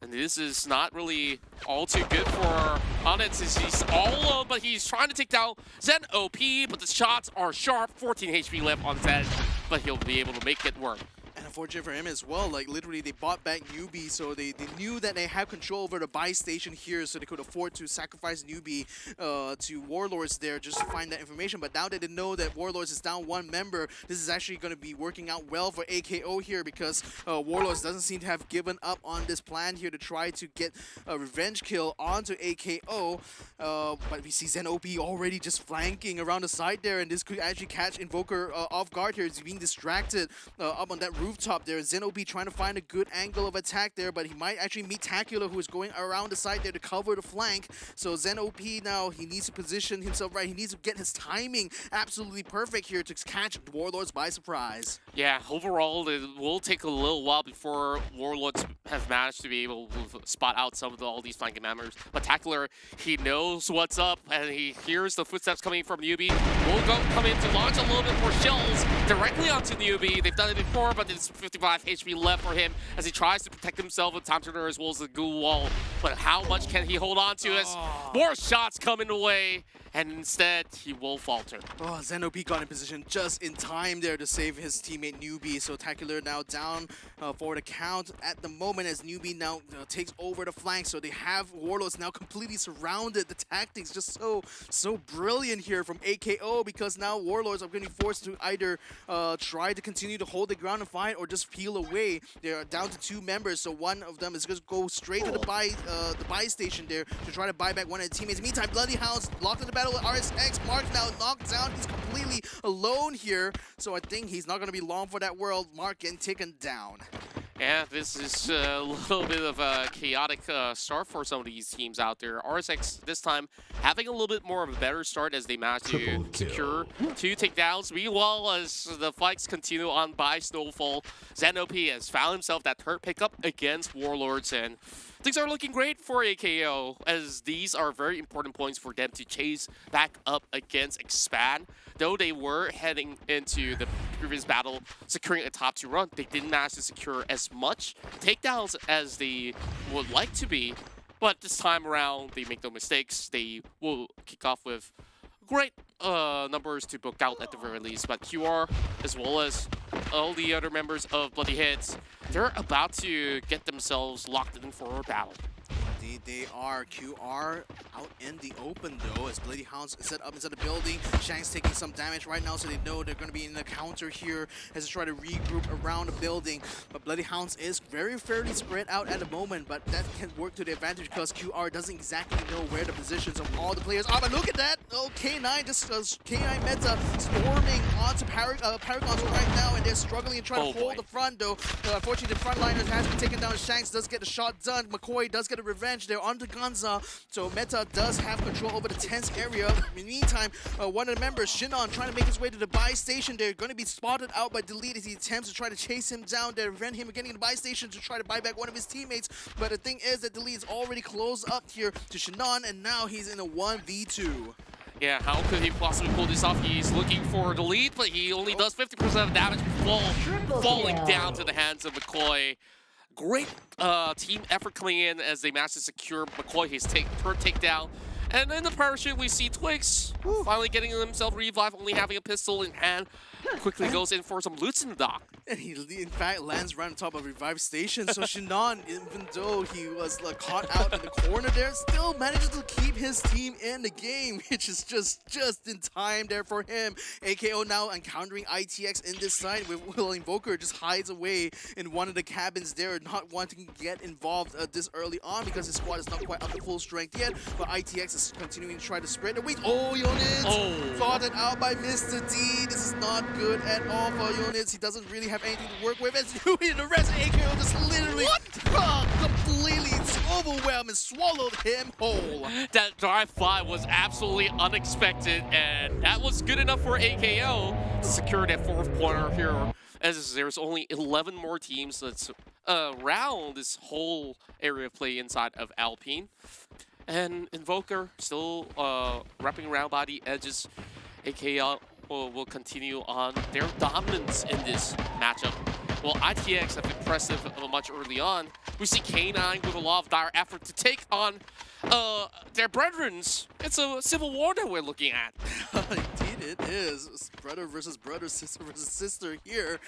Speaker 3: And this is not really all too good for Onyx. He's all alone, but he's trying to take down Zen OP, but the shots are sharp. 14 HP left on Zen, but he'll be able to make it work.
Speaker 5: And unfortunate for him as well, like literally they bought back Newbie, so they knew that they have control over the buy station here, so they could afford to sacrifice Newbie to Warlords there just to find that information. But now that they know that Warlords is down one member, this is actually going to be working out well for AKO here, because Warlords doesn't seem to have given up on this plan here to try to get a revenge kill onto AKO. But we see Zen OP already just flanking around the side there, and this could actually catch Invoker off guard here. He's being distracted up on that rooftop there. Zen OP trying to find a good angle of attack there, but he might actually meet Tacular, who is going around the side there to cover the flank. So Zen OP now, he needs to position himself right. He needs to get his timing absolutely perfect here to catch Warlords by surprise.
Speaker 3: Yeah, overall, it will take a little while before Warlords have managed to be able to spot out some of all these flanking members. But Tacular, he knows what's up, and he hears the footsteps coming from Newbie. Will come in to launch a little bit more shells directly onto Newbie. They've done it before, but it's 55 HP left for him as he tries to protect himself with Time Turner as well as the goo wall. But how much can he hold on to as more shots coming away, and instead he will falter.
Speaker 5: Zen OP got in position just in time there to save his teammate Newbie. So Tacular now down for the count at the moment as Newbie now takes over the flank. So they have Warlords now completely surrounded. The tactics just so brilliant here from AKO, because now Warlords are going to be forced to either try to continue to hold the ground and fight or just peel away. They're down to two members, so one of them is going to go straight to the buy station there to try to buy back one of the teammates. Meantime, Bloody Hounds locked in the battle with RSX. Mark now knocked down. He's completely alone here, so I think he's not going to be long for that world. Mark getting taken down.
Speaker 3: Yeah, this is a little bit of a chaotic start for some of these teams out there. RSX this time having a little bit more of a better start as they manage to secure 2 takedowns. Meanwhile, as the fights continue on by Snowfall, Zen OP has found himself that third pickup against Warlords, and things are looking great for AKO, as these are very important points for them to chase back up against Expand. Though they were heading into the previous battle securing a top 2 run, they didn't manage to secure as much takedowns as they would like to be. But this time around, they make no mistakes. They will kick off with great numbers to book out at the very least. But QR, as well as all the other members of Bloody Hits, they're about to get themselves locked in for a battle.
Speaker 5: Indeed, they are. QR out in the open, though, as Bloody Hounds set up inside the building. Shank's taking some damage right now, so they know they're going to be in the counter here as they try to regroup around the building. But Bloody Hounds is fairly spread out at the moment, but that can work to the advantage because QR doesn't exactly know where the positions of all the players are. But look at that! Oh, K9 just K9 Meta storming onto Paragons right now, and they're struggling and trying to hold the front, though. Unfortunately, the frontliners has been taken down. Shanks does get the shot done. McCoy does get a revenge there onto Gunza, so Meta does have control over the tense area. In the meantime, one of the members, Shinon, trying to make his way to the buy station. They're going to be spotted out by Delete as he attempts to try to chase him down there, prevent him getting in the buy station to try to buy back one of his teammates. But the thing is that Delete is already close up here to Shinon, and now he's in a 1v2.
Speaker 3: Yeah, how could he possibly pull this off? He's looking for the lead, but he only does 50% of damage before falling down to the hands of McCoy. Great team effort coming in as they manage to secure McCoy his third takedown. And in the parachute, we see Twigs finally getting himself revived, only having a pistol in hand. Quickly goes in for some loots in the dock.
Speaker 5: And he, in fact, lands right on top of Revive Station. So Shinon, even though he was caught out in the corner there, still manages to keep his team in the game, which is just in time there for him. AKO now encountering ITX in this side, with Will Invoker just hides away in one of the cabins there, not wanting to get involved this early on because his squad is not quite up to full strength yet. But ITX is continuing to try to spread the weight. Oh, Yonitz! Spotted out by Mr. D. This is not good at all for Yonitz. He doesn't really have anything to work with. As the rest of AKO just literally completely overwhelmed and swallowed him whole.
Speaker 3: That drive-by was absolutely unexpected, and that was good enough for AKO to secure that fourth corner here, as there's only 11 more teams that's around this whole area of play inside of Alpine. And Invoker still wrapping around by the edges. AKO will continue on their dominance in this matchup. Well, ITX have impressive much early on. We see K9 with a lot of dire effort to take on their brethrens. It's a civil war that we're looking at.
Speaker 5: Indeed it is. Brother versus brother, sister versus sister here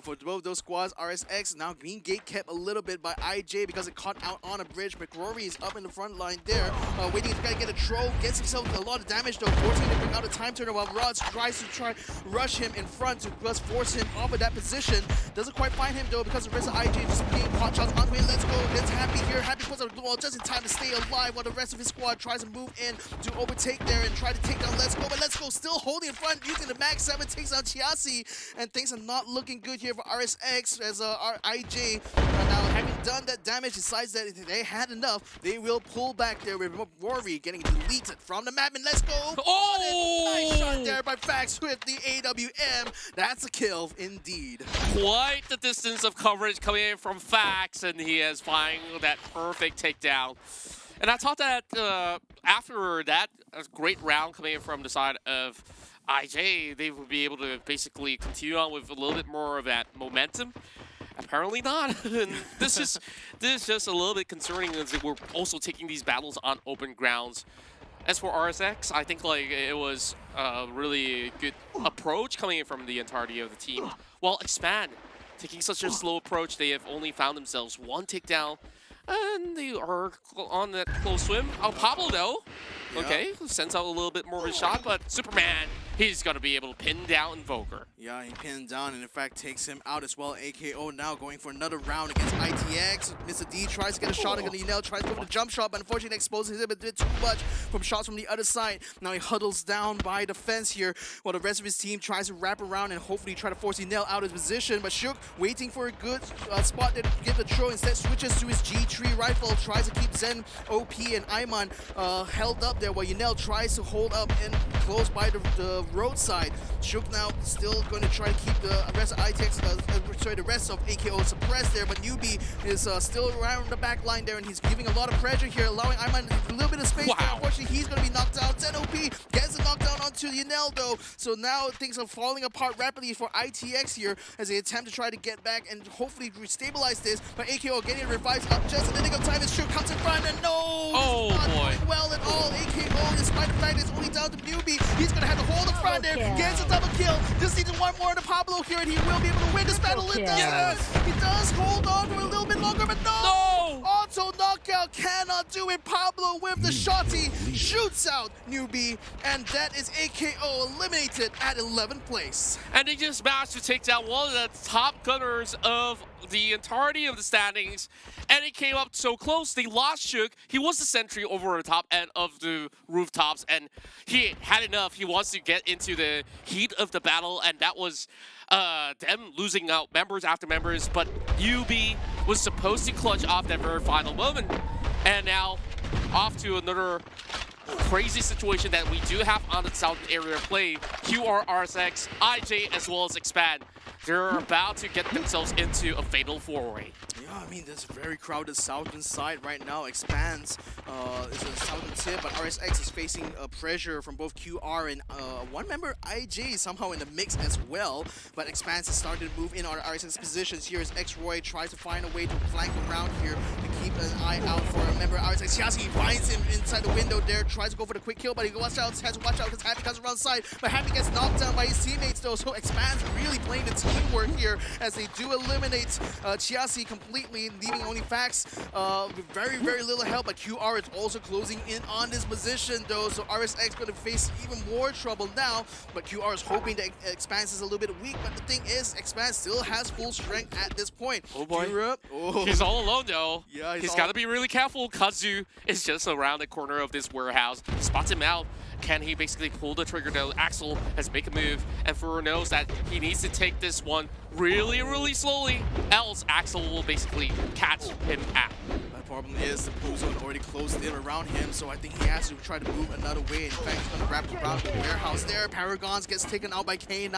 Speaker 5: for both those squads. RSX now being gate kept a little bit by IJ because it caught out on a bridge. McRory is up in the front line there, waiting to get a throw. Gets himself a lot of damage though, forcing him to bring out a time turner while Rods tries to rush him in front to just force him off of that position. Doesn't quite find him though because the rest of IJ just being pot shots onto him. Let's go. It's Happy here. Happy puts out the wall just in time to stay alive while the rest of his squad tries to move in to overtake there and try to take down Let's Go. But Let's Go still holding in front using the Mag 7, takes out Chiasi, and things are not looking good here for RSX as IJ now having done that damage decides that if they had enough, they will pull back there with Rory getting deleted from the map. And Let's Go.
Speaker 3: Oh!
Speaker 5: Nice shot there by Fax with the AWM. That's a kill indeed.
Speaker 3: Quite the distance of coverage coming in from Fax, and he is finding that perfect takedown. And I thought that after that great round coming in from the side of IJ, they would be able to basically continue on with a little bit more of that momentum. Apparently not. And this is just a little bit concerning as we're also taking these battles on open grounds. As for RSX, I think it was a really good approach coming in from the entirety of the team. While Expand taking such a slow approach, they have only found themselves one takedown, and they are on that close swim. Pablo though, okay, sends out a little bit more of a shot, but Superman, he's gonna be able to pin down Invoker.
Speaker 5: Yeah, he pinned down and in fact takes him out as well. AKO now going for another round against ITX. Mr. D tries to get a shot against Enel, tries to go for the jump shot, but unfortunately exposes him a bit too much from shots from the other side. Now he huddles down by the fence here while the rest of his team tries to wrap around and hopefully try to force Enel out of his position. But Shook waiting for a good spot to give the throw, instead switches to his G3 rifle, tries to keep Zen, OP, and Ayman held up there while Enel tries to hold up and close by the roadside. Shook now still going to try to keep the rest of ITX, the rest of AKO suppressed there, but Newbie is still around the back line there, and he's giving a lot of pressure here, allowing Ayman a little bit of space. Wow. Unfortunately, he's going to be knocked out. Zen OP gets the knockdown onto Enel though, so now things are falling apart rapidly for ITX here as they attempt to try to get back and hopefully stabilize this, but AKO getting revives up just in the nick of time as Shook comes in front, and no, not doing well at all. AKO, despite the fact it's only down to Newbie, he's going to have to hold the front there, gets a double kill, just needs one more to Pablo here, and he will be able to win this battle. It does. He does hold on for a little bit longer, but no! Auto knockout cannot do it. Pablo with the shotty shoots out Newbie, and that is AKO eliminated at 11th place.
Speaker 3: And they just managed to take down one of the top gunners of the entirety of the standings, and it came up so close. They lost Shook. He was the sentry over the top end of the rooftops, and he had enough. He wants to get into the heat of the battle, and that was them losing out members after members, but UB was supposed to clutch off that very final moment. And now off to another crazy situation that we do have on the southern area play. QR, RSX, IJ, as well as Expand. They're about to get themselves into a fatal four-way.
Speaker 5: Yeah, I mean, this very crowded southern side right now. Expands is a southern tip, but RSX is facing pressure from both QR and one member, IJ, somehow in the mix as well. But Expanse is starting to move in on RSX positions. Here is X-Roy, tries to find a way to flank around here to keep an eye out for a member. RSX Chiasi finds him inside the window there, tries to go for the quick kill, but he has to watch out because Happy comes around the side. But Happy gets knocked down by his teammates though, so Expanse really playing the teamwork here as they do eliminate Chiasi completely, leaving only Fax with very, very little help. But QR is also closing in on this position though, so RSX going to face even more trouble now. But QR is hoping that Expanse is a little bit weak, but the thing is, Expanse still has full strength at this point.
Speaker 3: Oh boy.
Speaker 5: Europe,
Speaker 3: He's all alone though.
Speaker 5: Yeah,
Speaker 3: he's got to be really careful. Kazu is just around the corner of this warehouse. Spots him out. Can he basically pull the trigger though? Axel has make a move, and Furu knows that he needs to take this one really, really slowly, else Axel will basically catch him out.
Speaker 5: The problem is the blue zone already closed in around him, so I think he has to try to move another way. In fact, he's going to wrap around the warehouse there. Paragons gets taken out by K9.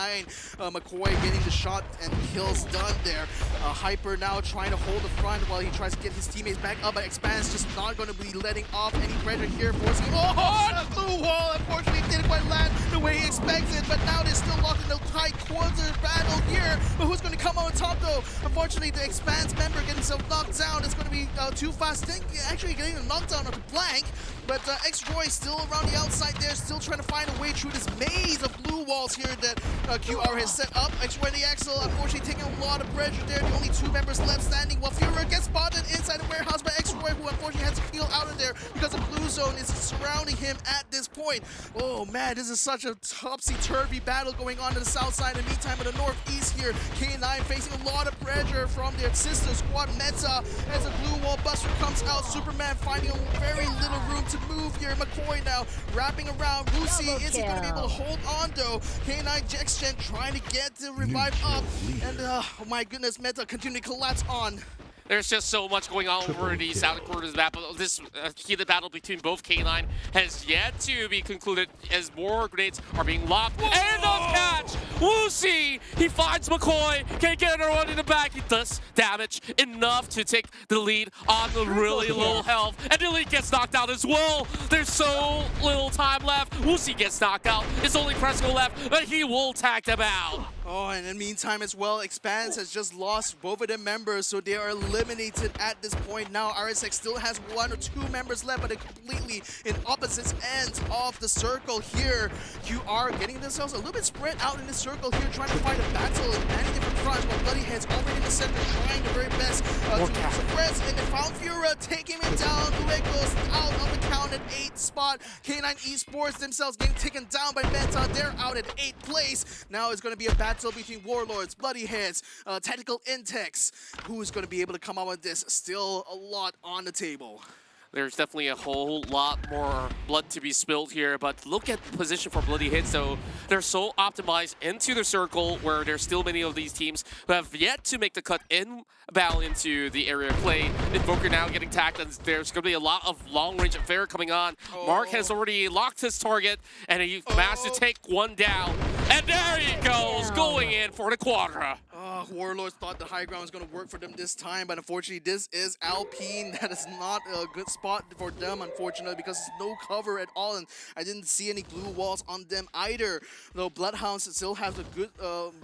Speaker 5: McCoy getting the shot and kills done there. Hyper now trying to hold the front while he tries to get his teammates back up, but Expanse just not going to be letting off any pressure here, forcing him. Oh, the blue wall! Unfortunately, didn't quite land the way he expected, but now they're still locked in the tight quarter battle here. But who's going to come on top though? Unfortunately, the Expanse member getting himself knocked down. It's going to be too fast. Actually getting a knockdown on the blank, but X-Roy still around the outside there, still trying to find a way through this maze of blue walls here that QR has set up. X-Roy the Axel, unfortunately taking a lot of pressure there. The only two members left standing, while Führer gets spotted inside the warehouse by X-Roy, who unfortunately has to peel out of there because the blue zone is surrounding him at this point. Oh man, this is such a topsy-turvy battle going on the south side. In the meantime, in the northeast here, K9 facing a lot of pressure from their sister squad Meta as a blue wall buster comes out. Superman finding a very little room to move here. McCoy now wrapping around. Lucy, is he going to be able to hold on though? K9 Jexgen trying to get the revive up, and oh my goodness, Meta continue to collapse on.
Speaker 3: There's just so much going on over the southern corner of the map. This heated battle between both K9 has yet to be concluded as more grenades are being lobbed. And on catch! Woosie! He finds McCoy. Can't get another one in the back. He does damage enough to take the lead on the really low health. And the lead gets knocked out as well. There's so little time left. Woosie gets knocked out. It's only Cresco left, but he will tag them out.
Speaker 5: Oh, and in the meantime as well, Expanse has just lost both of their members, so they are eliminated at this point. Now RSX still has one or two members left, but they're completely in opposite ends of the circle here. QR getting themselves a little bit spread out in the circle here, trying to fight a battle in many different fronts, while Bloodyhead's already in the center, trying their very best to suppress, and they found Führer, taking him down. Leg goes out of the count at 8th spot. K9 Esports themselves getting taken down by Meta. They're out at 8th place. Now it's going to be a battle between Warlords, Bloodyheads, Tactical Intex. Who's going to be able to come out with this? Still a lot on the table.
Speaker 3: There's definitely a whole lot more blood to be spilled here, but look at the position for Bloody Hits, though. They're so optimized into the circle where there's still many of these teams who have yet to make the cut inbound into the area of play. Invoker now getting tagged, and there's going to be a lot of long-range affair coming on. Mark has already locked his target, and he managed to take one down. And there he goes, going in for the Quadra.
Speaker 5: Warlords thought the high ground was going to work for them this time, but unfortunately this is Alpine. That is not a good spot for them, unfortunately, because there's no cover at all, and I didn't see any blue walls on them either. Though Bloodhounds still has a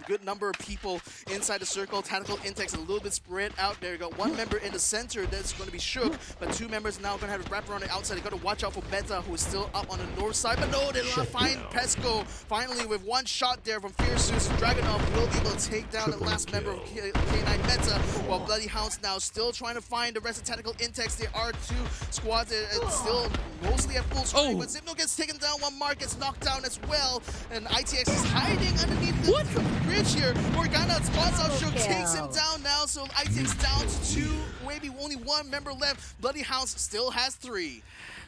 Speaker 5: good number of people inside the circle. Tactical Intex a little bit spread out there. You got one member in the center that's going to be shook, but two members now going to have to wrap around the outside. You got to watch out for Meta, who is still up on the north side, but no, they don't find Pesco. Finally, with one shot there from Fierceus, Dragunov will be able to take down the last member of K9 Meta, while Bloody Hounds now still trying to find the rest of Tactical Intex. There are two squads that are still mostly at full strength, but Zipno gets taken down, one Mark gets knocked down as well, and ITX is hiding underneath the bridge here. Morgana spawns out, Shook takes him down now, so ITX down to two, maybe only one member left. Bloody Hounds still has three.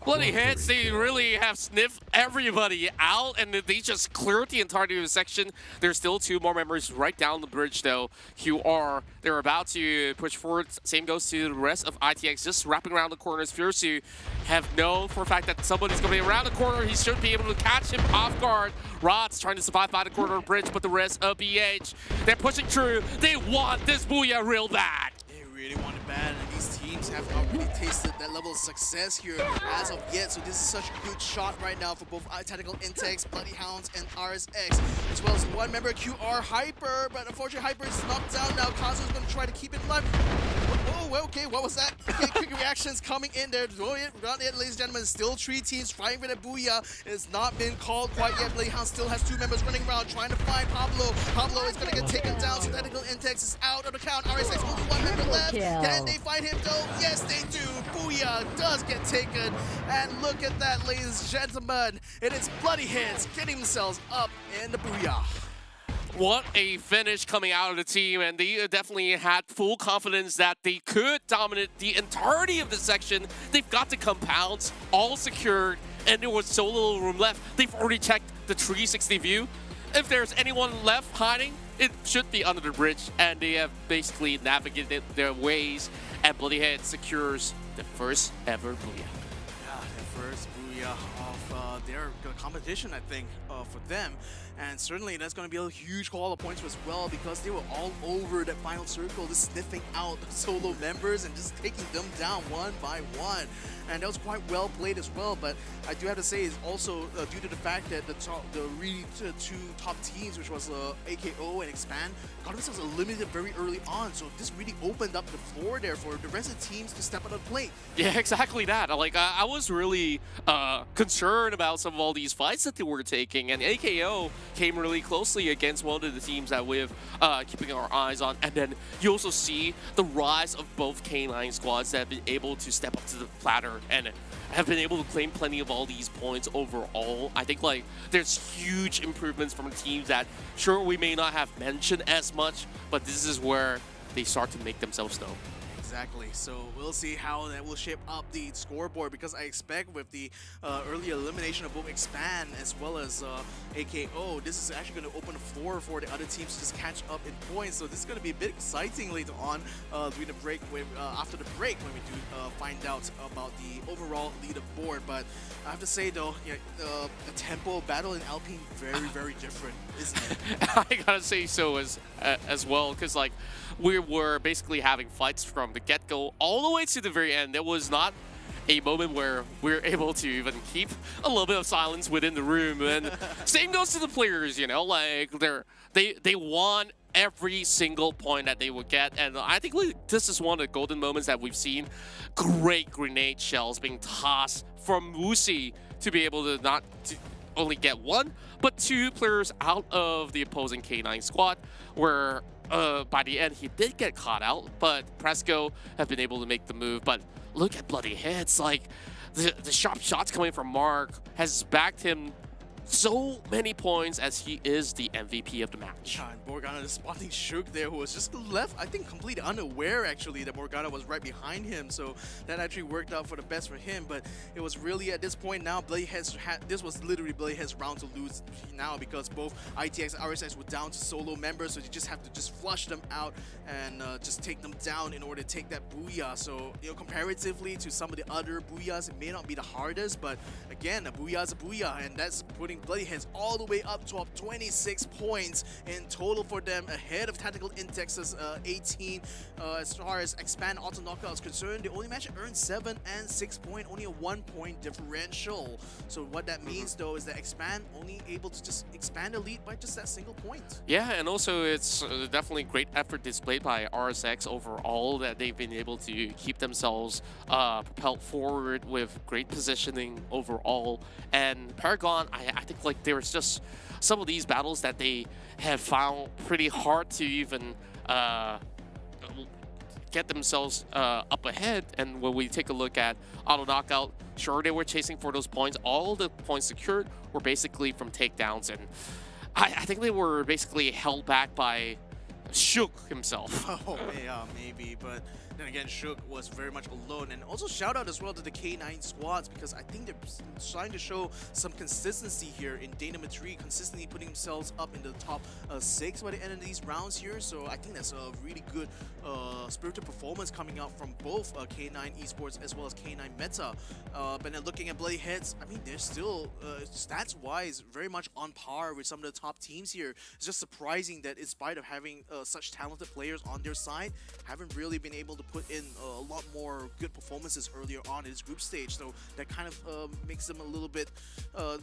Speaker 3: Bloody Hits, they really have sniffed everybody out, and they just cleared the entirety of the section. There's still two more members right down the bridge, though. QR. They're about to push forward. Same goes to the rest of ITX, just wrapping around the corners. Fiersu have known for a fact that somebody's going to be around the corner. He should be able to catch him off guard. Rod's trying to survive by the corner bridge, but the rest of BH, they're pushing through. They want this Booyah real bad.
Speaker 5: They really want it bad, and these teams have not really tasted that level of success here as of yet. So this is such a good shot right now for both Tactical Intex, Bloody Hounds, and RSX, as well as one member QR Hyper, but unfortunately Hyper is knocked down now. Kazu is going to try to keep it alive. Oh, well, okay, what was that? Okay, quick reactions coming in there. Not yet, ladies and gentlemen. Still 3 teams fighting for the Booyah. It's not been called quite yet. Bloody Hound still has 2 members running around trying to find Pablo. Pablo is going to get taken down, so Tactical Intex is out of the count. RSX only 1 member left. Can they find him though? Yes, they do. Booyah does get taken. And look at that, ladies and gentlemen. It is Bloody Heads getting themselves up in the Booyah.
Speaker 3: What a finish coming out of the team, and they definitely had full confidence that they could dominate the entirety of the section. They've got the compounds all secured, and there was so little room left. They've already checked the 360 view. If there's anyone left hiding, it should be under the bridge, and they have basically navigated their ways, and Bloody Head secures the first ever Booyah.
Speaker 5: Yeah, their first Booyah of their competition, I think, for them. And certainly that's going to be a huge call of points as well, because they were all over that final circle, just sniffing out the solo members and just taking them down one by one. And that was quite well played as well, but I do have to say it's also due to the fact that the really 2 top teams, which was AKO and Expand, got themselves eliminated very early on. So this really opened up the floor there for the rest of the teams to step out of the plate.
Speaker 3: Yeah, exactly that. Like, I was really concerned about some of all these fights that they were taking, and AKO came really closely against one of the teams that we're keeping our eyes on. And then you also see the rise of both K9 squads that have been able to step up to the platter and have been able to claim plenty of all these points overall. I think like there's huge improvements from teams that sure we may not have mentioned as much, but this is where they start to make themselves known.
Speaker 5: Exactly. So we'll see how that will shape up the scoreboard, because I expect with the early elimination of both Expand as well as AKO, this is actually going to open the floor for the other teams to just catch up in points. So this is going to be a bit exciting later on during the break, after the break, when we do find out about the overall leaderboard. But I have to say though, yeah, the tempo of battle in Alpine very, very different, isn't it?
Speaker 3: I gotta say so as well, because like we were basically having fights from the get-go all the way to the very end. There was not a moment where we're able to even keep a little bit of silence within the room. And same goes to the players, you know, like they want every single point that they would get. And I think this is one of the golden moments that we've seen. Great grenade shells being tossed from Wusi to be able to not only get 1, but 2 players out of the opposing K9 squad, where by the end he did get caught out, but Presco have been able to make the move. But look at Bloody Heads, like the sharp shots coming from Mark has backed him so many points, as he is the MVP of the match.
Speaker 5: Yeah, and Morgana is spotting Shook there, who was just left, I think, completely unaware actually that Morgana was right behind him. So that actually worked out for the best for him. But it was really at this point now, Bloody Heads this was literally Bloody Heads' round to lose now, because both ITX and RSX were down to solo members. So you just have to just flush them out and just take them down in order to take that Booyah. So, you know, comparatively to some of the other Booyahs, it may not be the hardest, but again, a Booyah is a Booyah, and that's putting Bloody Heads all the way up to 26 points in total for them, ahead of Tactical Intex's 18. As far as Expand Auto Knockout is concerned, they only managed to earn 7 and 6 points, only a 1 point differential. So what that means though is that Expand only able to just expand the lead by just that single point.
Speaker 3: Yeah, and also it's definitely great effort displayed by RSX overall, that they've been able to keep themselves propelled forward with great positioning overall. And Paragon, I think like there's just some of these battles that they have found pretty hard to even get themselves up ahead. And when we take a look at Auto Knockout, sure, they were chasing for those points. All the points secured were basically from takedowns, and I think they were basically held back by Shook himself.
Speaker 5: Oh, yeah, maybe, but then again, Shook was very much alone. And also shout out as well to the K9 squads, because I think they're starting to show some consistency here in Dynamitry, consistently putting themselves up in the top 6 by the end of these rounds here. So I think that's a really good spirited performance coming out from both K9 Esports as well as K9 Meta. But then looking at Bloody Heads, I mean, they're still stats-wise very much on par with some of the top teams here. It's just surprising that in spite of having such talented players on their side, haven't really been able to put in a lot more good performances earlier on in this group stage. So that kind of makes them a little bit on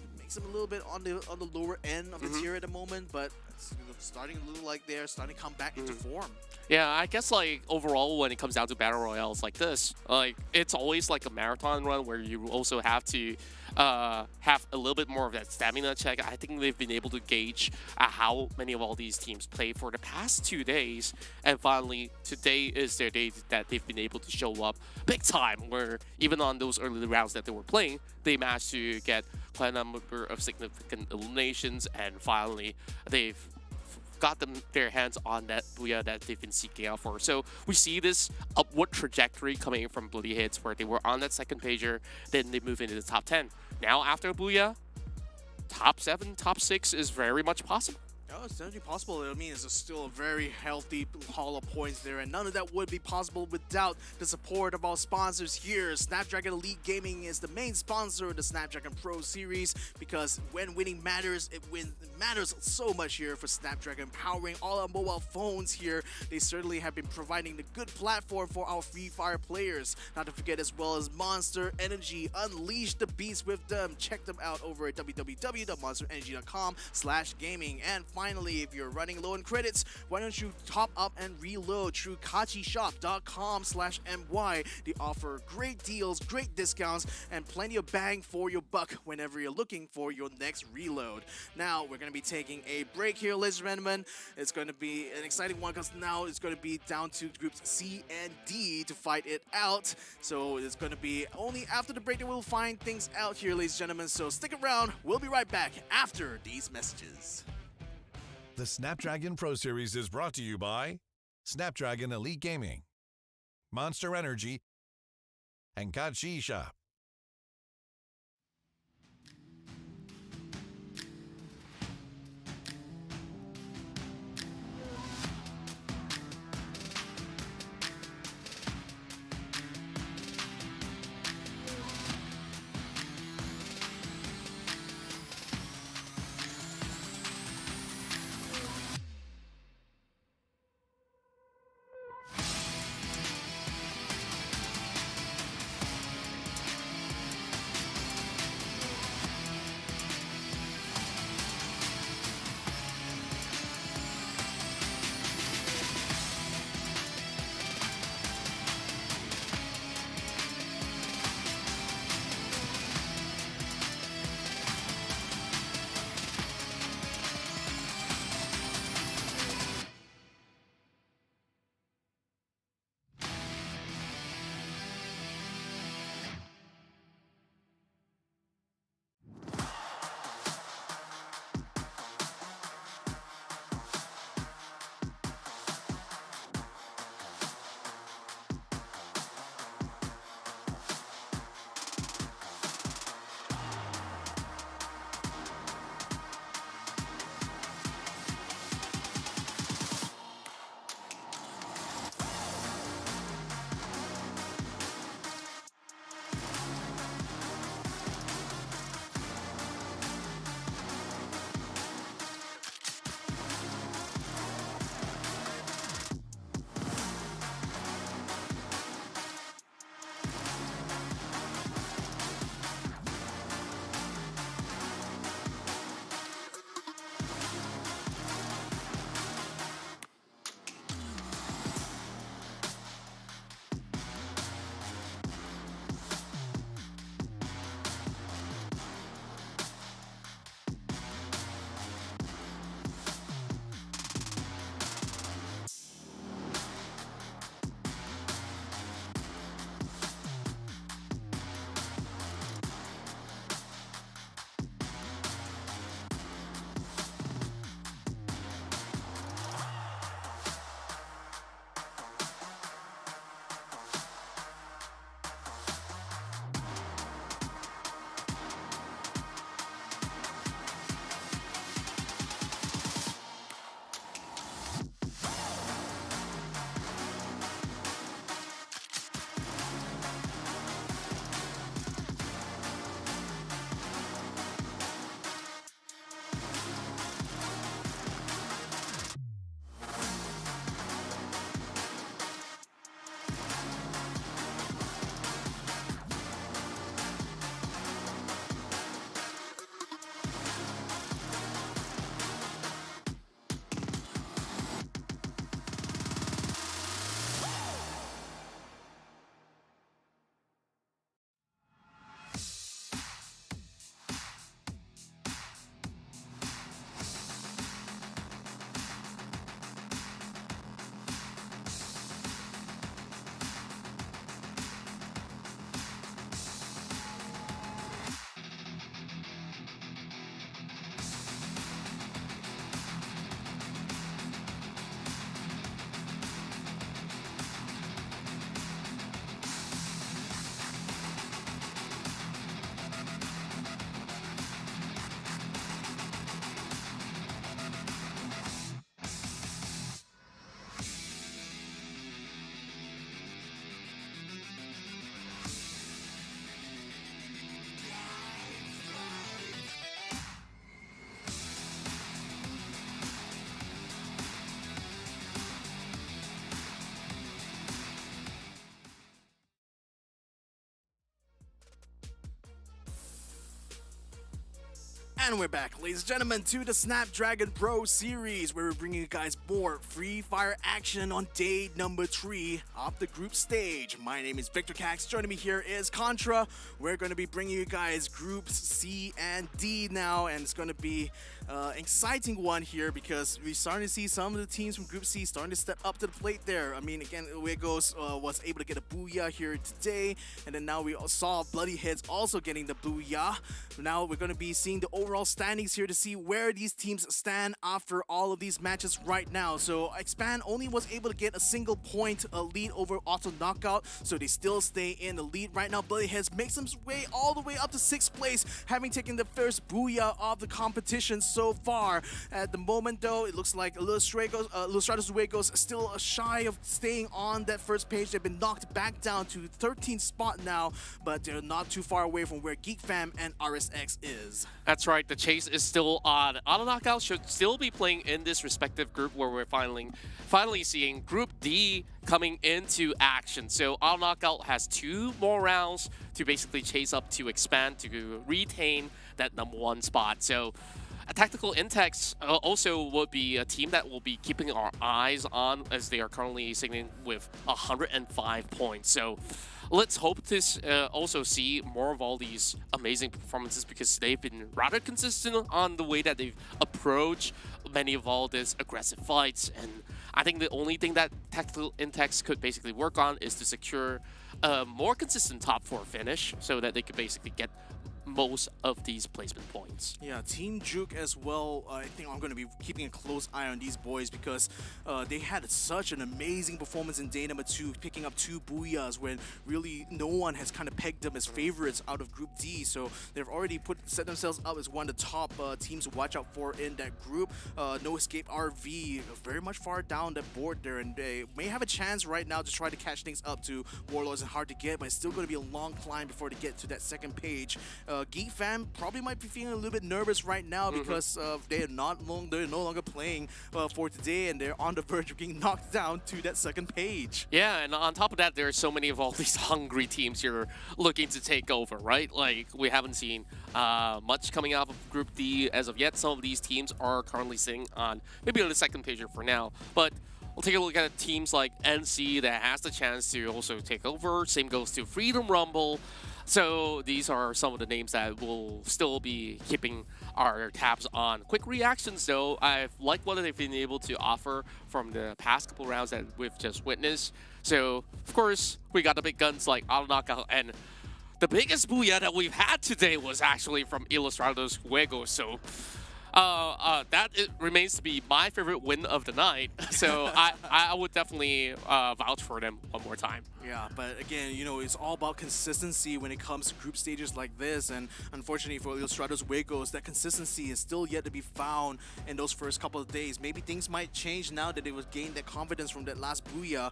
Speaker 5: the lower end of the tier at the moment. But it's, starting to look like they're starting to come back into form.
Speaker 3: Yeah, I guess like overall when it comes down to battle royales like this, like it's always like a marathon run where you also have to have a little bit more of that stamina check. I think they've been able to gauge how many of all these teams play for the past 2 days, and finally today is their day that they've been able to show up big time, where even on those early rounds that they were playing, they managed to get quite a number of significant eliminations, and finally they've got their hands on that Booyah that they've been seeking out for. So we see this upward trajectory coming from Bloody Hits, where they were on that second pager, then they move into the top 10. Now after Booyah, top 7, top 6 is very much possible.
Speaker 5: Oh, it's definitely possible. I mean, it's still a very healthy haul of points there, and none of that would be possible without the support of our sponsors here. Snapdragon Elite Gaming is the main sponsor of the Snapdragon Pro Series, because when winning matters, it matters so much here for Snapdragon, powering all our mobile phones here. They certainly have been providing the good platform for our Free Fire players. Not to forget as well as Monster Energy. Unleash the beast with them. Check them out over at www.monsterenergy.com/gaming. And finally, if you're running low on credits, why don't you top up and reload through kachishop.com/my. They offer great deals, great discounts, and plenty of bang for your buck whenever you're looking for your next reload. Now, we're going to be taking a break here, ladies and gentlemen. It's going to be an exciting one, because now it's going to be down to groups C and D to fight it out. So it's going to be only after the break that we'll find things out here, ladies and gentlemen. So stick around. We'll be right back after these messages.
Speaker 4: The Snapdragon Pro Series is brought to you by Snapdragon Elite Gaming, Monster Energy, and Kachi Shop.
Speaker 5: And we're back, ladies and gentlemen, to the Snapdragon Pro Series, where we're bringing you guys more Free Fire action on day number 3 of the group stage. My name is Victor Cax. Joining me here is Contra. We're going to be bringing you guys groups C and D now, and it's going to be an exciting one here because we're starting to see some of the teams from Group C starting to step up to the plate there. I mean, again, Uegos was able to get a booyah here today, and then now we saw Bloody Heads also getting the booyah. Now we're going to be seeing the overall standings here to see where these teams stand after all of these matches right now. So Expand only was able to get a single point lead over Auto Knockout, so they still stay in the lead right now. Bloody Heads makes them way all the way up to 6th place, having taken the first booyah of the competition so far. At the moment though, it looks like Ilustrados Uegos still shy of staying on that first page. They've been knocked back down to 13th spot now, but they're not too far away from where Geek Fam and RSX is.
Speaker 3: That's right, the chase is still on. Auto Knockout should still be playing in this respective group where we're finally seeing Group D coming into action. So Auto Knockout has 2 more rounds to basically chase up to Expand to retain that #1 spot. So Tactical Intex also would be a team that we'll be keeping our eyes on, as they are currently sitting with 105 points. So let's hope to also see more of all these amazing performances, because they've been rather consistent on the way that they've approached many of all these aggressive fights. And I think the only thing that Tactical Intex could basically work on is to secure a more consistent top 4 finish so that they could basically get most of these placement points.
Speaker 5: Yeah, Team Juke as well. I think I'm going to be keeping a close eye on these boys because they had such an amazing performance in day number 2, picking up 2 booyahs when really no one has kind of pegged them as favorites out of Group D. So they've already set themselves up as one of the top teams to watch out for in that group. No Escape RV very much far down the board there, and they may have a chance right now to try to catch things up to Warlords and Hard to Get, but it's still going to be a long climb before they get to that second page. Geek Fam probably might be feeling a little bit nervous right now because they're no longer playing for today, and they're on the verge of getting knocked down to that second page.
Speaker 3: Yeah, and on top of that, there are so many of all these hungry teams here looking to take over, right? Like, we haven't seen much coming out of Group D as of yet. Some of these teams are currently sitting on maybe on the second page for now, but we'll take a look at teams like NC that has the chance to also take over. Same goes to Freedom Rumble. So these are some of the names that we'll still be keeping our tabs on. Quick reactions though, I've liked what they've been able to offer from the past couple rounds that we've just witnessed. So of course, we got the big guns like Auto Knockout, and the biggest booyah that we've had today was actually from Ilustrados Uegos. So that remains to be my favorite win of the night. So I would definitely vouch for them one more time.
Speaker 5: Yeah, but again, you know, it's all about consistency when it comes to group stages like this, and unfortunately for Ilustrados Uegos, that consistency is still yet to be found in those first couple of days. Maybe things might change now that they would gain that confidence from that last booyah.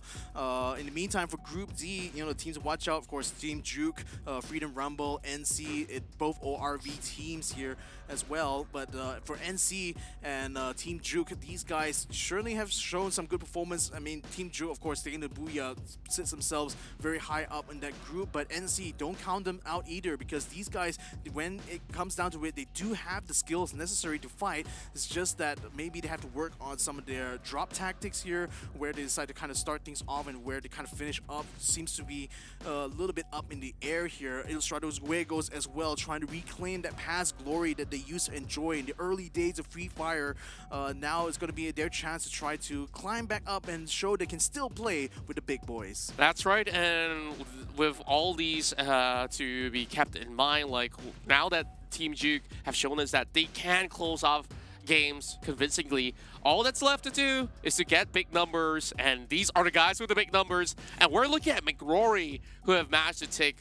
Speaker 5: In the meantime, for Group D, you know, the teams to watch out, of course, Team Juke, Freedom Rumble, NC, both ORV teams here as well. But for NC and Team Juke, these guys surely have shown some good performance. I mean, Team Juke, of course, taking the booyah, sits themselves very high up in that group, but NC, don't count them out either, because these guys, when it comes down to it, they do have the skills necessary to fight. It's just that maybe they have to work on some of their drop tactics here, where they decide to kind of start things off and where they kind of finish up seems to be a little bit up in the air here. Ilustrados Uegos as well, trying to reclaim that past glory that they used to enjoy in the early days of Free Fire. Now it's going to be their chance to try to climb back up and show they can still play with the big boys.
Speaker 3: That's right, and with all these to be kept in mind, like now that Team Juke have shown us that they can close off games convincingly, all that's left to do is to get big numbers, and these are the guys with the big numbers. And we're looking at McRory, who have managed to take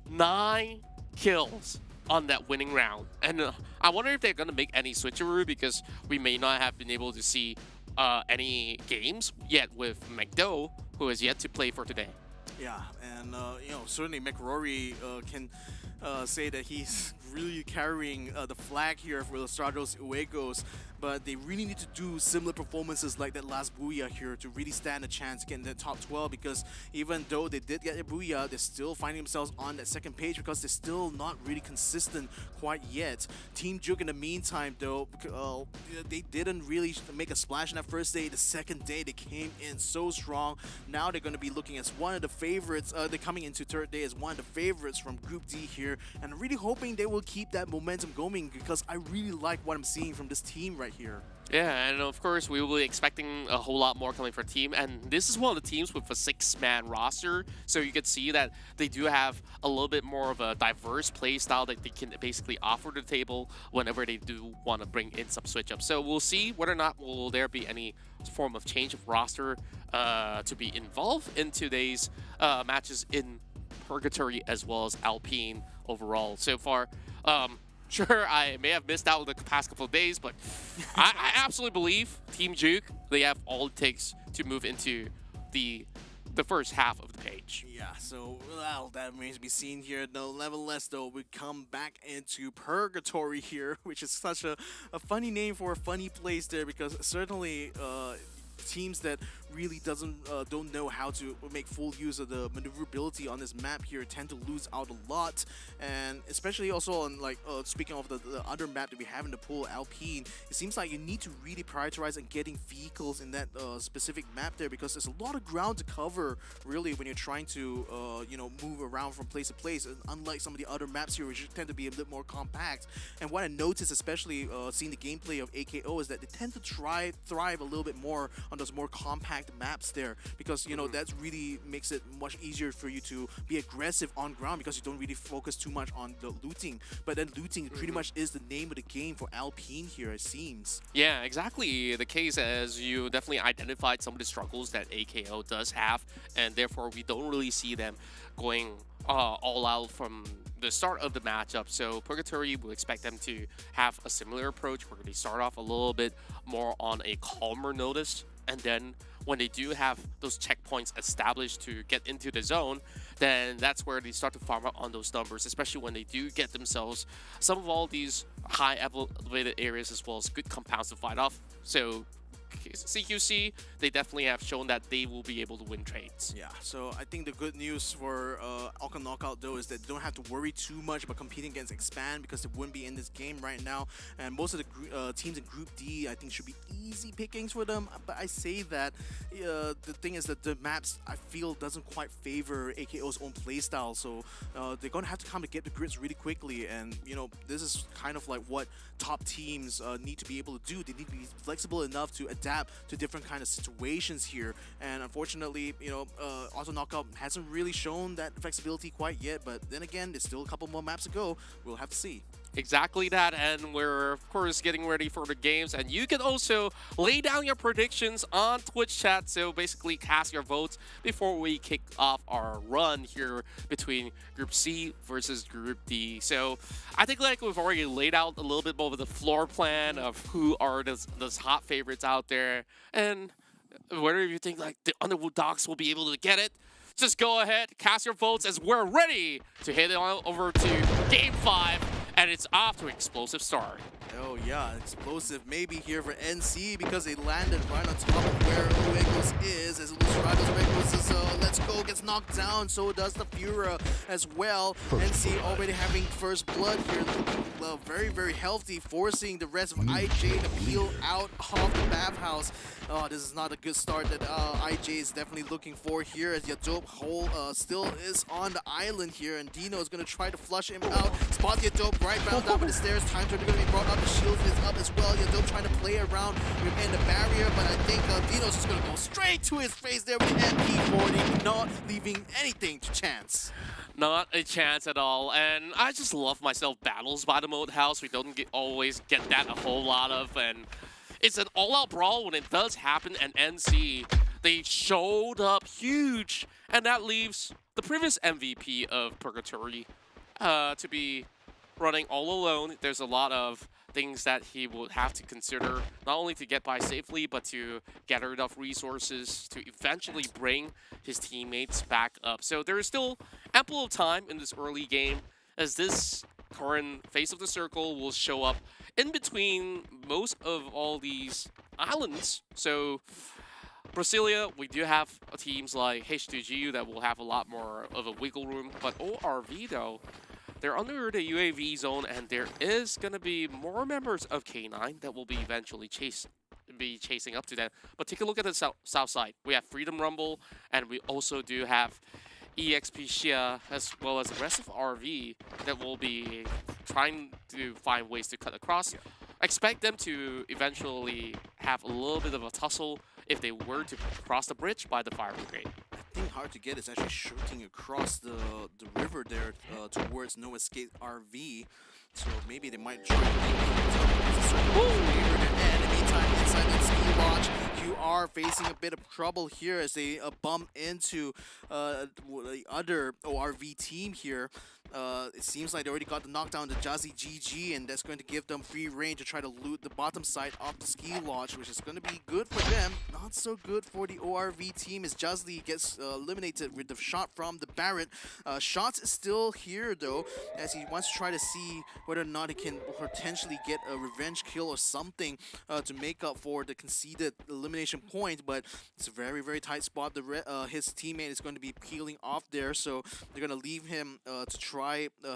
Speaker 3: 9 kills on that winning round. And I wonder if they're going to make any switcheroo, because we may not have been able to see any games yet with McDo, who has yet to play for today.
Speaker 5: Yeah, and you know, certainly McRory can say that he's really carrying the flag here for the Stratos Uegos, but they really need to do similar performances like that last Booyah here to really stand a chance to get in the top 12, because even though they did get a Booyah, they're still finding themselves on that second page because they're still not really consistent quite yet. Team Juke in the meantime though, they didn't really make a splash in that first day. The second day they came in so strong. Now they're going to be looking as one of the favorites. They're coming into third day as one of the favorites from Group D here, and really hoping they will keep that momentum going, because I really like what I'm seeing from this team right here.
Speaker 3: Yeah, and of course, we will be expecting a whole lot more coming from team. And this is one of the teams with a 6-man roster. So you can see that they do have a little bit more of a diverse play style that they can basically offer to the table whenever they do want to bring in some switch-ups. So we'll see whether or not will there be any form of change of roster to be involved in today's matches in Purgatory as well as Alpine overall. So far, sure, I may have missed out the past couple of days, but I absolutely believe Team Juke, they have all it takes to move into the first half of the page.
Speaker 5: Yeah, so well, that remains to be seen here. No, nevertheless, though, we come back into Purgatory here, which is such a funny name for a funny place there, because certainly teams that really don't know how to make full use of the maneuverability on this map here tend to lose out a lot. And especially also on, like, speaking of the other map that we have in the pool, Alpine, it seems like you need to really prioritize on getting vehicles in that specific map there, because there's a lot of ground to cover really when you're trying to you know, move around from place to place, and unlike some of the other maps here which tend to be a bit more compact. And what I noticed, especially seeing the gameplay of AKO, is that they tend to thrive a little bit more on those more compact maps there, because you know that really makes it much easier for you to be aggressive on ground, because you don't really focus too much on the looting. But then looting pretty much is the name of the game for Alpine here, it seems.
Speaker 3: Yeah, exactly the case, as you definitely identified some of the struggles that AKO does have, and therefore we don't really see them going all out from the start of the matchup. So Purgatory, will expect them to have a similar approach where they start off a little bit more on a calmer notice, and then when they do have those checkpoints established to get into the zone, then that's where they start to farm out on those numbers, especially when they do get themselves some of all these high elevated areas as well as good compounds to fight off. So CQC, they definitely have shown that they will be able to win trades.
Speaker 5: Yeah, so I think the good news for Alka Knockout though is that they don't have to worry too much about competing against Expand, because they wouldn't be in this game right now. And most of the teams in Group D, I think, should be easy pickings for them. But I say that the thing is that the maps, I feel, doesn't quite favor AKO's own playstyle. So they're going to have to come to get the grids really quickly. And, you know, this is kind of like what top teams need to be able to do. They need to be flexible enough to adapt to different kind of situations here. And unfortunately, you know, Auto Knockout hasn't really shown that flexibility quite yet. But then again, there's still a couple more maps to go. We'll have to see.
Speaker 3: Exactly that, and we're of course getting ready for the games, and you can also lay down your predictions on Twitch chat, so basically cast your votes before we kick off our run here between Group C versus Group D. So I think like we've already laid out a little bit more of the floor plan of who are those hot favorites out there, and whether you think like the Underwood Dogs will be able to get it, just go ahead, cast your votes as we're ready to head on over to Game 5. And it's off to an explosive start.
Speaker 5: Oh yeah, explosive maybe here for NC, because they landed right on top of where Uegos is, as Lustrados Uegos is let's go, gets knocked down, so does the Fura as well. NC already having first blood here, very, very healthy, forcing the rest of IJ to peel out of the bathhouse. Oh, this is not a good start that IJ is definitely looking for here, as Yadope Hole still is on the island here, and Dino is going to try to flush him out. Spot Yadope right round up with the stairs. Time to going to be brought up. The shield is up as well. Yadope trying to play around within the barrier, but I think Dino's just going to go straight to his face there with the MP40, not leaving anything to chance.
Speaker 3: Not a chance at all, and I just love myself battles by the Mode House. We don't always get that a whole lot of, and it's an all-out brawl when it does happen, and NC, they showed up huge, and that leaves the previous MVP of Purgatory to be running all alone. There's a lot of things that he would have to consider, not only to get by safely, but to gather enough resources to eventually bring his teammates back up. So there is still ample of time in this early game, as this current face of the circle will show up in between most of all these islands. So Brasilia, we do have teams like H2GU that will have a lot more of a wiggle room, but ORV though, they're under the UAV zone, and there is going to be more members of K9 that will be eventually chasing up to them. But take a look at the south side. We have Freedom Rumble, and we also do have EXP Shia, as well as the rest of RV that will be trying to find ways to cut across. Expect them to eventually have a little bit of a tussle if they were to cross the bridge by the fire brigade.
Speaker 5: I think hard to get is actually shooting across the river there towards No Escape RV. So maybe they might try to and in the meantime, inside that ski launch, QR facing a bit of trouble here as they bump into the other ORV team here. It seems like they already got the knockdown to Jazzy GG, and that's going to give them free reign to try to loot the bottom side of the ski launch, which is going to be good for them. Not so good for the ORV team as Jazzy gets eliminated with the shot from the Barrett. Shots is still here though, as he wants to try to see whether or not he can potentially get a revenge kill or something to make up for the conceded elimination point, but it's a very, very tight spot. His teammate is going to be peeling off there, so they're going to leave him to try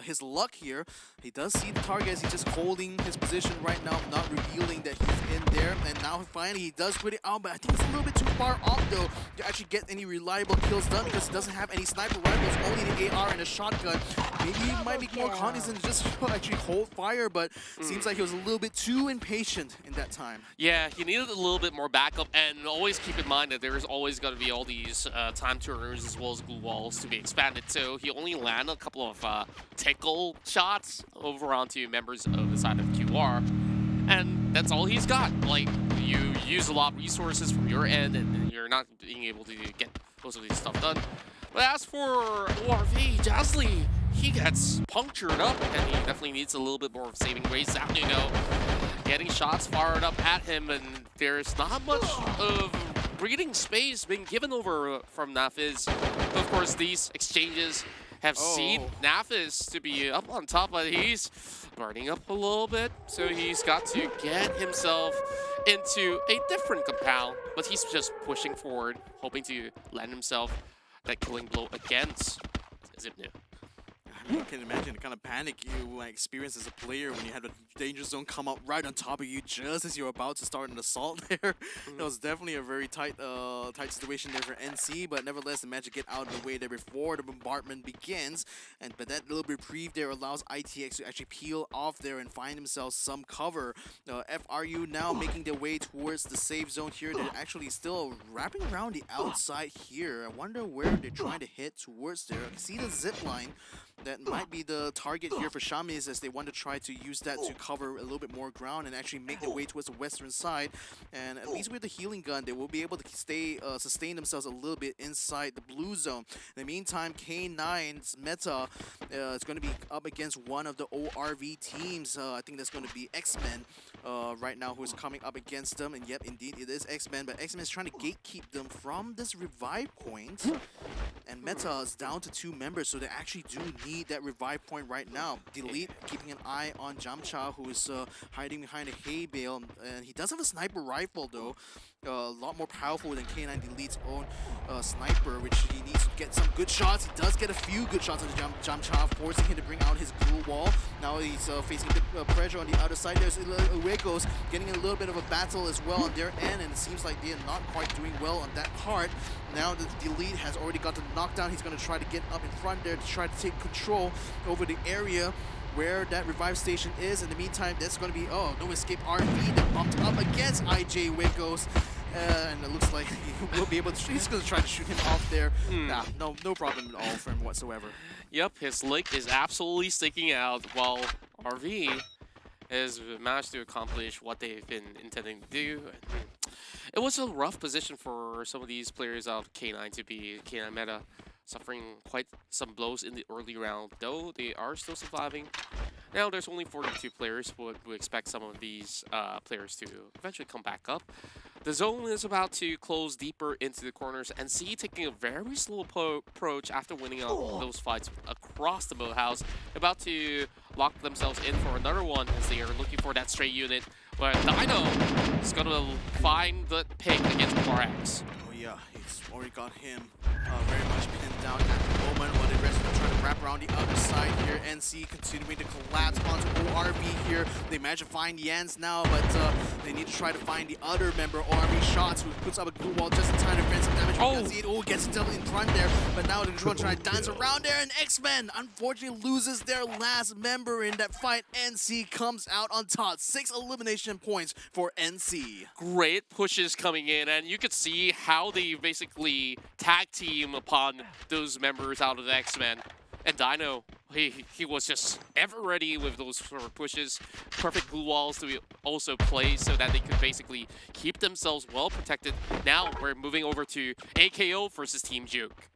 Speaker 5: his luck here. He does see the target as he's just holding his position right now, not revealing that he's in there, and now finally he does put it out, but I think it's a little bit too far off though to actually get any reliable kills done because he doesn't have any sniper rifles, only the AR and a shotgun. Maybe he might be more cognizant to just actually hold fire, but seems like he was a little bit too impatient in that time.
Speaker 3: Yeah, he needed a little bit more backup, and always keep in mind that there's always going to be all these time turners as well as glue walls to be expanded, so he only landed a couple of tickle shots over onto members of the side of QR, and that's all he's got. Like, you use a lot of resources from your end, and you're not being able to get most of this stuff done. But as for ORV, Jazly, he gets punctured up, and he definitely needs a little bit more of saving grace. Zapnuno getting shots fired up at him, and there's not much of breathing space being given over from Nafiz. Of course, these exchanges have seen Nafiz to be up on top, but he's burning up a little bit, so he's got to get himself into a different compound, but he's just pushing forward, hoping to land himself that killing blow against Zipnu.
Speaker 5: I mean, you can imagine the kind of panic you experience as a player when you had a danger zone come up right on top of you just as you're about to start an assault there. That was definitely a very tight situation there for NC, but nevertheless, the Magic get out of the way there before the bombardment begins. But that little reprieve there allows ITX to actually peel off there and find themselves some cover. FRU now making their way towards the safe zone here. They're actually still wrapping around the outside here. I wonder where they're trying to hit towards there. I can see the zip line. That might be the target here for Shamiz, as they want to try to use that to cover a little bit more ground and actually make their way towards the western side. And at least with the healing gun, they will be able to sustain themselves a little bit inside the blue zone. In the meantime, K9's meta is going to be up against one of the ORV teams. I think that's going to be X-Men right now, who is coming up against them. And yep, indeed, it is X-Men, but X-Men is trying to gatekeep them from this revive point. And meta is down to 2 members, so they actually do need that revive point right now. Delete keeping an eye on Jamcha, who is hiding behind a hay bale, and he does have a sniper rifle though. A lot more powerful than K9 Delete's own sniper, which he needs to get some good shots. He does get a few good shots on Jamcha, forcing him to bring out his blue wall. Now he's facing the pressure on the other side. There's Uegos getting a little bit of a battle as well on their end, and it seems like they're not quite doing well on that part. Now the Delete has already got the knockdown. He's going to try to get up in front there to try to take control over the area where that revive station is. In the meantime, that's going to be, No Escape RV that bumped up against IJ Uegos. And it looks like he will be able to, he's going to try to shoot him off there. Nah, no problem at all for him whatsoever.
Speaker 3: Yep, his leg is absolutely sticking out, while RV has managed to accomplish what they've been intending to do. It was a rough position for some of these players out of K9 to be. K9 meta suffering quite some blows in the early round, though they are still surviving. Now there's only 42 players, but we expect some of these players to eventually come back up. The zone is about to close deeper into the corners, and C taking a very slow approach after winning those fights across the boathouse. About to lock themselves in for another one as they are looking for that stray unit. But Dino is going to find the pick against RX.
Speaker 5: Oh yeah, he's already got him very much pinned down at the moment while the rest are trying to wrap around the other side here. NC continuing to collapse onto ORV here. They manage to find Jans now, but they need to try to find the other member, ORV Shots, who puts up a glue wall just in time to prevent some damage. Gets himself in front there, but now they're just going to try to dance around there, and X-Men unfortunately loses their last member in that fight. NC comes out on top. 6 elimination points for NC.
Speaker 3: Great pushes coming in, and you could see how they basically tag team upon those members out of the X-Men. And Dino, he was just ever ready with those sort of pushes. Perfect blue walls to also play so that they could basically keep themselves well protected. Now we're moving over to AKO versus Team Juke.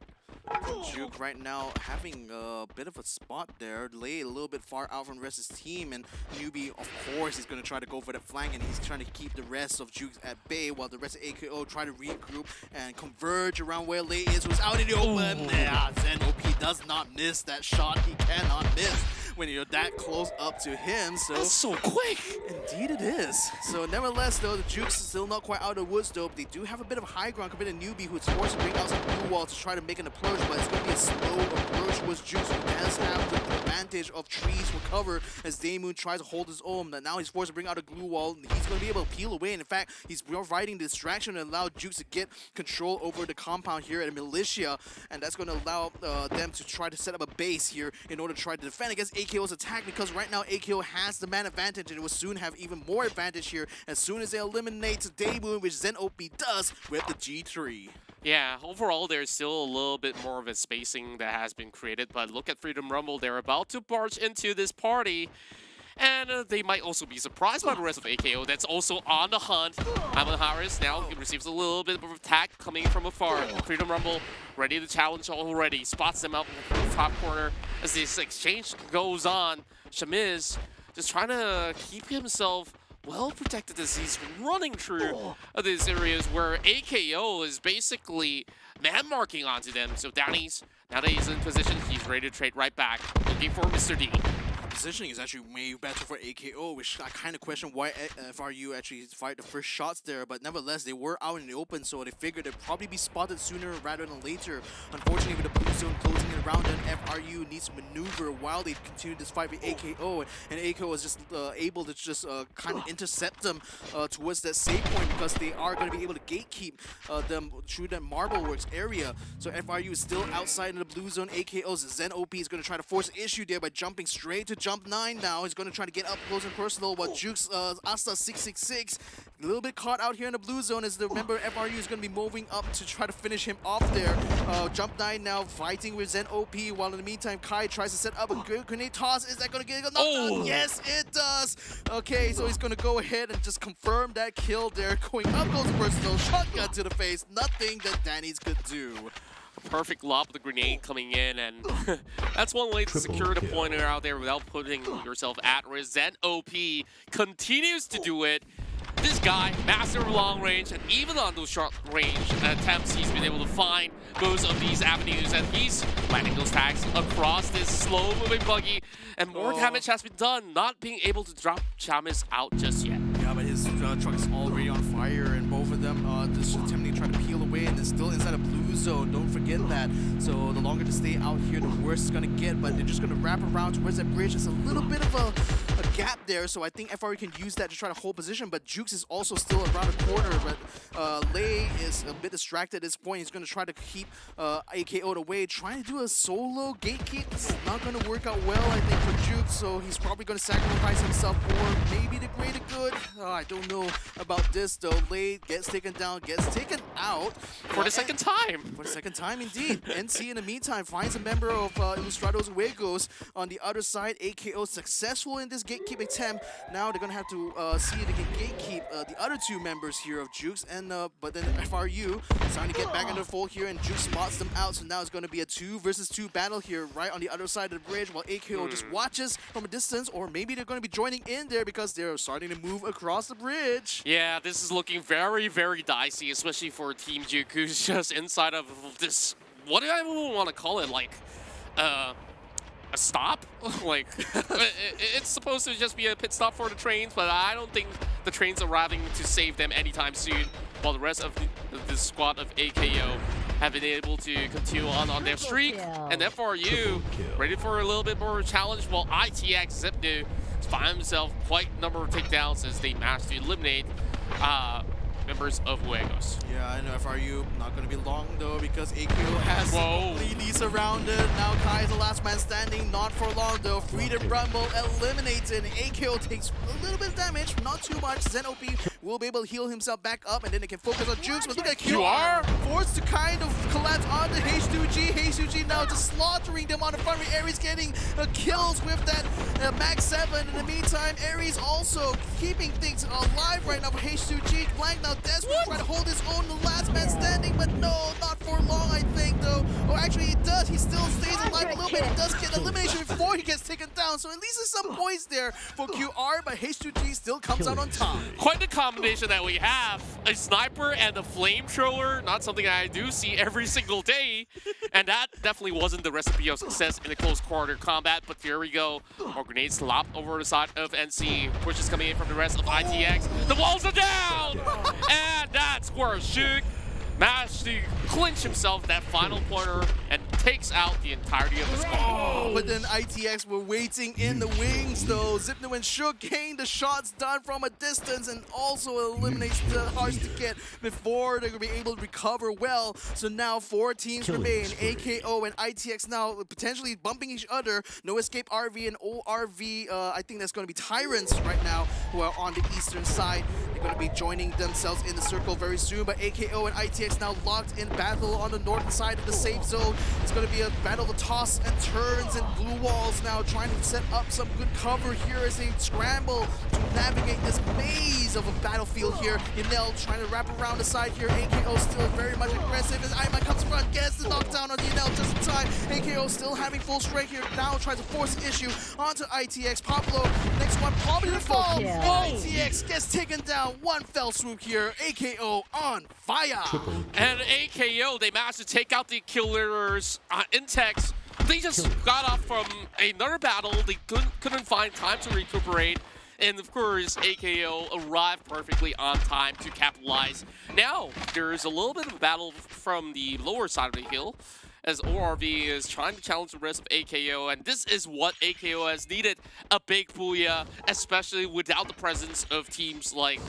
Speaker 5: Juke right now having a bit of a spot there, lay a little bit far out from the rest of his team, and Newbie, of course, is going to try to go for the flank, and he's trying to keep the rest of Juke at bay while the rest of AKO try to regroup and converge around where Lei is, who's out in the open. Yeah, Zen OP does not miss that shot. He cannot miss when you're that close up to him. So
Speaker 3: that's so quick.
Speaker 5: Indeed it is. So nevertheless, though, the Juke's still not quite out of the woods, though. They do have a bit of high ground compared to Newbie, who's forced to bring out some blue wall to try to make an approach, but it's going to be a slow approach towards Juke, who does have the advantage of trees for cover as Daemoon tries to hold his own. But now he's forced to bring out a glue wall. He's going to be able to peel away. And in fact, he's providing the distraction and allow Juke to get control over the compound here at Militia, and that's going to allow them to try to set up a base here in order to try to defend against AKO's attack, because right now AKO has the man advantage and it will soon have even more advantage here as soon as they eliminate Daemoon, which Zen OP does with the G3.
Speaker 3: Yeah, overall there's still a little bit more of a spacing that has been created, but look at Freedom Rumble, they're about to barge into this party. And they might also be surprised by the rest of AKO that's also on the hunt. Ivan Harris now receives a little bit of attack coming from afar. Freedom Rumble ready to challenge already. Spots them out in the top corner as this exchange goes on. Shamiz just trying to keep himself well protected as he's running through these areas where AKO is basically man-marking onto them. So Danny's, now that he's in position, he's ready to trade right back, looking for Mr. D.
Speaker 5: Positioning is actually way better for AKO, which I kind of question why FRU actually fired the first shots there, but nevertheless, they were out in the open, so they figured they'd probably be spotted sooner rather than later. Unfortunately, with the blue zone closing in around them, FRU needs to maneuver while they continue this fight with AKO, and AKO is just able to just kind of intercept them towards that save point, because they are going to be able to gatekeep them through that Marble Works area. So FRU is still outside in the blue zone. AKO's Zen OP is going to try to force an issue there by jumping straight to Jump 9 now. He's going to try to get up close and personal, while Juke's Asta 666 a little bit caught out here in the blue zone as the member FRU is going to be moving up to try to finish him off there. Jump 9 now fighting with Zen OP, while in the meantime Kai tries to set up a grenade toss. Is that going to get knocked out? Yes, it does. Okay, so he's going to go ahead and just confirm that kill there. Going up close and personal, shotgun to the face. Nothing that Danny's could do.
Speaker 3: Perfect lob of the grenade coming in, and that's one way to secure the pointer out there without putting yourself at risk. Zen OP continues to do it. This guy, master of long range, and even on those short range attempts, he's been able to find most of these avenues, and he's landing those tags across this slow-moving buggy, and more damage has been done, not being able to drop Chamis out just yet.
Speaker 5: Yeah, but his truck is already on fire, and both of them just attempting to try to peel away, and they're still inside a blue zone. Don't forget that. So the longer to stay out here, the worse it's going to get, but they're just going to wrap around towards that bridge. It's a little bit of a gap there, so I think FRE can use that to try to hold position, but Jukes is also still around the corner, but Lei is a bit distracted at this point. He's going to try to keep AKO away, trying to do a solo gatekeep. It's not going to work out well, I think, for Jukes, so he's probably going to sacrifice himself for maybe the greater good. I don't know about this, though. Lei gets taken down, gets taken out.
Speaker 3: For the second time.
Speaker 5: For the second time, indeed. NC, in the meantime, finds a member of Ilustrados Huegos on the other side. AKO successful in this gatekeep gatekeep attempt. Now they're gonna have to see if they can gatekeep the other two members here of Jukes, and but then FRU is trying to get back into the fold here, and Jukes spots them out. So now it's gonna be a 2 versus 2 battle here, right on the other side of the bridge, while AKO just watches from a distance, or maybe they're gonna be joining in there because they're starting to move across the bridge.
Speaker 3: Yeah, this is looking very, very dicey, especially for Team Juke, who's just inside of this, what do I want to call it, like, a stop? Like, it's supposed to just be a pit stop for the trains, but I don't think the train's arriving to save them anytime soon, while the rest of the squad of AKO have been able to continue on their streak. And FRU ready for a little bit more challenge, while ITX Zipnu find himself quite a number of takedowns as they managed to eliminate members of Huegos.
Speaker 5: Yeah, I know FRU not going to be long though, because AKO has completely surrounded. Now Kai is the last man standing, not for long though. Freedom Rumble eliminated. AKO takes a little bit of damage, not too much. Zen OP will be able to heal himself back up, and then they can focus on Jukes. But look at QR forced to kind of collapse onto H2G. H2G now just slaughtering them on the front. Aries getting kills with that Max 7. In the meantime, Aries also keeping things alive right now for H2G. Blank now desperate, trying to hold his own, the last man standing, but no, not for long, I think, though. Or actually, he does. He still stays alive a little bit. He does get elimination before he gets taken down, so at least there's some points there for QR, but H2G still comes out on top.
Speaker 3: Quite the combination that we have. A sniper and a flamethrower, not something I do see every single day, and that definitely wasn't the recipe of success in a close quarter combat, but here we go. More grenades lopped over the side of NC, which is coming in from the rest of ITX. The walls are down! And that's where Zhuge managed to clinch himself that final pointer and takes out the entirety of the squad.
Speaker 5: But then ITX were waiting in the wings though. Zipno and Shook getting the shots done from a distance, and also eliminates the hearts to get before they're going to be able to recover well. So now 4 teams remain. AKO and ITX now potentially bumping each other. No Escape RV and ORV, I think that's going to be Tyrants right now, who are on the eastern side. They're going to be joining themselves in the circle very soon, but AKO and ITX now locked in battle on the northern side of the safe zone. It's going to be a battle of toss and turns and blue walls now, trying to set up some good cover here as they scramble to navigate this maze of a battlefield here. Yanel trying to wrap around the side here. AKO still very much aggressive as Aima comes front, gets the knockdown on Yanel just in time. AKO still having full strength here, now tries to force the issue onto ITX. Poplo, next one probably to fall. ITX gets taken down, one fell swoop here. AKO on fire.
Speaker 3: And AKO, they managed to take out the killers in Tex. They just got off from another battle. They couldn't find time to recuperate. And of course, AKO arrived perfectly on time to capitalize. Now, there's a little bit of a battle from the lower side of the hill, as ORV is trying to challenge the rest of AKO, and this is what AKO has needed, a big booyah, especially without the presence of teams like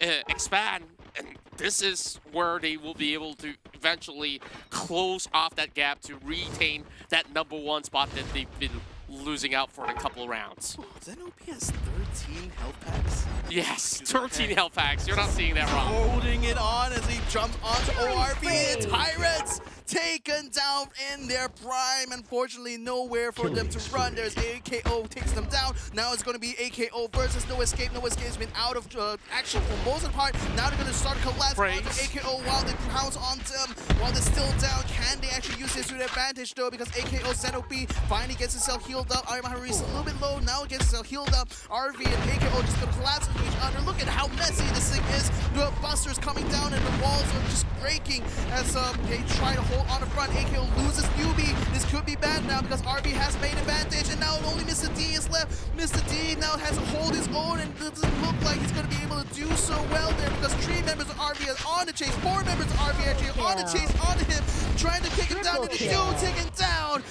Speaker 3: Expand. And this is where they will be able to eventually close off that gap to retain that #1 spot that they've been losing out for a couple of rounds.
Speaker 5: ZenOP has 13 health packs.
Speaker 3: Yes, 13 health packs. You're not seeing that wrong.
Speaker 5: Holding it on as he jumps onto ORV, and Tyrants taken down in their prime. Unfortunately, nowhere for them to run. There's AKO takes them down. Now it's going to be AKO versus No Escape. No Escape has been out of action for most of the part. Now they're going to start to collapse onto AKO while they pounce on them while they're still down. Can they actually use this to their advantage though? Because AKO ZOP finally gets himself healed up. Arimahari's a little bit low. Now gets himself healed up. RV and AKO just going to collapse into each other. Look at how messy this thing is. The busters coming down and the walls are just breaking as they try to hold on the front. AKO loses newbie. This could be bad now because RB has made advantage, and now only Mr. D is left. Mr. D now has to hold his own, and it doesn't look like he's going to be able to do so well there because 3 members of RB are on the chase. 4 members of RB actually are on the chase onto him, trying to kick him down. The dude taken down.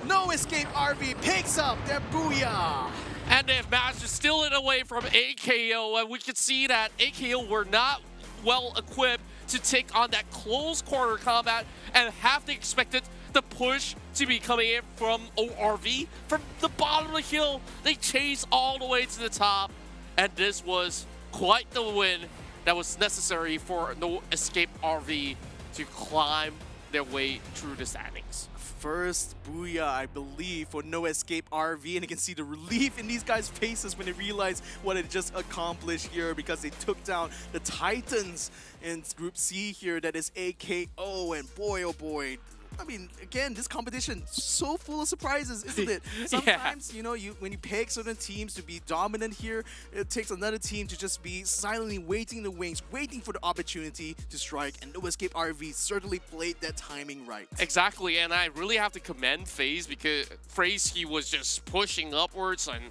Speaker 5: No Escape RB picks up their booyah.
Speaker 3: And they've managed to steal it away from AKO, and we can see that AKO were not well equipped to take on that close quarter combat and have they expected the push to be coming in from ORV from the bottom of the hill. They chased all the way to the top, and this was quite the win that was necessary for No Escape RV to climb their way through the standings.
Speaker 5: First booyah, I believe, for No Escape RV, and you can see the relief in these guys' faces when they realize what it just accomplished here, because they took down the Titans in Group C here. That is AKO, and boy, oh boy. I mean, again, this competition so full of surprises, isn't it? Sometimes, you know, when you pick certain teams to be dominant here, it takes another team to just be silently waiting in the wings, waiting for the opportunity to strike. And No Escape RV certainly played that timing right.
Speaker 3: Exactly, and I really have to commend FaZe, because he was just pushing upwards, and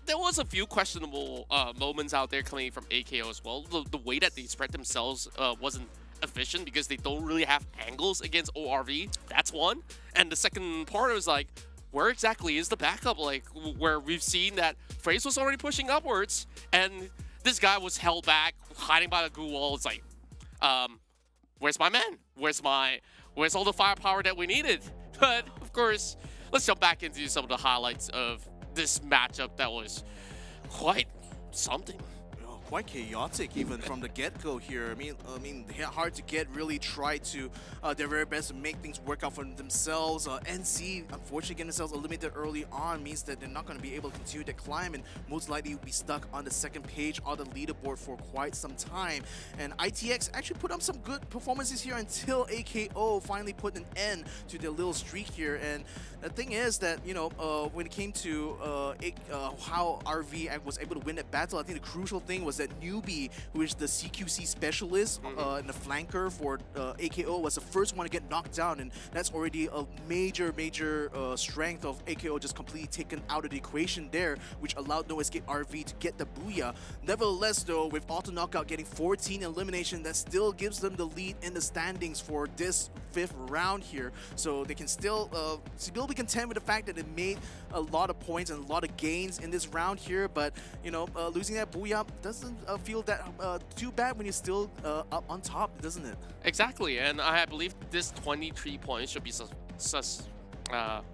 Speaker 3: there was a few questionable moments out there coming from AKO as well. The way that they spread themselves wasn't efficient, because they don't really have angles against ORV. That's one. And the second part was like, where exactly is the backup? Like, where we've seen that FaZe was already pushing upwards, and this guy was held back, hiding by the goo wall. It's like, where's my man? Where's all the firepower that we needed? But of course, let's jump back into some of the highlights of this matchup that was quite something.
Speaker 5: Quite chaotic even from the get-go here. I mean, hard to get really tried to their very best to make things work out for themselves. NC, unfortunately, getting themselves eliminated early on means that they're not going to be able to continue to climb, and most likely will be stuck on the second page of the leaderboard for quite some time. And ITX actually put up some good performances here until AKO finally put an end to their little streak here. And the thing is that, you know, when it came to how RV was able to win that battle, I think the crucial thing was that Newbie, who is the CQC specialist and the flanker for AKO, was the first one to get knocked down, and that's already a major strength of AKO just completely taken out of the equation there, which allowed No Escape RV to get the booyah. Nevertheless, though, with auto knockout getting 14 elimination, that still gives them the lead in the standings for this 5th round here, so they can still be content with the fact that they made a lot of points and a lot of gains in this round here. But you know, losing that booyah doesn't feel that too bad when you're still up on top, doesn't it?
Speaker 3: Exactly, and I believe this 23 points should be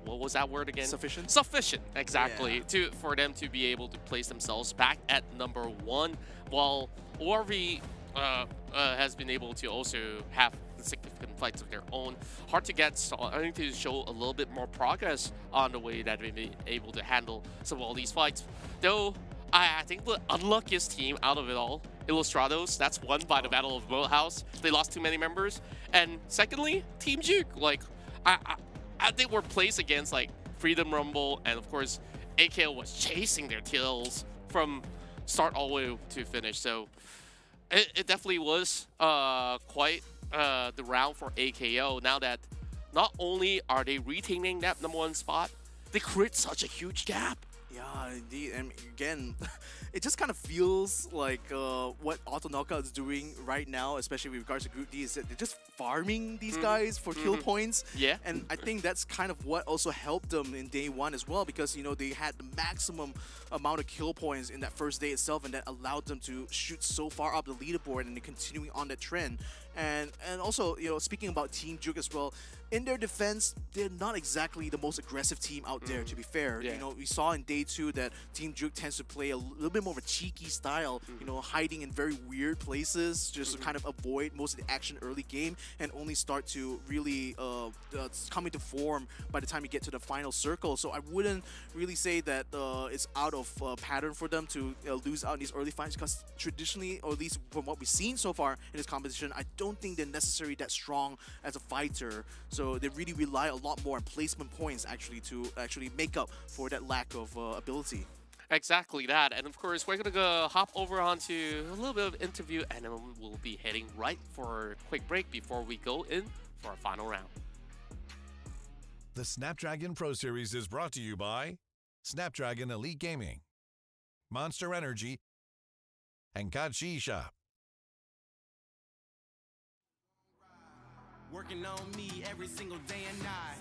Speaker 3: what was that word again?
Speaker 5: Sufficient?
Speaker 3: Sufficient, exactly, for them to be able to place themselves back at number 1, while ORV has been able to also have significant fights of their own. Hard to get, so I need to show a little bit more progress on the way that they've been able to handle some of all these fights. Though, I think the unluckiest team out of it all, Illustrados, that's won by the Battle of Boat House. They lost too many members. And secondly, Team Juke. Like, I think we're placed against like Freedom Rumble, and of course, AKO was chasing their tails from start all the way to finish. So it definitely was quite the round for AKO. Now that not only are they retaining that number 1 spot, they create such a huge gap.
Speaker 5: Yeah, indeed. And again, it just kind of feels like what Auto Knockout is doing right now, especially with regards to Group D, is that they're just farming these guys for kill points.
Speaker 3: Yeah.
Speaker 5: And I think that's kind of what also helped them in day 1 as well, because, you know, they had the maximum amount of kill points in that first day itself, and that allowed them to shoot so far up the leaderboard, and they're continuing on that trend. And also, you know, speaking about Team Juke as well, in their defense, they're not exactly the most aggressive team out there, to be fair.
Speaker 3: Yeah.
Speaker 5: You know, we saw in day 2 that Team Juke tends to play a little bit more of a cheeky style, you know, hiding in very weird places just to kind of avoid most of the action early game, and only start to really come into form by the time you get to the final circle. So I wouldn't really say that it's out of pattern for them to lose out in these early fights, because traditionally, or at least from what we've seen so far in this competition, I don't think they're necessarily that strong as a fighter. So they really rely a lot more on placement points actually to actually make up for that lack of ability.
Speaker 3: Exactly that. And of course, we're going to go hop over onto a little bit of interview, and then we'll be heading right for a quick break before we go in for our final round.
Speaker 4: The Snapdragon Pro Series is brought to you by Snapdragon Elite Gaming, Monster Energy, and Kachi Shop.
Speaker 1: Working on me every single day and night.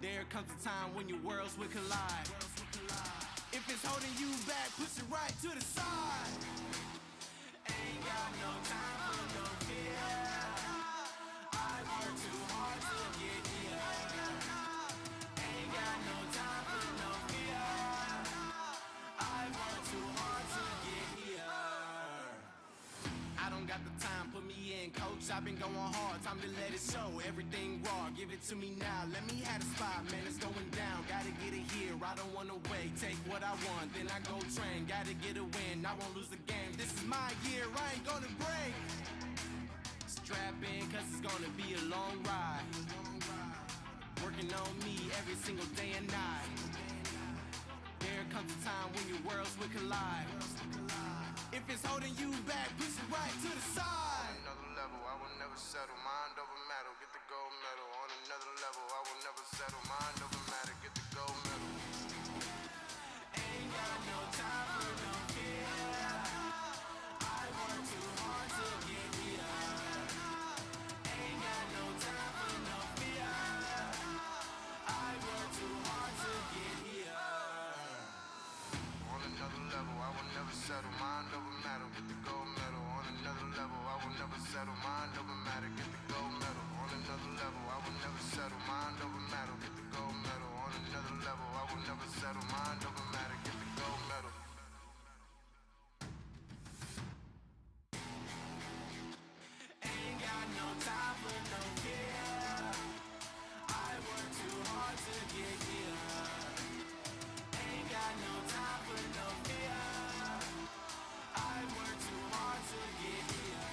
Speaker 1: There comes a time when your worlds will collide. If it's holding you back, push it right to the side. Ain't got no time for no fear. I work too hard to get here. Ain't got no time for no fear. I work too hard to get here. I don't got the time, put me in, coach. I've been going hard, time to let it show. Everything raw, give it to me now. Let me have the spot, man, it's going down. Gotta get it here, I don't wanna wait. Take what I want, then I go train. Gotta get a win, I won't lose the game. This is my year, I ain't gonna break. Strap in, cause it's gonna be a long ride. Working on me every single day and night. There comes a time when your worlds will collide. If it's holding you back, push it right to the side.
Speaker 9: On another level, I will never settle. Mind over matter, get the gold medal. On another level, I will never settle. Mind over matter, get the gold medal.
Speaker 1: Ain't got no time for no fear. I work too hard to get here. Ain't got no time for no fear. I work too hard to get here.
Speaker 9: On another level, I will never settle. Mind over matter, get the gold medal. On another level, I will never settle. Mind over matter, get the gold medal. On another level, I will never settle. Mind over matter, get the gold medal. On another level, I will never settle. Mind over matter, get the gold medal.
Speaker 1: Ain't got no time for no fear. I work too hard to get here. Ain't got no time for no fear. I work too hard to get here.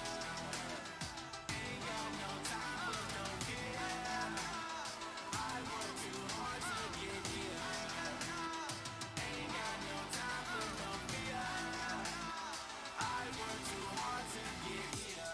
Speaker 1: Ain't got no time for no fear. I work too hard to get here. Ain't got no time for no fear. I work too hard to get here.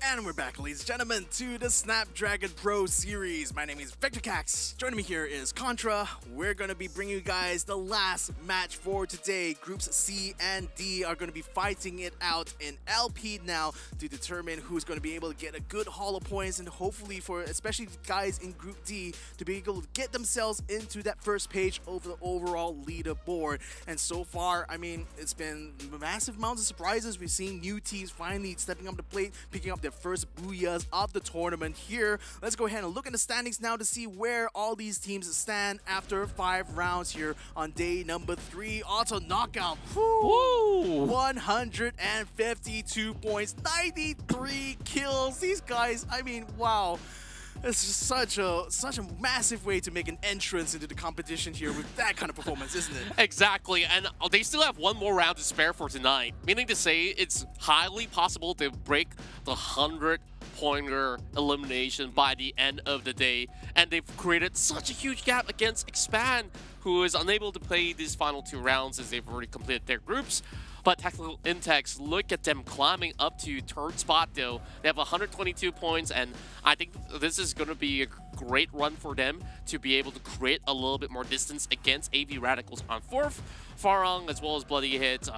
Speaker 5: And we're back, ladies and gentlemen, to the Snapdragon Pro Series. My name is Vector Cax. Joining me here is Contra. We're going to be bringing you guys the last match for today. Groups C and D are going to be fighting it out in LP now to determine who's going to be able to get a good haul of points, and hopefully for especially the guys in Group D to be able to get themselves into that first page of the overall leaderboard. And so far, I mean, it's been massive amounts of surprises. We've seen new teams finally stepping up the plate, picking up their first booyahs of the tournament here. Let's go ahead and look at the standings now to see where all these teams stand after 5 rounds here on day number 3. Auto knockout. Woo! 152 points, 93 kills. These guys, I mean, wow. It's just such a massive way to make an entrance into the competition here with that kind of performance, isn't it?
Speaker 3: Exactly, and they still have one more round to spare for tonight, meaning to say it's highly possible to break the 100-pointer elimination by the end of the day, and they've created such a huge gap against Expand, who is unable to play these final 2 rounds as they've already completed their groups. But Tactical Intex, look at them climbing up to 3rd spot though. They have 122 points, and I think this is going to be a great run for them to be able to create a little bit more distance against AV Radicals on 4th. Farong as well as Bloody Hit,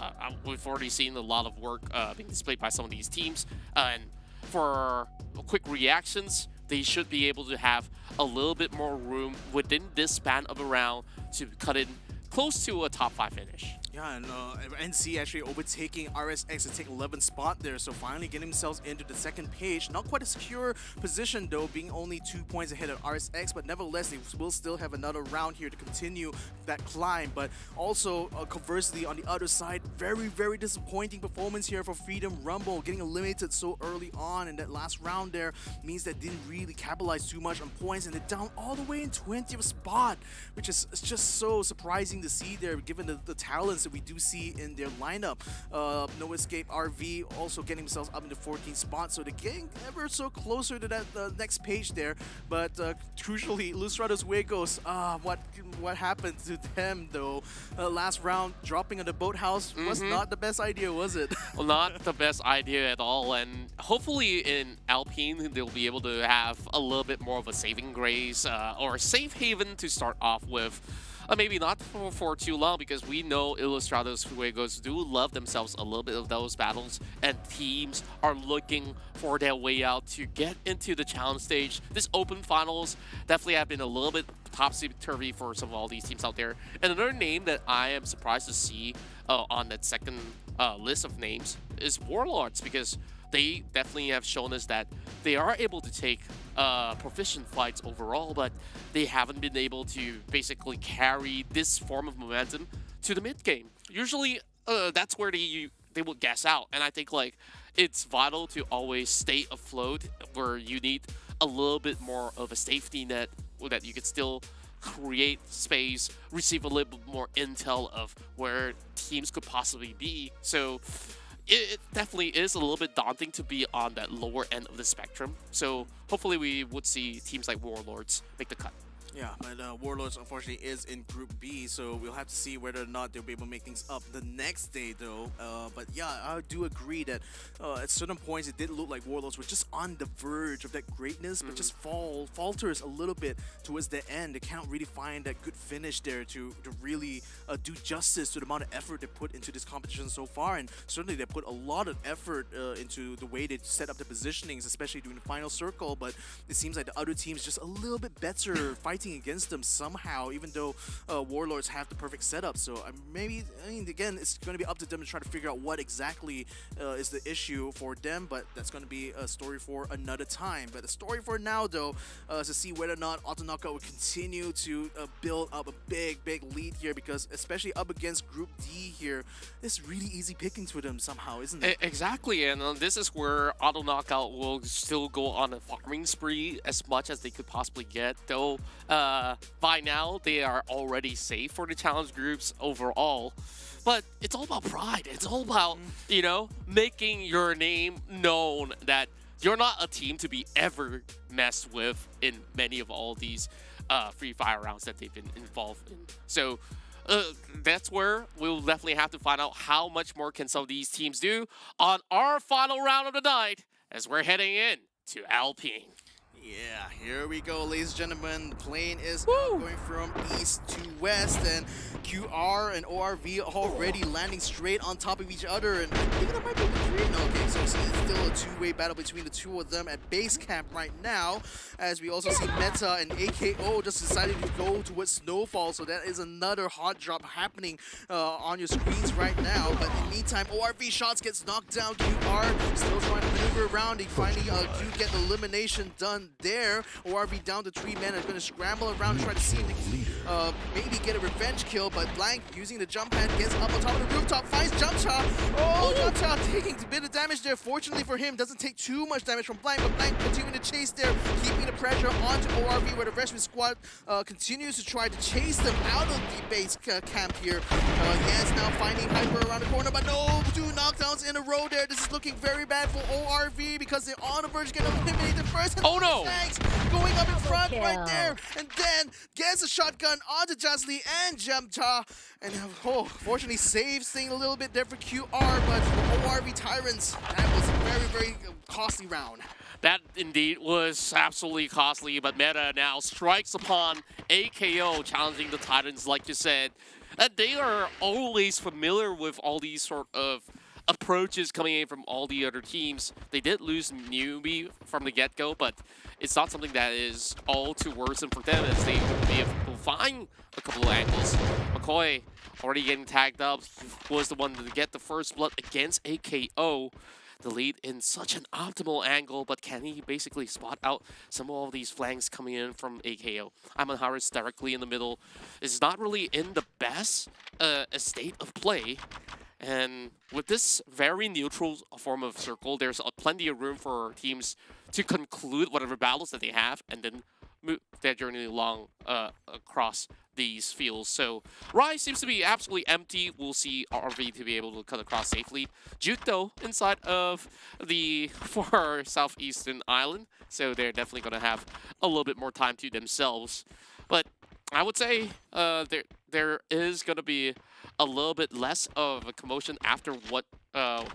Speaker 3: we've already seen a lot of work being displayed by some of these teams. And for quick reactions, they should be able to have a little bit more room within this span of a round to cut in close to a top 5 finish.
Speaker 5: Yeah, and NC actually overtaking RSX to take 11th spot there, so finally getting themselves into the 2nd page. Not quite a secure position though, being only 2 points ahead of RSX, but nevertheless they will still have another round here to continue that climb. But also, conversely, on the other side, very, very disappointing performance here for Freedom Rumble. Getting eliminated so early on in that last round there means that didn't really capitalize too much on points, and they're down all the way in 20th spot, which is just so surprising to see there, given the talents that we do see in their lineup. No Escape RV also getting themselves up into 14th spot, so they're getting ever so closer to that next page there. But crucially, Lustrados Huegos, what happened to them though? Last round, dropping on the boathouse was not the best idea, was it?
Speaker 3: Well, not the best idea at all, and hopefully in Alpine they'll be able to have a little bit more of a saving grace or a safe haven to start off with. Maybe not for too long, because we know Ilustrados Fuegos do love themselves a little bit of those battles, and teams are looking for their way out to get into the challenge stage. This open finals definitely have been a little bit topsy-turvy for some of all these teams out there. And another name that I am surprised to see on that second list of names is Warlords, because they definitely have shown us that they are able to take proficient fights overall, but they haven't been able to basically carry this form of momentum to the mid game. Usually, that's where they will gas out, and I think like it's vital to always stay afloat, where you need a little bit more of a safety net that you could still create space, receive a little bit more intel of where teams could possibly be. So it definitely is a little bit daunting to be on that lower end of the spectrum. So hopefully we would see teams like Warlords make the cut.
Speaker 5: Yeah, but Warlords unfortunately is in Group B, so we'll have to see whether or not they'll be able to make things up the next day, though. But yeah, I do agree that at certain points it did look like Warlords were just on the verge of that greatness, but just falters a little bit towards the end. They can't really find that good finish there to really do justice to the amount of effort they put into this competition so far, and certainly they put a lot of effort into the way they set up the positionings, especially during the final circle. But it seems like the other teams just a little bit better fighting against them somehow, even though Warlords have the perfect setup. So again, it's going to be up to them to try to figure out what exactly is the issue for them, but that's going to be a story for another time. But the story for now, though, is to see whether or not Auto Knockout will continue to build up a big lead here, because especially up against Group D here, it's really easy pickings for them somehow, isn't it?
Speaker 3: Exactly, and this is where Auto Knockout will still go on a farming spree as much as they could possibly get, though by now they are already safe for the challenge groups overall. But it's all about pride. It's all about, you know, making your name known, that you're not a team to be ever messed with in many of all these free fire rounds that they've been involved in. So that's where we'll definitely have to find out how much more can some of these teams do on our final round of the night, as we're heading in to Alpine.
Speaker 5: Yeah, here we go, ladies and gentlemen. The plane is going from east to west, and QR and ORV already landing straight on top of each other. And I think that might be the three. No, okay, so it's still a two-way battle between the two of them at base camp right now, as we also see Meta and AKO just decided to go towards Snowfall. So that is another hot drop happening on your screens right now. But in the meantime, ORV shots gets knocked down. QR still trying to maneuver around. They finally do get the elimination done there. ORV down to 3 men, are going to scramble around, try to see if they can maybe get a revenge kill, but Blank using the jump pad gets up on top of the rooftop, finds Jumpcha. Jumpcha taking a bit of damage there. Fortunately for him, doesn't take too much damage from Blank, but Blank continuing to chase there, keeping the pressure onto ORV, where the rescue squad continues to try to chase them out of the base camp here. Yes, now finding Hyper around the corner, but no, 2 knockdowns in a row there. This is looking very bad for ORV, because they're on the verge of getting eliminated first.
Speaker 3: Oh no!
Speaker 5: Thanks, going up in front right there, and then gets a shotgun onto Jasly and Jumpcha, and fortunately saves thing a little bit there for QR, but for ORV Tyrants, that was a very costly round.
Speaker 3: That indeed was absolutely costly, but Meta now strikes upon AKO, challenging the Titans, like you said. They are always familiar with all these sort of approaches coming in from all the other teams. They did lose newbie from the get-go, but it's not something that is all too worrisome for them, as they will be able to find a couple of angles. McCoy already getting tagged up, he was the one to get the first blood against AKO. The lead in such an optimal angle, but can he basically spot out some of all these flanks coming in from AKO? Ayman Harris directly in the middle is not really in the best state of play. And with this very neutral form of circle, there's plenty of room for teams to conclude whatever battles that they have and then move their journey along across these fields. So Rai seems to be absolutely empty. We'll see RV to be able to cut across safely. Juke, though, inside of the far southeastern island, so they're definitely going to have a little bit more time to themselves. But I would say there is going to be a little bit less of a commotion after what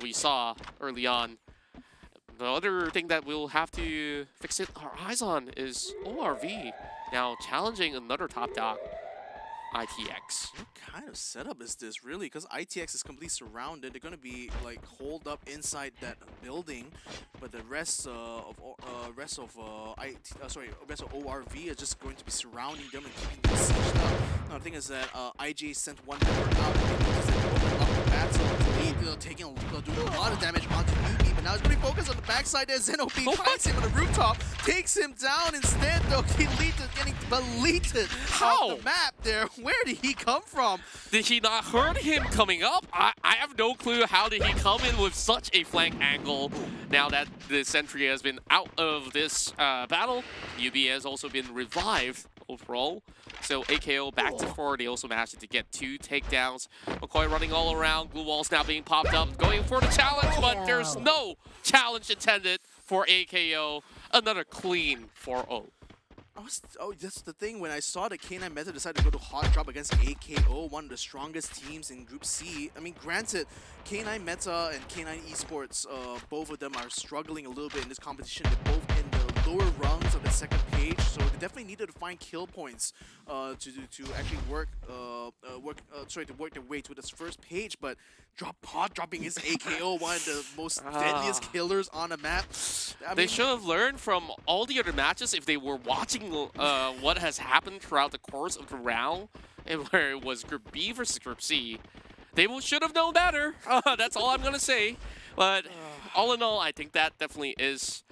Speaker 3: we saw early on. The other thing that we'll have to fix our eyes on is ORV now challenging another top dog, ITX.
Speaker 5: What kind of setup is this, really? Because ITX is completely surrounded. They're going to be like holed up inside that building, but the rest of ORV is just going to be surrounding them and keeping them sieged up. Now, the thing is that IJ sent one member out and the battle, doing a lot of damage onto Yubi, but now he's going to be focused on the backside there. Xenobi finds him on the rooftop, takes him down instead, though. Kelita getting deleted off the map there. Where did he come from?
Speaker 3: Did he not heard him coming up? I have no clue how did he come in with such a flank angle. Now that the sentry has been out of this battle, UB has also been revived overall. So AKO back to 4. They also managed to get 2 takedowns. McCoy running all around. Glue walls now being popped up, going for the challenge, but there's no challenge intended for AKO. Another clean 4-0.
Speaker 5: That's the thing. When I saw the K9 Meta decide to go to hot drop against AKO, one of the strongest teams in Group C. I mean, granted, K9 Meta and K9 Esports, both of them are struggling a little bit in this competition. They're both in the lower rungs of the second page, so they definitely needed to find kill points to actually work their way to this first page. But dropping his AKO, one of the most deadliest killers on the map.
Speaker 3: They should have learned from all the other matches if they were watching what has happened throughout the course of the round, and where it was Group B versus Group C. They should have known better. That's all I'm going to say. But all in all, I think that definitely is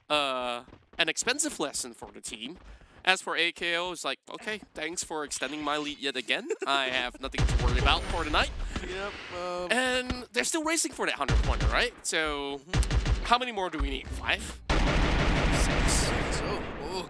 Speaker 3: an expensive lesson for the team. As for AKO, it's like, okay, thanks for extending my lead yet again. I have nothing to worry about for tonight.
Speaker 5: Yep.
Speaker 3: And they're still racing for that 100-pointer, right? So how many more do we need? 5? 6?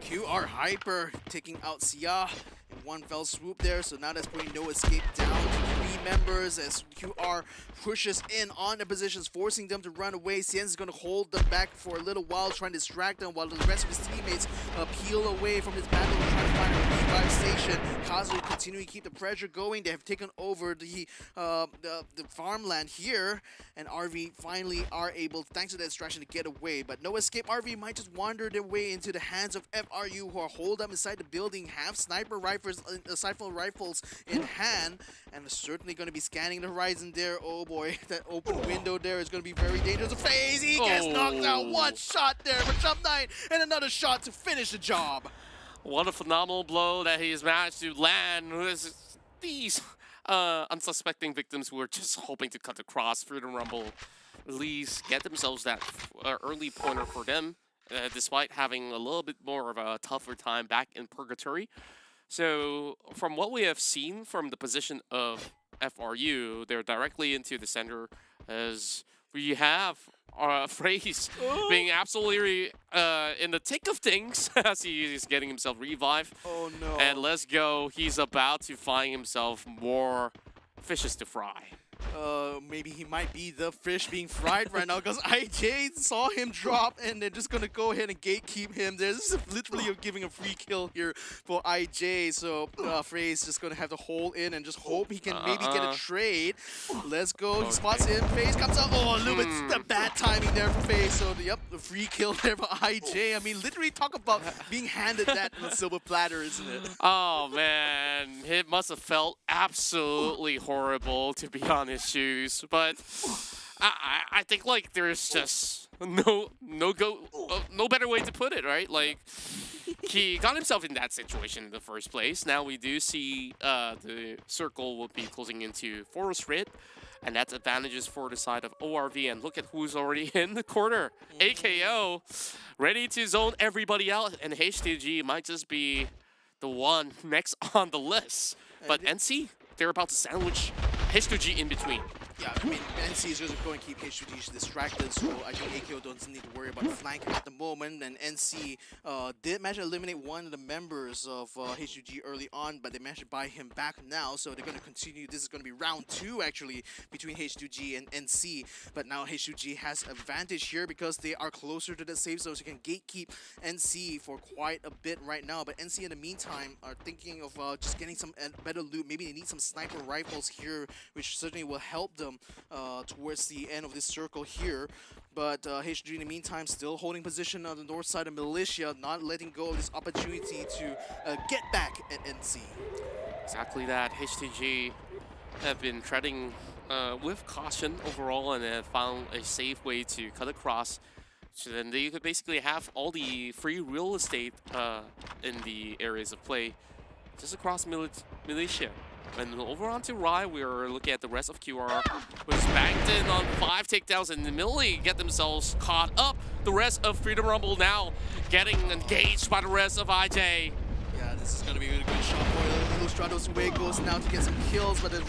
Speaker 5: QR Hyper taking out Sia in one fell swoop there, so now that's putting No Escape down to 3 members as QR pushes in on the positions, forcing them to run away. Sienz is going to hold them back for a little while, trying to distract them while the rest of his teammates peel away from this battle and trying to find a revive station. Kazu continuing to keep the pressure going. They have taken over the farmland here, and RV finally are able, thanks to that distraction, to get away. But No Escape RV might just wander their way into the hands of FRU, who are holed up inside the building, have sniper rifles in hand, and are certainly going to be scanning the horizon there. Oh boy, that open window there is going to be very dangerous. FaZe, he gets knocked out. One shot there for Jump Knight, and another shot to finish the job.
Speaker 3: What a phenomenal blow that he's managed to land with these unsuspecting victims who are just hoping to cut across through the rumble. At least get themselves that early pointer for them, despite having a little bit more of a tougher time back in Purgatory. So from what we have seen from the position of FRU, they're directly into the center as we have Phrase being absolutely in the thick of things as he's getting himself revived.
Speaker 5: Oh no.
Speaker 3: And let's go. He's about to find himself more fishes to fry.
Speaker 5: Maybe he might be the fish being fried right now because IJ saw him drop and they're just going to go ahead and gatekeep him. This is literally giving a free kill here for IJ. So Frey's just going to have to hold in and just hope he can maybe get a trade. Let's go. He spots him. FaZe comes out. Oh, a little bit bad timing there for FaZe. So, yep, the free kill there for IJ. I mean, literally talk about being handed that on a silver platter, isn't it?
Speaker 3: Oh, man. It must have felt absolutely horrible to be on his shoes. But I think, like, there's just no better way to put it, right? Like, he got himself in that situation in the first place. Now we do see the circle will be closing into Forest Red, and that's advantages for the side of ORV. And look at who's already in the corner. AKO, ready to zone everybody out, and HTG might just be the one next on the list. But NC, they're about to sandwich H2G in between.
Speaker 5: Yeah, I mean, NC is just going to keep H2G distracted, so I think AKO doesn't need to worry about the flank at the moment. And NC did manage to eliminate one of the members of H2G early on, but they managed to buy him back now, so they're going to continue. This is going to be round 2, actually, between H2G and NC. But now H2G has advantage here because they are closer to the safe zone, so you can gatekeep NC for quite a bit right now. But NC, in the meantime, are thinking of just getting some better loot. Maybe they need some sniper rifles here, which certainly will help them towards the end of this circle here. But H2G in the meantime still holding position on the north side of Malaysia, not letting go of this opportunity to get back at NC.
Speaker 3: Exactly that. H2G have been treading with caution overall and have found a safe way to cut across. So then they could basically have all the free real estate in the areas of play just across Malaysia. And over onto Rai, we're looking at the rest of QR, who's banked in on 5 takedowns and immediately get themselves caught up. The rest of Freedom Rumble now getting engaged by the rest of IJ.
Speaker 5: Yeah, this is going to be a good shot for Ilustrado's way goes now to get some kills, but the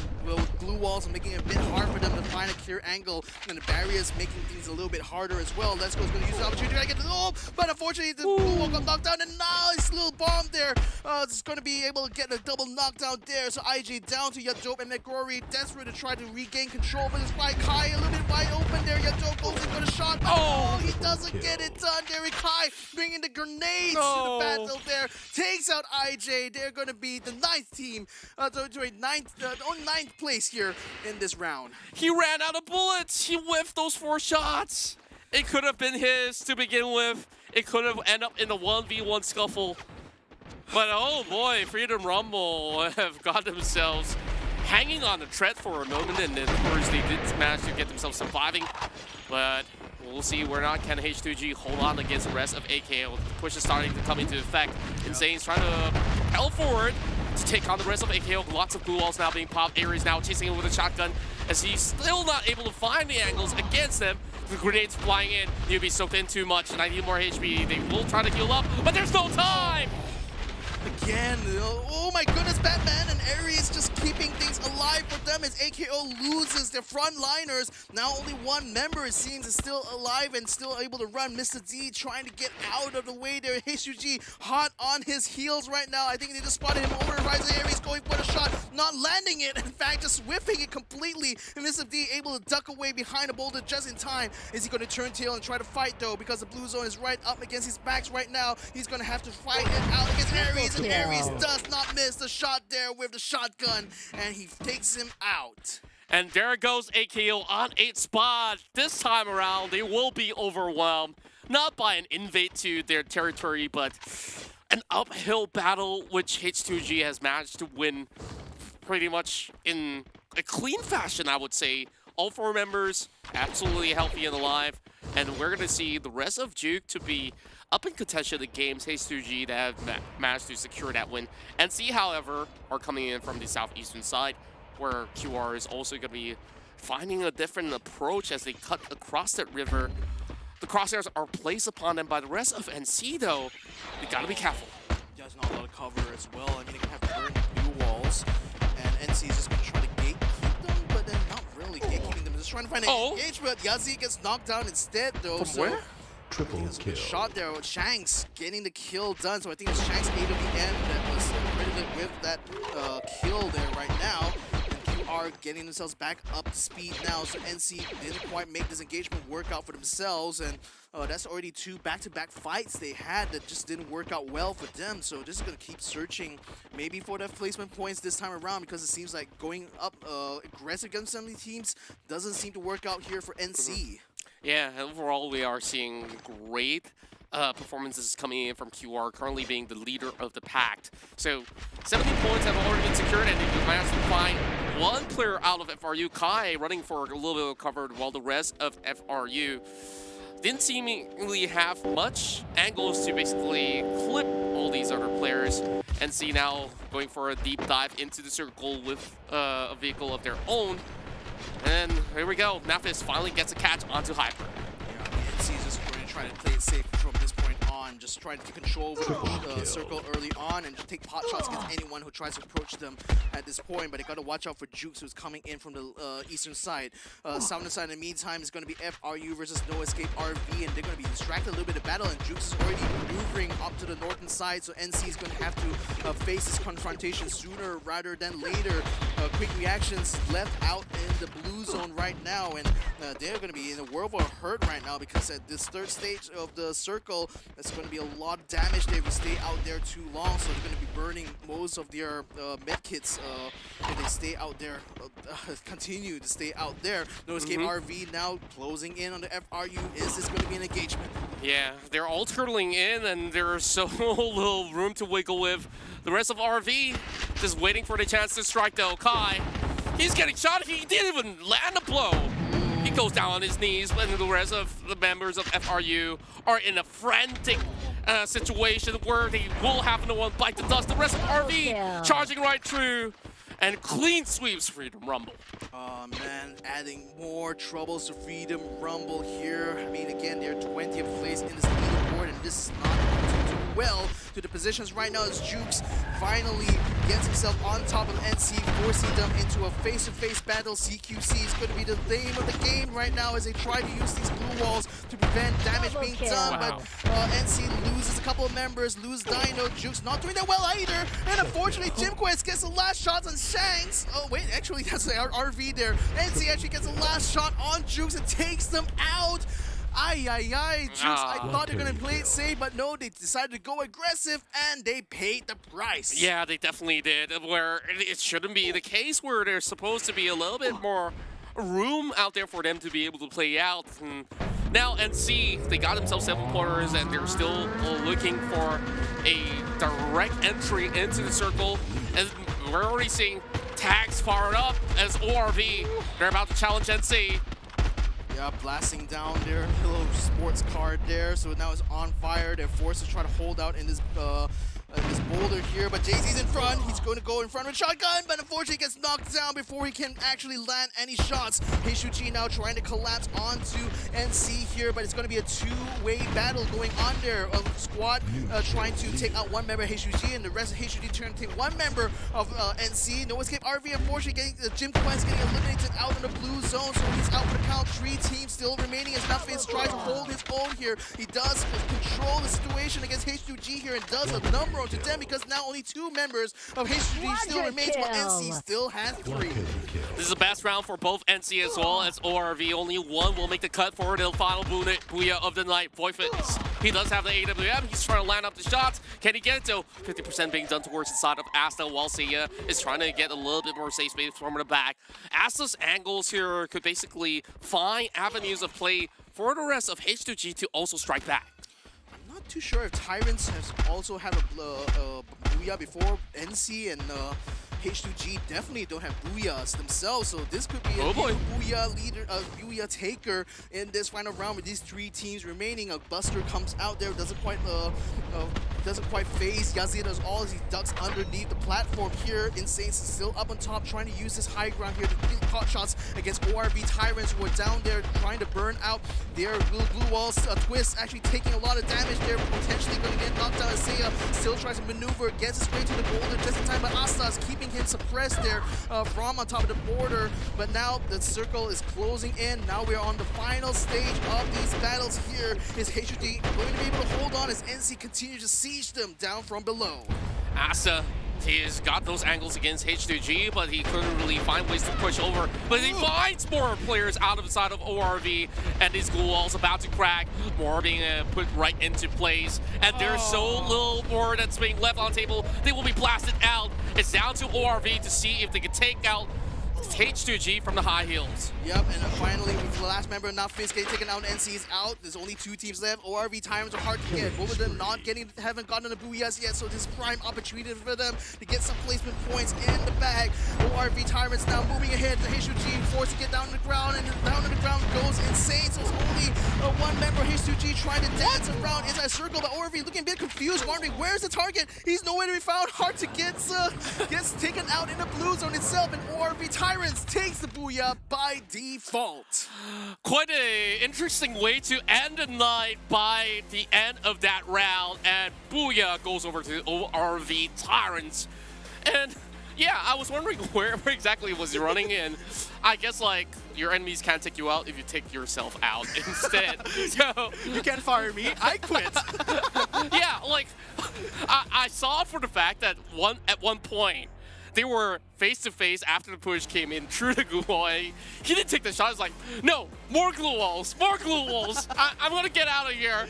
Speaker 5: glue walls are making it a bit hard for them to find a clear angle, and the barriers making things a little bit harder as well. Let's go is going to use the opportunity to get the but unfortunately the glue wall got knocked down, and now it's a little bomb there. It's going to be able to get a double knockdown there, so IJ down to Yadope and McGrory, desperate to try to regain control, but it's by Kai a little bit wide open there. Yadope goes in for the shot. Oh, he doesn't get it done there. Kai bringing the grenades to the battle there, takes out IJ. They're going to be the 9th team, only 9th place here in this round.
Speaker 3: He ran out of bullets. He whiffed those 4 shots. It could have been his to begin with. It could have ended up in a 1v1 scuffle. But oh boy, Freedom Rumble have got themselves hanging on the thread for a moment, and then of course they did manage to get themselves surviving. But we'll see where not can H2G hold on against the rest of AKO. The push is starting to come into effect. Insane's trying to propel forward to take on the rest of AKO. Lots of blue walls now being popped. Aries now chasing him with a shotgun as he's still not able to find the angles against them. The grenades flying in. He'll be soaked in too much, and I need more HP. They will try to heal up, but there's no time!
Speaker 5: Again, oh my goodness, Batman and Aries just keeping things alive for them as AKO loses their frontliners. Now only one member, it seems, is still alive and still able to run. Mr. D trying to get out of the way there. H2G hot on his heels right now. I think they just spotted him over the horizon. Aries going for the shot, not landing it. In fact, just whiffing it completely. And Mr. D able to duck away behind a boulder just in time. Is he going to turn tail and try to fight though? Because the blue zone is right up against his backs right now. He's going to have to fight it out against Aries. And Aries does not miss the shot there with the shotgun, and he takes him out.
Speaker 3: And there goes AKO on 8th spot. This time around, they will be overwhelmed. Not by an invade to their territory, but an uphill battle, which H2G has managed to win pretty much in a clean fashion, I would say. All 4 members absolutely healthy and alive. And we're going to see the rest of Juke to be up in contention of the games. H2G that have managed to secure that win. NC, however, are coming in from the southeastern side, where QR is also going to be finding a different approach as they cut across that river. The crosshairs are placed upon them by the rest of NC, though. They got to be careful.
Speaker 5: There's not a lot of cover as well. I mean, they can have burn blue walls, and NC is just going to try to gatekeep them, but then not really gatekeeping them. Just trying to find an engagement. Yazi gets knocked down instead, though.
Speaker 3: From where?
Speaker 4: Triple kill.
Speaker 5: Shot there with Shanks getting the kill done. So I think it's Shanks AWM that was credited with that kill there right now. And QR getting themselves back up to speed now. So NC didn't quite make this engagement work out for themselves. And that's already 2 back-to-back fights they had that just didn't work out well for them. So this is going to keep searching maybe for their placement points this time around, because it seems like going up aggressive against some of these teams doesn't seem to work out here for NC.
Speaker 3: Yeah, overall we are seeing great performances coming in from QR, currently being the leader of the pack. So 17 points have already been secured, and they managed to find 1 player out of FRU, Kai, running for a little bit of cover, while the rest of FRU didn't seemingly have much angles to basically clip all these other players. NC now going for a deep dive into the circle with a vehicle of their own. And here we go. Nafis finally gets a catch onto Hyper.
Speaker 5: Yeah, I mean, NC is just going to try to play it safe from this point on. on, just trying to take control over the circle early on and just take pot shots against anyone who tries to approach them at this point. But they got to watch out for Jukes, who's coming in from the eastern side. Southern side in the meantime is going to be FRU versus No Escape RV, and they're going to be distracted a little bit of battle, and Jukes is already maneuvering up to the northern side, so NC is going to have to face this confrontation sooner rather than later. Quick reactions left out in the blue zone right now, and they're going to be in a world of hurt right now because at this third stage of the circle, there's going to be a lot of damage there if we stay out there too long, so they're going to be burning most of their med kits if they stay out there, continue to stay out there. No Escape RV now closing in on the FRU. Is this going to be an engagement?
Speaker 3: Yeah, they're all turtling in, and there's so little room to wiggle with. The rest of RV just waiting for the chance to strike though. Kai, he's getting shot. He didn't even land a blow. He goes down on his knees, and the rest of the members of FRU are in a frantic situation where they will have no one bite the dust. The rest of RV charging right through and clean sweeps Freedom Rumble.
Speaker 5: Oh man, adding more troubles to Freedom Rumble here. I mean, again, they're 20th place in this leaderboard, and this is not going to do well to the positions right now as Jukes finally gets himself on top of NC, forcing them into a face-to-face battle. CQC is going to be the name of the game right now as they try to use these blue walls to prevent damage being done, but NC loses a couple of members, lose Dino, Jukes not doing that well either, and unfortunately Jimquest gets the last shots on Shanks. Oh wait, actually that's our RV there. NC actually gets the last shot on Jukes and takes them out. Jukes, I thought they were going to play it safe, but no, they decided to go aggressive, and they paid the price.
Speaker 3: Yeah, they definitely did, where it shouldn't be the case, where there's supposed to be a little bit more room out there for them to be able to play out. And now NC, they got themselves 7 quarters, and they're still looking for a direct entry into the circle. And we're already seeing tags fired up as ORV, they're about to challenge NC.
Speaker 5: Yeah, blasting down their little sports card there, so now it's on fire. They're forced to try to hold out in this boulder here, but Jay-Z's in front. He's going to go in front with a shotgun, but unfortunately gets knocked down before he can actually land any shots. Heishuji now trying to collapse onto NC here, but it's going to be a two-way battle going on there. A squad trying to take out one member of Heishuji, and the rest of Heishuji trying to take one member of NC. No Escape RV, unfortunately, Jim Quest getting eliminated out in the blue zone, so he's out for the count. 3 teams still remaining as Nutface tries to hold his own here. He does control the situation against H2G here and does a number to them because now only 2 members of H2G still remains, while NC still has 3.
Speaker 3: This is the best round for both NC as well as ORV. Only one will make the cut for the final booyah of the night. Voidfit, he does have the AWM. He's trying to line up the shots. Can he get it though? 50% being done towards the side of Asta, while Seiya is trying to get a little bit more safe space from the back. Asta's angles here could basically find avenues of play for the rest of H2G to also strike back.
Speaker 5: Not too sure if Tyrants has also had a booyah before. NC and H2G definitely don't have booyahs themselves, so this could be a booyah leader, booyah taker in this final round with these 3 teams remaining. A Buster comes out there, doesn't quite phase Yazid as all as he ducks underneath the platform here. Insanes is still up on top, trying to use this high ground here to get pot shots against ORV Tyrants, who are down there trying to burn out their blue walls. Twist actually taking a lot of damage there, potentially going to get knocked down. Seiya still tries to maneuver, gets his way to the boulder just in time, but Asta is keeping him suppressed there from on top of the border. But now the circle is closing in. Now we're on the final stage of these battles here. Is HUD going to be able to hold on as NC continues to siege them down from below?
Speaker 3: Asta, he's got those angles against H2G, but he couldn't really find ways to push over. But he finds more players out of the side of ORV, and his goal wall's about to crack. More being put right into place, and there's so little more that's being left on the table. They will be blasted out. It's down to ORV to see if they can take out H2G from the high heels.
Speaker 5: Yep, and finally, with the last member not Fizz getting taken out, NC is out. There's only 2 teams left. ORV Tyrants are hard to get. Both of them haven't gotten the booyahs yet, so this is prime opportunity for them to get some placement points in the bag. ORV Tyrants now moving ahead. The H2G forced to get down on the ground, and down on the ground goes Insane. So it's only one member H2G trying to dance around inside circle, but ORV looking a bit confused, wondering where's the target. He's nowhere to be found. Hard to get, gets taken out in the blue zone itself, and ORV Tyrants Tyrants takes the booyah by default.
Speaker 3: Quite an interesting way to end the night by the end of that round, and Booyah goes over to ORV Tyrants. And yeah, I was wondering where exactly was he running in. I guess like your enemies can't take you out if you take yourself out instead. So
Speaker 5: You can't fire me, I quit.
Speaker 3: yeah, like I saw for the fact that at one point they were face to face after the push came in through the glue wall. He didn't take the shot. He's like, no, more glue walls, more glue walls. I'm gonna get out of here.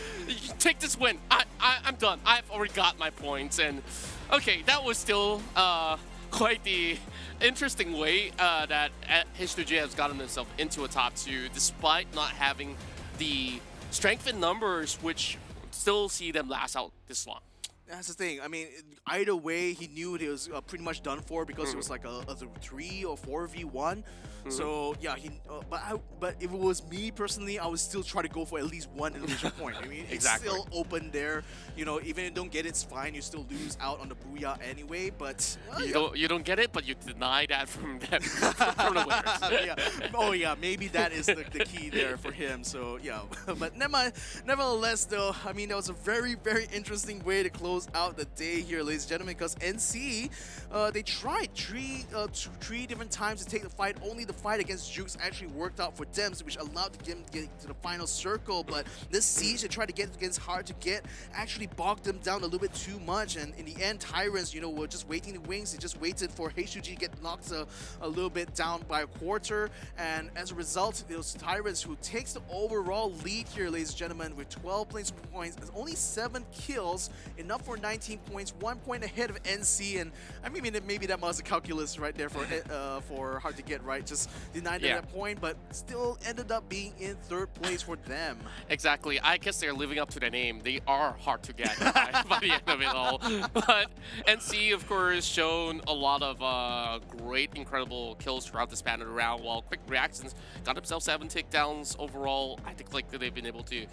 Speaker 3: Take this win. I'm done. I've already got my points. And okay, that was still quite the interesting way that H2J has gotten himself into a top 2, despite not having the strength in numbers, which still see them last out this long.
Speaker 5: That's the thing. I mean, either way, he knew it was pretty much done for because it was like a 3 or 4v1. So yeah, but if it was me personally, I would still try to go for at least one elimination point. I mean, it's still open there. You know, even if you don't get it, it's fine. You still lose out on the booyah anyway. But
Speaker 3: You don't get it, but you deny that from them, from the winners.
Speaker 5: yeah. Oh yeah, maybe that is the key there for him. So yeah, but nevertheless though, I mean, that was a very, very interesting way to close out the day here, ladies and gentlemen, because NC, they tried three different times to take the fight. Only the fight against Jukes actually worked out for them, which allowed them to get to the final circle. But this siege they tried to get against Hard to Get actually bogged them down a little bit too much. And in the end, Tyrants, you know, were just waiting in the wings. They just waited for H2G to get knocked a little bit down by a quarter. And as a result, it was Tyrants who takes the overall lead here, ladies and gentlemen, with 12 points. There's only 7 kills, enough for 19 points, 1 point ahead of NC. And I mean, maybe that was a calculus right there for Hard to Get, right? Just denied that point, but still ended up being in 3rd place for them.
Speaker 3: Exactly. I guess they're living up to their name. They are hard to get by the end of it all. But NC, of course, shown a lot of great, incredible kills throughout the span of the round, while Quick Reactions got themselves 7 takedowns overall. I think like they've been able to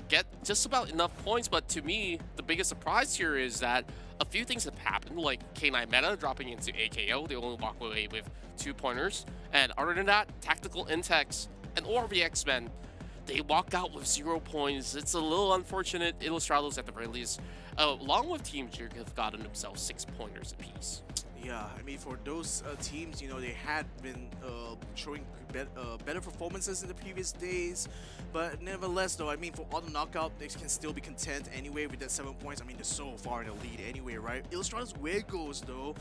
Speaker 3: get just about enough points, but to me, the biggest surprise here is that a few things have happened, like K9 Meta dropping into AKO. They only walk away with 2 pointers. And other than that, Tactical Intex and ORV X-Men, they walk out with 0 points. It's a little unfortunate. Illustrados, at the very least, along with Team Jerk, have gotten themselves 6 pointers apiece.
Speaker 5: Yeah, I mean, for those teams, you know, they had been showing better performances in the previous days. But nevertheless, though, I mean, for auto knockout, they can still be content anyway with that 7 points. I mean, they're so far in the lead anyway, right? Illustrados, where it goes, though.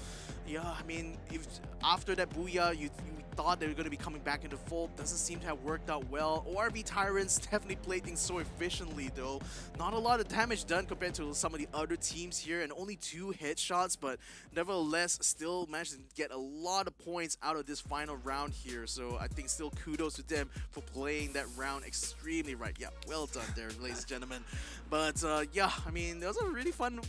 Speaker 5: Yeah, I mean, if after that booyah, you thought they were going to be coming back into fold, doesn't seem to have worked out well. ORV Tyrants definitely played things so efficiently, though. Not a lot of damage done compared to some of the other teams here, and only 2 headshots, but nevertheless, still managed to get a lot of points out of this final round here. So I think still kudos to them for playing that round extremely right. Yeah, well done there, ladies and gentlemen. But yeah, I mean, that was a really fun,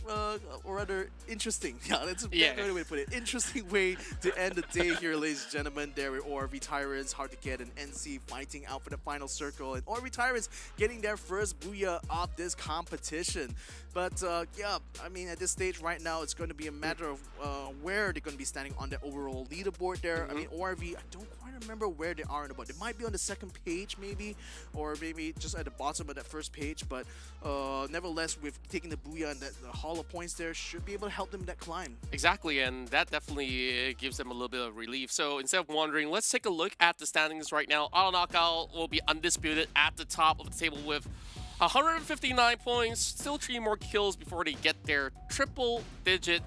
Speaker 5: or rather interesting, that's a better way to put it, interesting way to end the day here, ladies and gentlemen. There with ORV Tyrants, Hard to Get, and NC fighting out for the final circle, and ORV Tyrants getting their first booyah of this competition. But yeah, I mean, at this stage right now, it's going to be a matter of where they're going to be standing on the overall leaderboard there. I mean, ORV, I don't quite remember where they are in the board. They might be on the 2nd page maybe, or maybe just at the bottom of that 1st page. But nevertheless, with taking the booyah and the haul of points there, should be able to help them in that climb.
Speaker 3: Exactly, and that definitely gives them a little bit of relief. So instead of wondering, let's take a look at the standings right now. Auto Knockout will be undisputed at the top of the table with 159 points, still 3 more kills before they get their triple-digit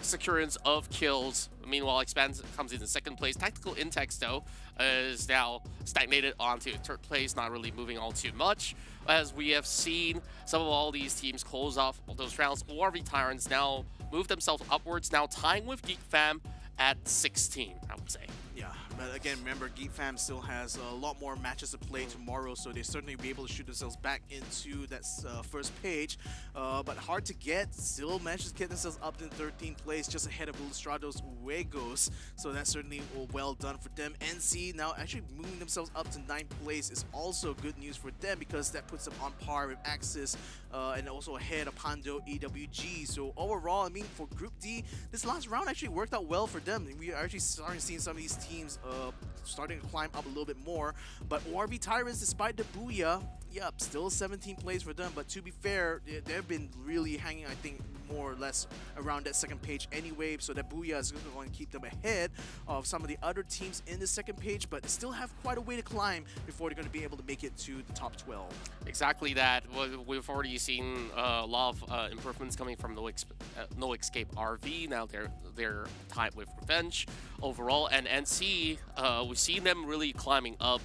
Speaker 3: securance of kills. Meanwhile, Expand comes in 2nd place. Tactical Intex, though, is now stagnated onto 3rd place, not really moving all too much. As we have seen some of all these teams close off all those rounds, ORV Tyrants now move themselves upwards, now tying with Geek Fam at 16, I would say.
Speaker 5: Yeah, but again, remember, Geek Fam still has a lot more matches to play tomorrow, so they certainly will be able to shoot themselves back into that 1st page. But Hard to Get still manages to get themselves up in 13th place, just ahead of Illustrados Uegos. So that's certainly well done for them. NC now actually moving themselves up to 9th place is also good news for them, because that puts them on par with Axis and also ahead of Pando EWG. So overall, I mean, for Group D, this last round actually worked out well for them. We are actually starting seeing some of these teams starting to climb up a little bit more. But ORV Tyrants, despite the booyah, yep, still 17 plays for them. But to be fair, they've been really hanging, I think, more or less around that second page anyway. So that booyah is going to keep them ahead of some of the other teams in the second page. But they still have quite a way to climb before they're going to be able to make it to the top 12.
Speaker 3: Exactly that. We've already seen a lot of improvements coming from No Escape RV. Now they're tied with Revenge overall, and NC. We've seen them really climbing up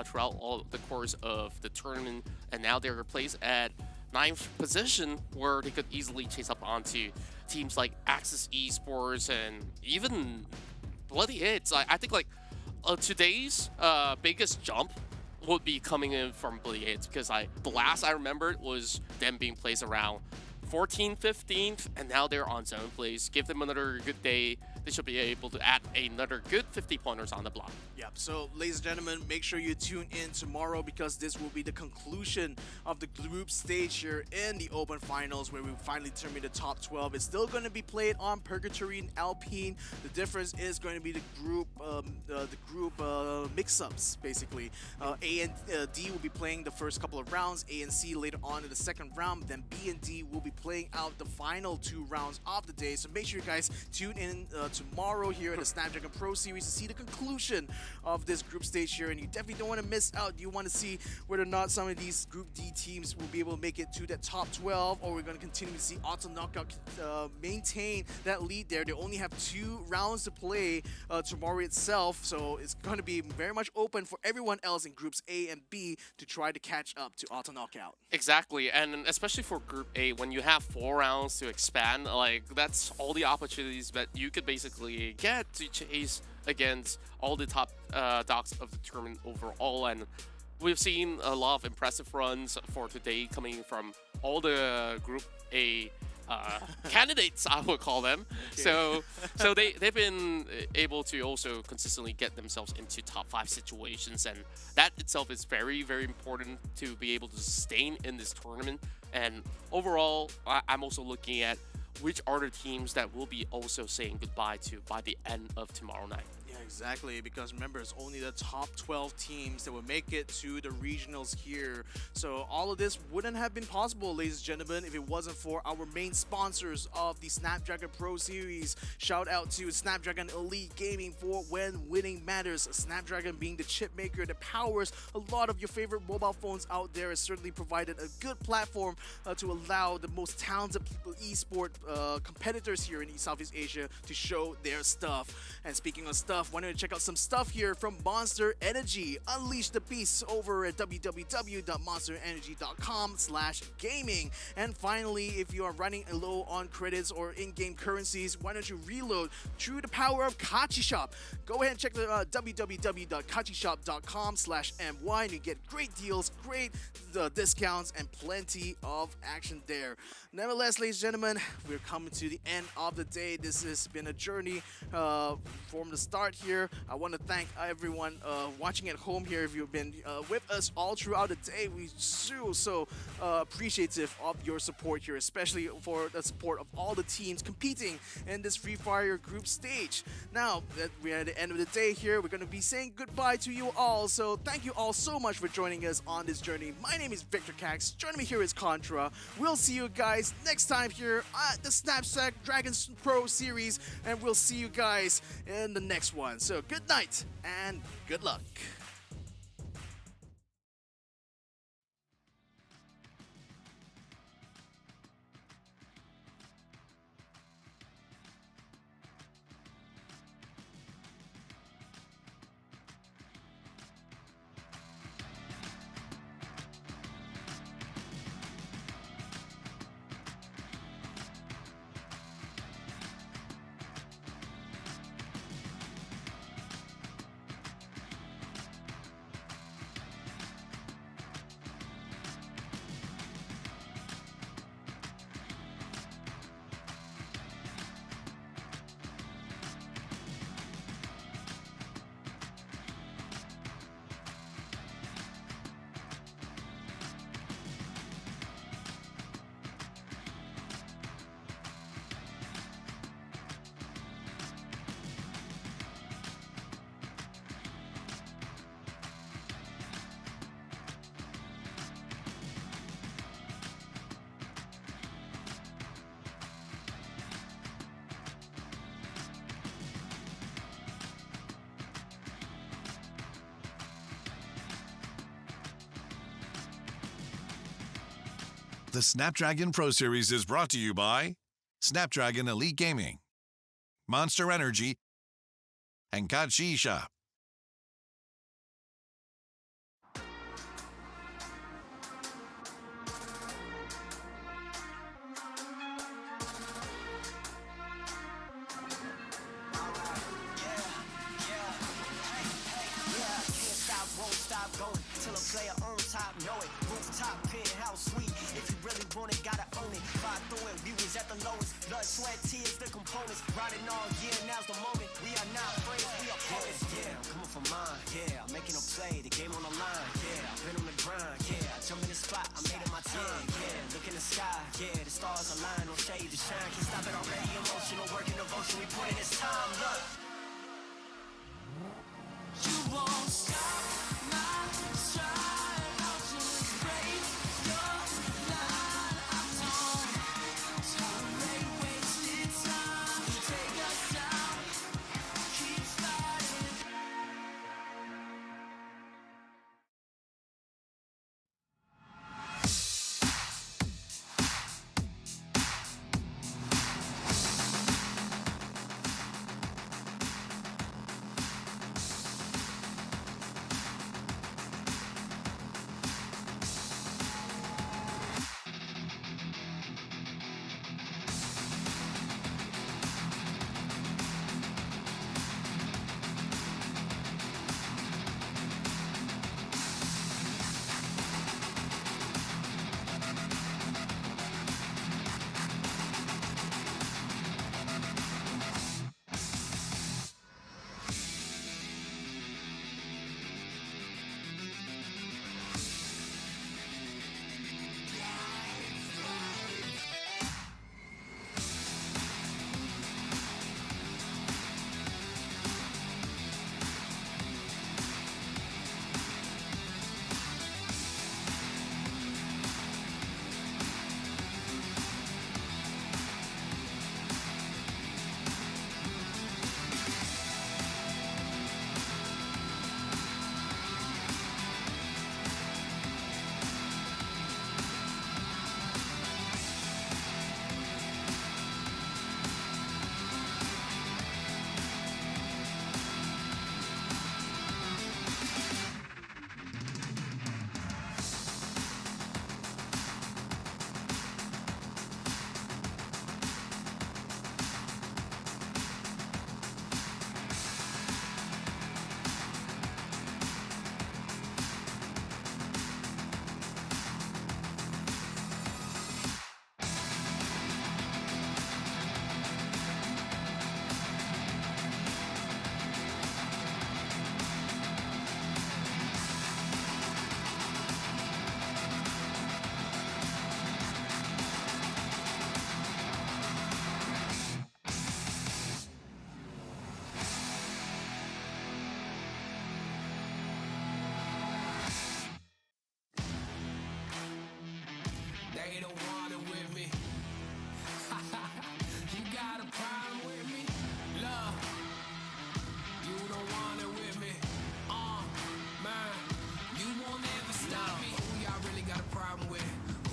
Speaker 3: throughout all the course of the tournament, and now they're placed at 9th position, where they could easily chase up onto teams like Axis Esports and even Bloody Hits. I think like today's biggest jump would be coming in from Bloody Hits, because the last I remembered was them being placed around 14th, 15th, and now they're on 7th place. Give them another good day. They should be able to add another good 50 pointers on the block.
Speaker 5: Yep, so ladies and gentlemen, make sure you tune in tomorrow, because this will be the conclusion of the group stage here in the Open Finals, where we finally determine the top 12. It's still going to be played on Purgatory and Alpine. The difference is going to be the group mix-ups, basically. A and D will be playing the first couple of rounds, A and C later on in the second round, then B and D will be playing out the final 2 rounds of the day. So make sure you guys tune in tomorrow here at the Snapdragon Pro Series to see the conclusion of this group stage here, and you definitely don't want to miss out. You want to see whether or not some of these Group D teams will be able to make it to that top 12, or we're going to continue to see Auto Knockout maintain that lead there. They only have 2 rounds to play tomorrow itself, so it's going to be very much open for everyone else in Groups A and B to try to catch up to Auto Knockout.
Speaker 3: Exactly, and especially for Group A, when you have 4 rounds to expand, like that's all the opportunities that you could basically get to chase against all the top dogs of the tournament overall. And we've seen a lot of impressive runs for today coming from all the Group A candidates, I would call them. Okay. So they've been able to also consistently get themselves into top 5 situations, and that itself is very, very important to be able to sustain in this tournament. And overall, I'm also looking at which are the teams that will be also saying goodbye to by the end of tomorrow night.
Speaker 5: Yeah, exactly, because remember, it's only the top 12 teams that will make it to the regionals here. So all of this wouldn't have been possible, ladies and gentlemen, if it wasn't for our main sponsors of the Snapdragon Pro Series. Shout out to Snapdragon Elite Gaming for when winning matters. Snapdragon being the chip maker that powers a lot of your favorite mobile phones out there has certainly provided a good platform to allow the most talented esport competitors here in Southeast Asia to show their stuff. And speaking of stuff, why don't you check out some stuff here from Monster Energy. Unleash the beasts over at www.monsterenergy.com/gaming. And finally, if you are running low on credits or in-game currencies, why don't you reload through the power of Kachi Shop? Go ahead and check the www.kachishop.com/my, and you get great deals, great discounts, and plenty of action there. Nevertheless, ladies and gentlemen, we're coming to the end of the day. This has been a journey from the start here. I want to thank everyone watching at home here. If you've been with us all throughout the day, we so appreciative of your support here, especially for the support of all the teams competing in this Free Fire group stage. Now that we're at the end of the day here, we're going to be saying goodbye to you all. So thank you all so much for joining us on this journey. My name is Victor Cax. Joining me here is Contra. We'll see you guys next time here at the Snapdragon Pro Series, and we'll see you guys in the next one. So good night and good luck.
Speaker 4: The Snapdragon Pro Series is brought to you by Snapdragon Elite Gaming, Monster Energy, and Kachi Shop.
Speaker 1: Till a player on top, know it. Rooftop, penthouse suite. If you really want it, gotta own it. Fly through it, we was at the lowest. Blood, sweat, tears, the components. Riding all year, now's the moment. We are not friends, we are opponents. Yeah, I'm coming for mine. Yeah, I'm making a play, the game on the line. Yeah, I've been on the grind. Yeah, I jump in the spot, I made it my time. Yeah, look in the sky. Yeah, the stars align, no shade to shine. Can't stop it already. Emotional work and devotion. We put in this time. Look. You won't stop my stride. I'll just break your line. I don't tolerate wasted time. You take us down, keep fighting. They don't want it with me. You got a problem with me? Love, you don't want it with me. Man, you won't ever stop me. Who y'all really got a problem with?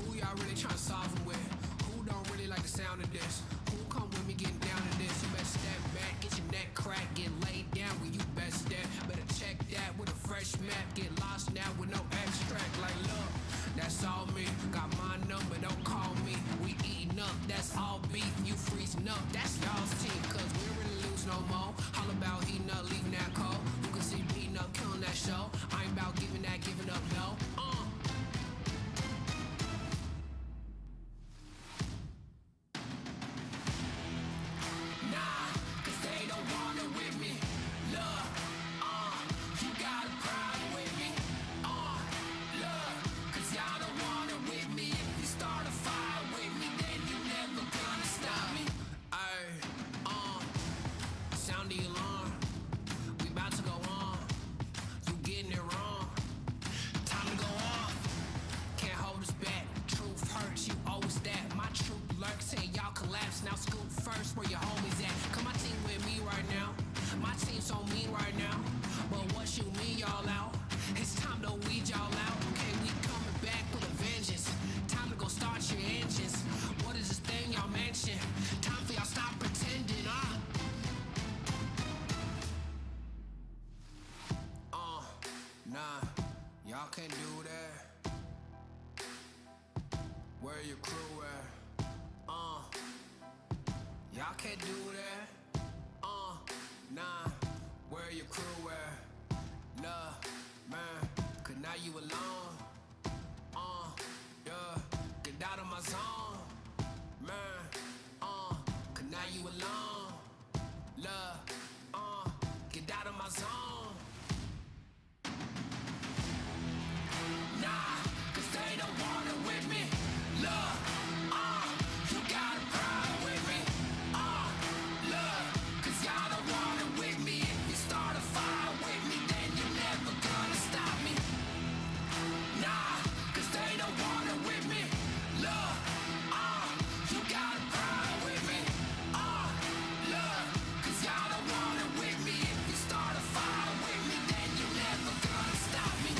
Speaker 1: Who y'all really trying to solve it with? Who don't really like the sound of this? Who come with me getting down to this? You better step back, get your neck cracked, get laid down when you best step. Better check that with a fresh map. Get lost now with no extract. Like, look, that's all me. Got my number, don't call me. We eating up, that's all beef. You freezing up, that's y'all's team. Cause we don't really lose no more. All about heating up, leaving that cold. You can see beating up, killing that show. I ain't about giving up, no. Nah, cause they don't want it with me. Look, you got a problem with me. Look, cause y'all don't want it with me. If you start a fire with me, then you never gonna stop me. Sound the alarm. We about to go on. You getting it wrong. Time to go off. Can't hold us back. Truth hurts, you always that. My truth lurks, saying y'all collapse. Now scoop first, where your homies at? Come my team with me right now. My team's on me right now. But what you mean y'all out? It's time to weed y'all out. Okay, we coming back with a vengeance. Time to go start your Nah, y'all can't do that. Where your crew at? Y'all can't do that. Nah, where your crew at? Love, man, cause now you alone. Yeah, get out of my zone. Man, cause now you alone. Love, get out of my zone.
Speaker 10: Nah, cause they don't want it with me. Love, you got a problem with me. Love, cause y'all don't want it with me. If you start a fire with me, then you're never gonna stop me. Nah, cause they don't want it with me. Love, you got a problem with me. Love, cause y'all don't want it with me. If you start a fire with me, then you're never gonna stop me.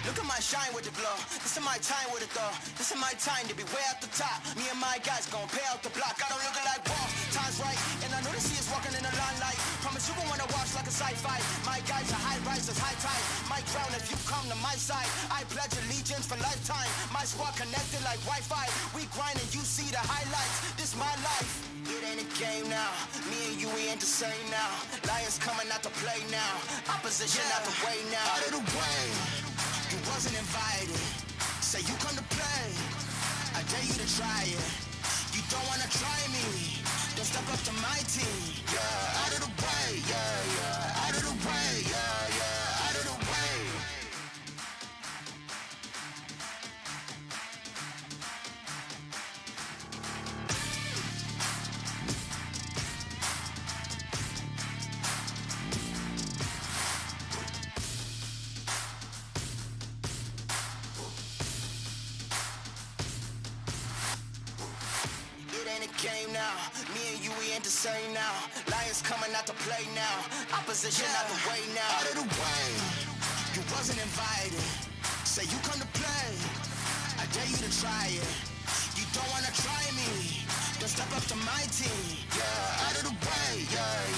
Speaker 11: Look at my shine with the glow. This is my time with it though. This is my time to be way at the top. Me and my guys gon' pay out the block. I don't look like boss. Time's right, and I know the sea is walking in the limelight. Promise you gon' wanna watch like a sci-fi. My guys are high risers, high tide. Might drown if you come to my side. I pledge allegiance for lifetime. My squad connected like Wi-Fi. We grind and you see the highlights. This my life. It ain't a game now. Me and you, we ain't the same now. Lions coming out to play now. Opposition out the way now. Out of the way. You wasn't invited. Say you come to play. I dare you to try it. You don't wanna try me. Then step up to my team. Yeah, out of the way. Yeah, yeah. Out of the way. Yeah, yeah. Out of the way. Game now, me and you, we ain't the same now. Lions coming out to play now. Opposition out the way now. Out of the way, you wasn't invited. Say you come to play. I dare you to try it. You don't wanna try me. Then step up to my team. Yeah, out of the way. Yeah,